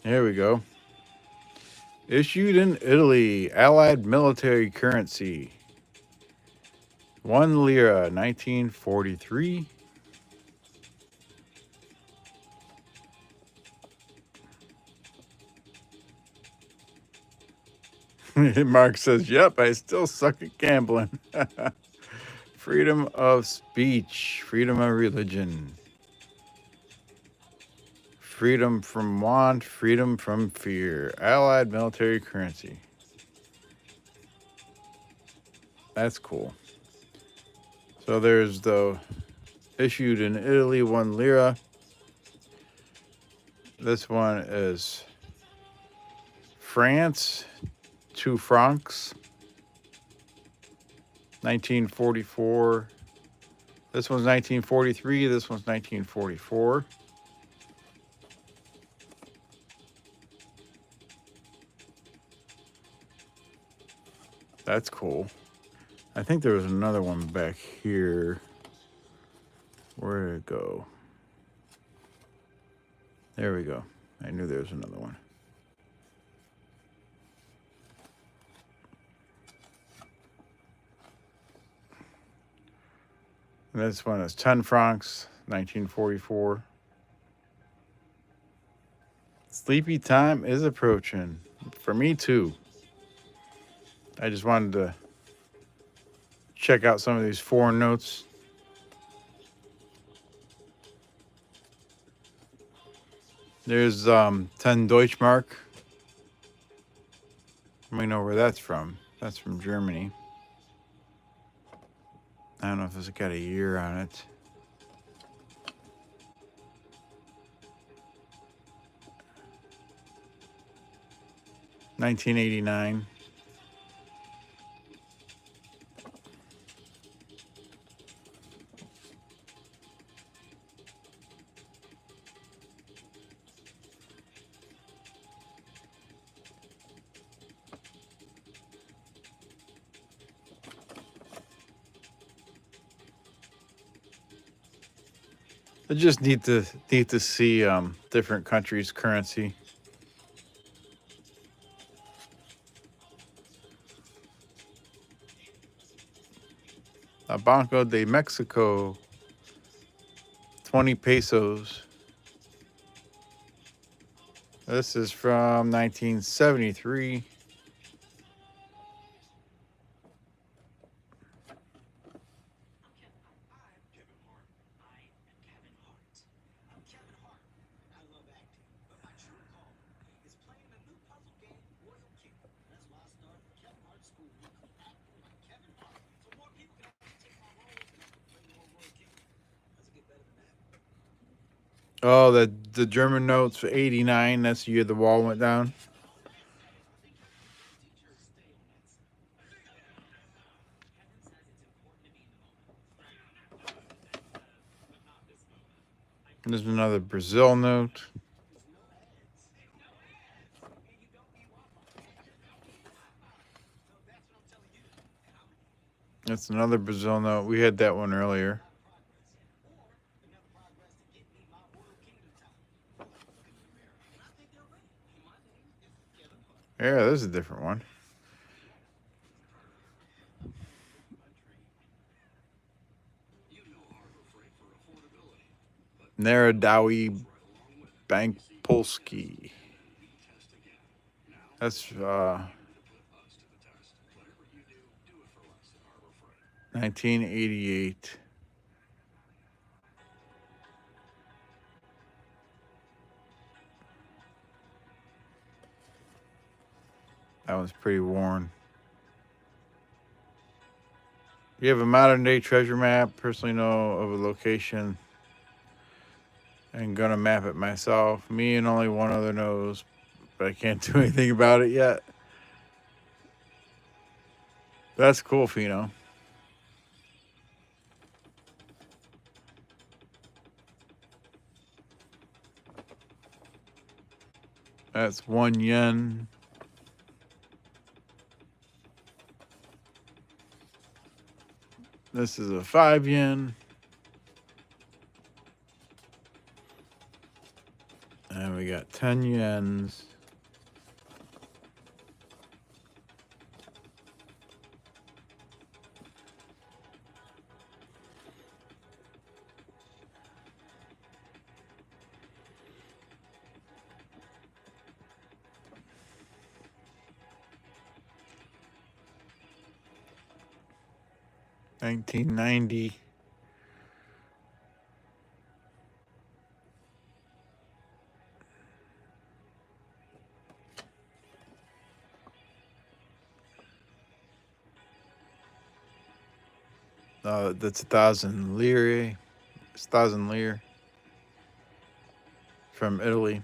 Here we go. Issued in Italy, Allied military currency. 1 lira, 1943. Mark says, yep, I still suck at gambling. Freedom of speech, freedom of religion, freedom from want, freedom from fear. Allied military currency. That's cool. So there's the issued in Italy, 1 lira. This one is France, 2 francs, 1944. This one's 1943. This one's 1944. That's cool. I think there was another one back here. Where did it go? There we go. I knew there was another one. And this one is 10 francs, 1944. Sleepy time is approaching. For me, too. I just wanted to check out some of these foreign notes. There's 10 Deutschmark. Let me know where that's from. That's from Germany. I don't know if it's got a year on it. $1989. I just need to see different countries' currency. Banco de Mexico, 20 pesos. This is from 1973. Oh, the German notes for '89. That's the year the wall went down. There's another Brazil note. That's another Brazil note. We had that one earlier. Yeah, this is a different one. Narodowy Bank Polski. That's 1988. That one's pretty worn. You have a modern day treasure map. Personally know of a location and gonna map it myself. Me and only one other knows, but I can't do anything about it yet. That's cool, Fino. That's 1 yen. This is a 5 yen. And we got 10 yens. $19.90. That's 1,000 lire. It's 1,000 lire from Italy.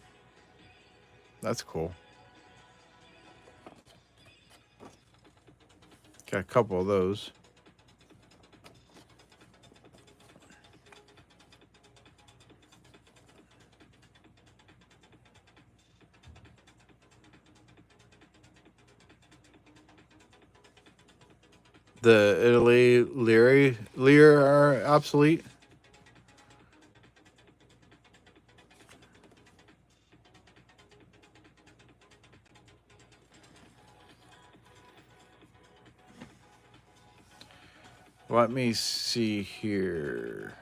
That's cool. Got a couple of those. The Italy lire are obsolete. Let me see here.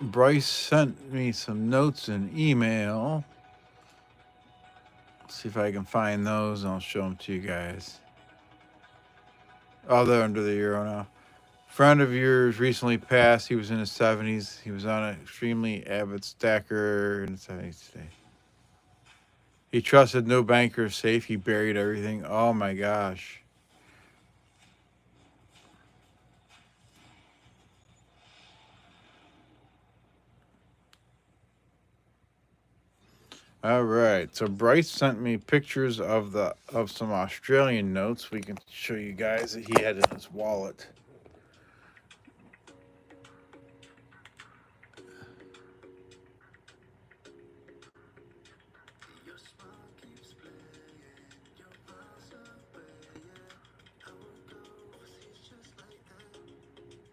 Bryce sent me some notes in email. Let's see if I can find those and I'll show them to you guys. Oh, they're under the euro now. Friend of yours recently passed. He was in his 70s. He was on an extremely avid stacker in the 70s today. He trusted no banker safe. He buried everything. Oh my gosh. All right. So Bryce sent me pictures of some Australian notes. We can show you guys that he had in his wallet.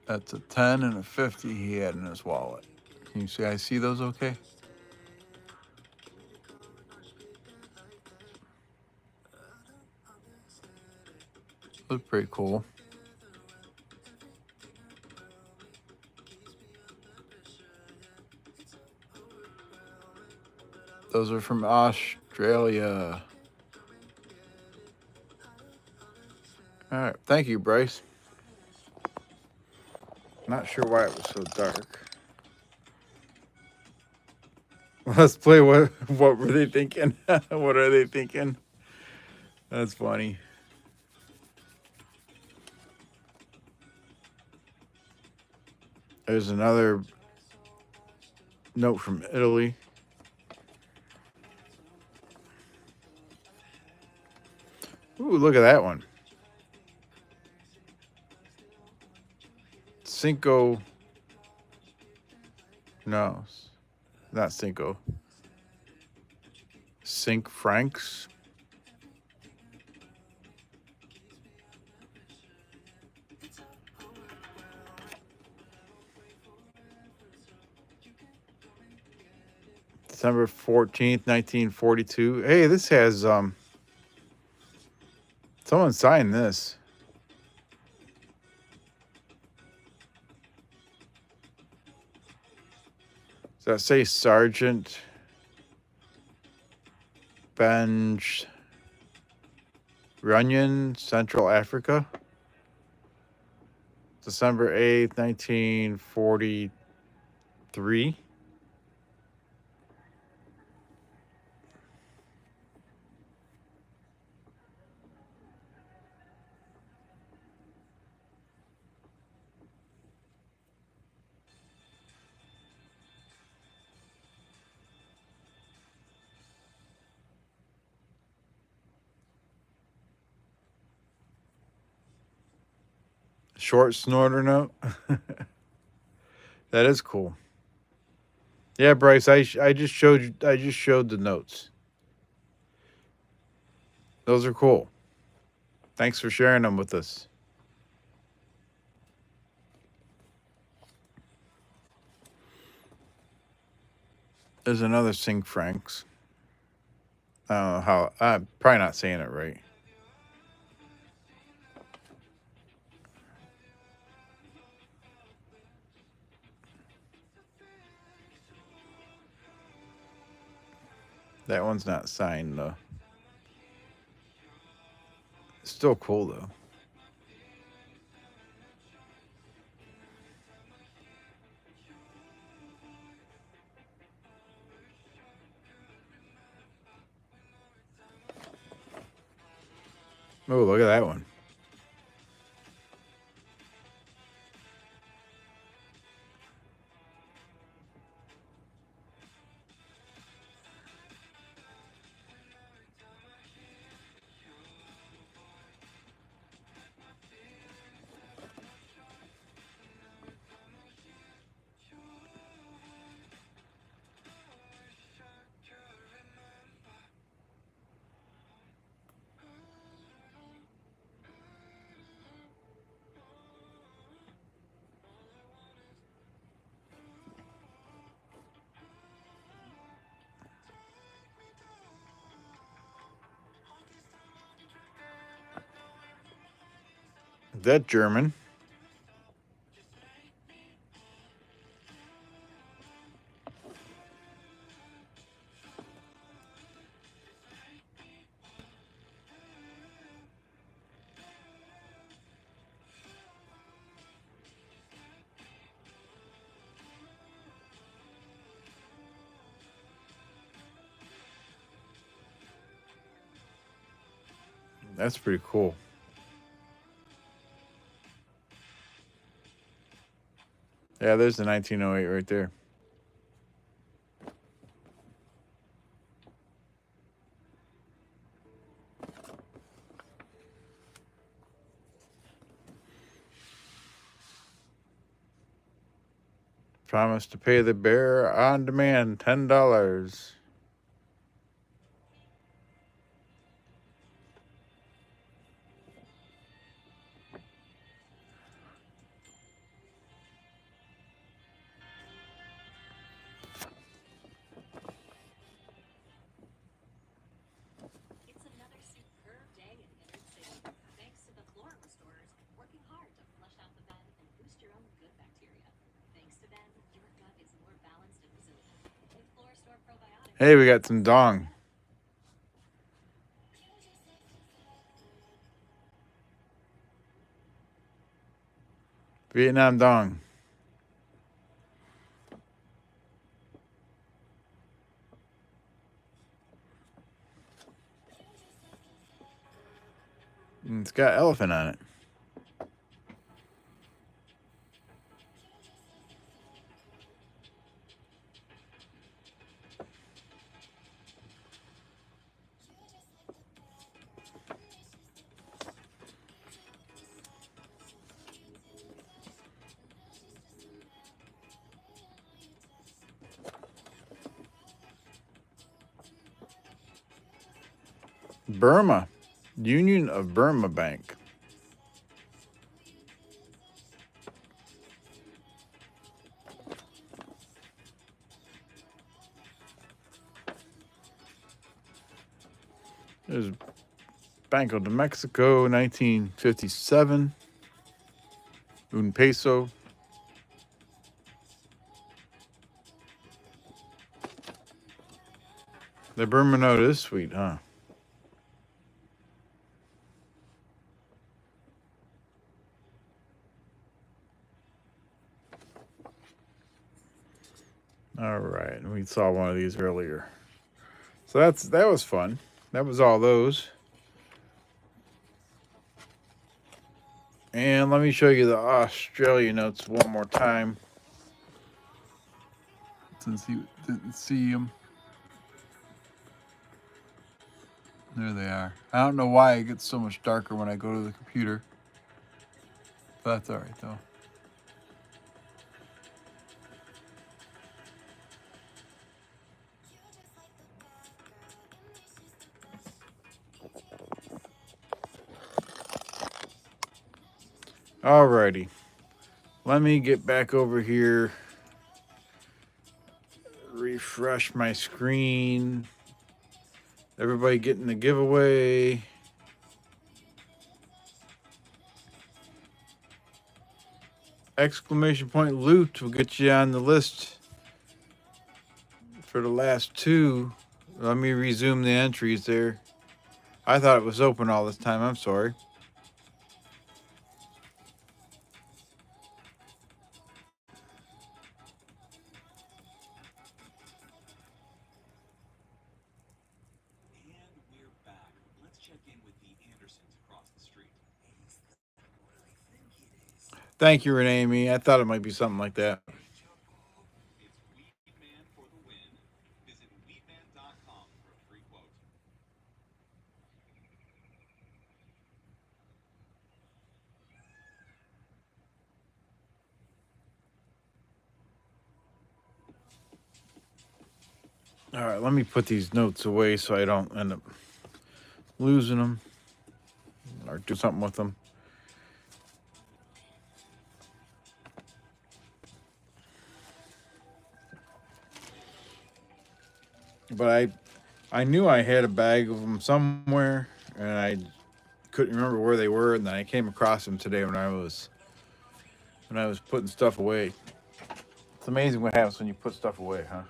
That's a 10 and a 50 he had in his wallet. Can you see? I see those okay? Look pretty cool. Those are from Australia. All right. Thank you, Bryce. Not sure why it was so dark. Let's play what were they thinking? What are they thinking? That's funny. There's another note from Italy. Ooh, look at that one. Cinco. No, not Cinco. Cinq francs. December 14th, 1942. Hey, this has someone signed this. Does that say Sergeant Benj Runyon, Central Africa? December 8th, 1943. Short snorter note. That is cool. Yeah, Bryce, I just showed the notes. Those are cool. Thanks for sharing them with us. There's another Cinq francs. I don't know how. I'm probably not saying it right. That one's not signed though. It's still cool though. Oh, look at that one. Is that German? That's pretty cool. Yeah, there's the 1908 right there. Promise to pay the bearer on demand $10. It's another superb day in Inner City, thanks to the Flora Restorers working hard to flush out the bed and boost your own good bacteria. Thanks to them, your gut is more balanced and resilient. With Florastore probiotics. Hey, we got some dong. Vietnam dong. And it's got elephant on it. Burma. Union of Burma Bank. There's Banco de Mexico, 1957. Un peso. The Burma note is sweet, huh? All right, we saw one of these earlier. So that was fun. That was all those. And let me show you the Australia notes one more time. Since you didn't see them. There they are. I don't know why it gets so much darker when I go to the computer. But that's all right, though. Alrighty. Let me get back over here. Refresh my screen. Everybody getting the giveaway. Exclamation point loot will get you on the list for the last two. Let me resume the entries there. I thought it was open all this time. I'm sorry. Thank you, Renee. I thought it might be something like that. All right, let me put these notes away so I don't end up losing them or do something with them. But I knew I had a bag of them somewhere, and I couldn't remember where they were. And then I came across them today when I was putting stuff away. It's amazing what happens when you put stuff away, huh?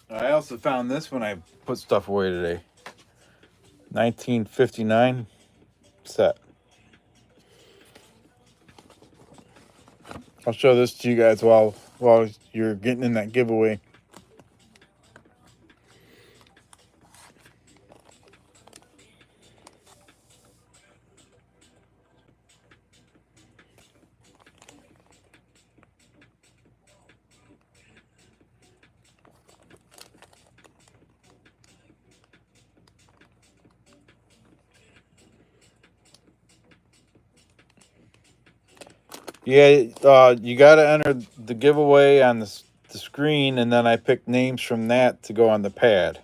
I also found this when I put stuff away today. 1959 set. I'll show this to you guys while you're getting in that giveaway. Yeah, you got to enter the giveaway on the screen, and then I pick names from that to go on the pad.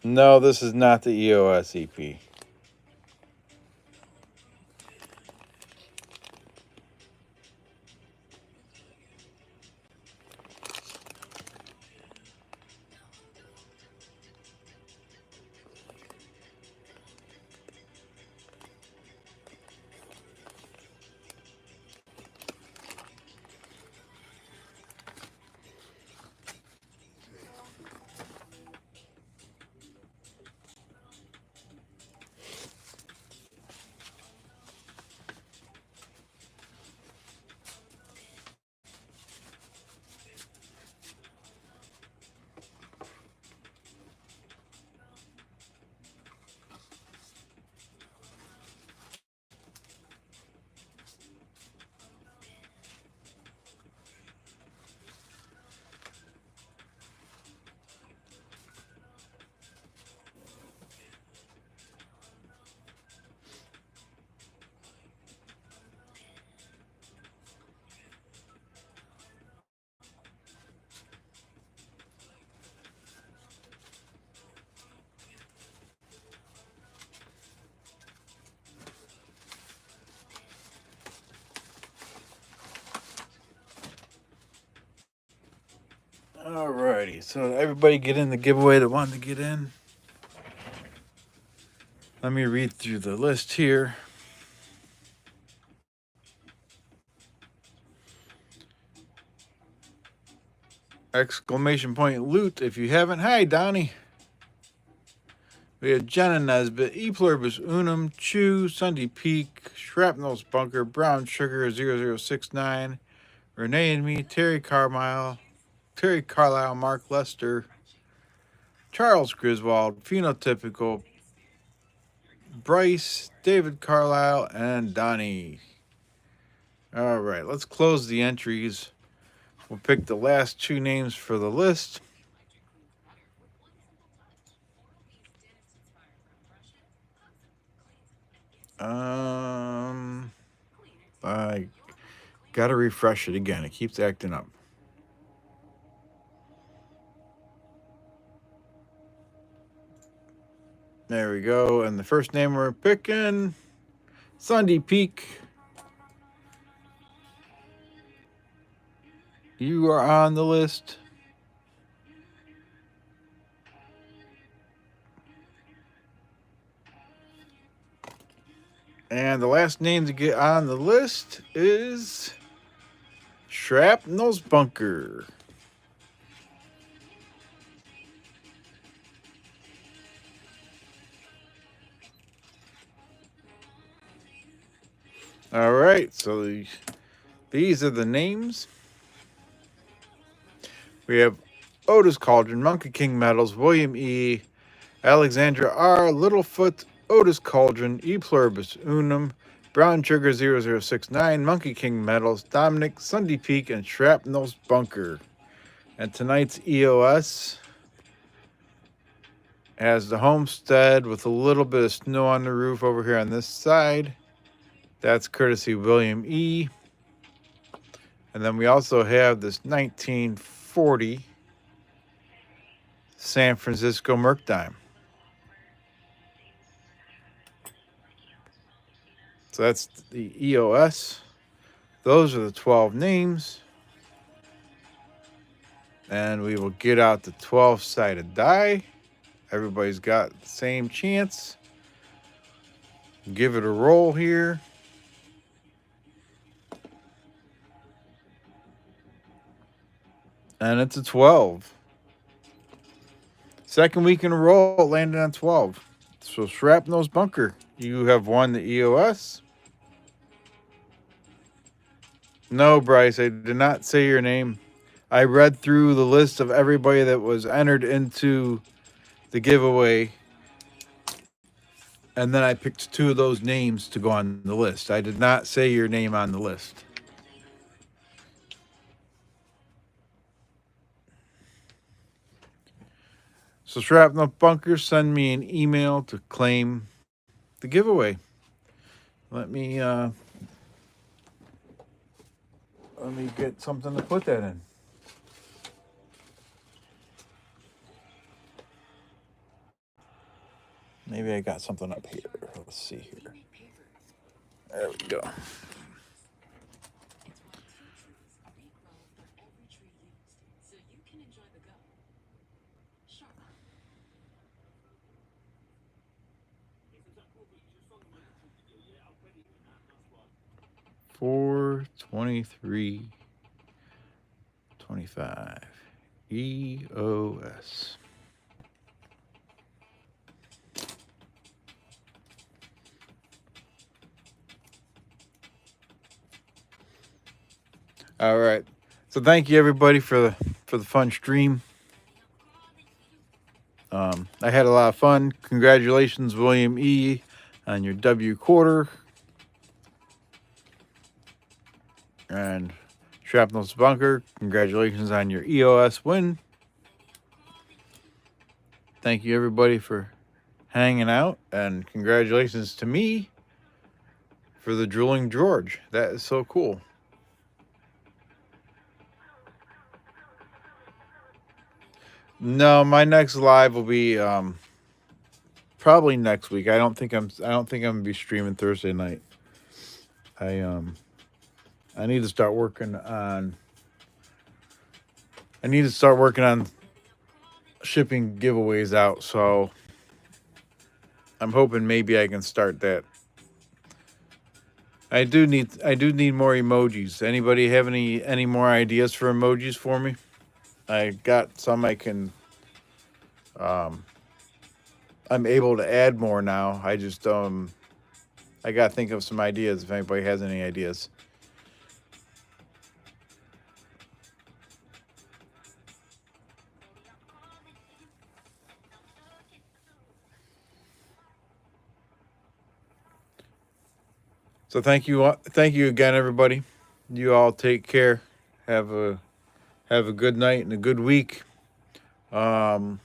No, this is not the EOS EP. Alrighty, so everybody get in the giveaway that wanted to get in. Let me read through the list here. Exclamation point loot if you haven't. Hi, Donnie. We have Jenna Nesbitt, E Pluribus Unum, Chew, Sunday Peak, Shrapnel's Bunker, Brown Sugar 0069, Renee and Me, Terry Carlisle, Mark Lester, Charles Griswold, Phenotypical, Bryce, David Carlisle, and Donnie. All right, let's close the entries. We'll pick the last two names for the list. I gotta refresh it again. It keeps acting up. There we go. And the first name we're picking, Sunday Peak. You are on the list. And the last name to get on the list is Shrapnel's Bunker. All right, so these are the names. We have Otis Cauldron, Monkey King Metals, William E., Alexandra R., Littlefoot, Otis Cauldron, E Pluribus Unum, Brown Sugar 0069, Monkey King Metals, Dominic, Sunday Peak, and Shrapnel's Bunker. And tonight's EOS has the homestead with a little bit of snow on the roof over here on this side. That's courtesy William E. And then we also have this 1940 San Francisco Mercdime. So that's the EOS. Those are the 12 names. And we will get out the 12-sided die. Everybody's got the same chance. Give it a roll here. And it's a 12. Second week in a row, it landed on 12. So Shrapnel's Bunker, you have won the EOS. No, Bryce, I did not say your name. I read through the list of everybody that was entered into the giveaway. And then I picked two of those names to go on the list. I did not say your name on the list. So Shrapnel Bunker, send me an email to claim the giveaway. Let me get something to put that in. Maybe I got something up here. Let's see here. There we go. Four 23 25 EOS. All right. So thank you everybody for the fun stream. I had a lot of fun. Congratulations, William E., on your W quarter. And Shrapnel's Bunker, congratulations on your EOS win. Thank you everybody for hanging out, and congratulations to me for the Drooling George. That is so cool. No, my next live will be probably next week. I don't think I'm gonna be streaming Thursday night. I need to start working on I need to start working on shipping giveaways out. So I'm hoping maybe I can start that. I do need more emojis. Anybody have any more ideas for emojis for me? I got some I can I'm able to add more now. I just I gotta think of some ideas if anybody has any ideas. So thank you again, everybody. You all take care. Have a good night and a good week. Um,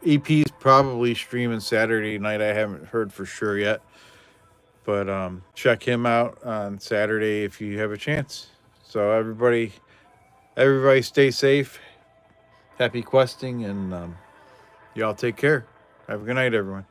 EP's probably streaming Saturday night. I haven't heard for sure yet, but check him out on Saturday if you have a chance. So everybody stay safe. Happy questing, and y'all take care. Have a good night, everyone.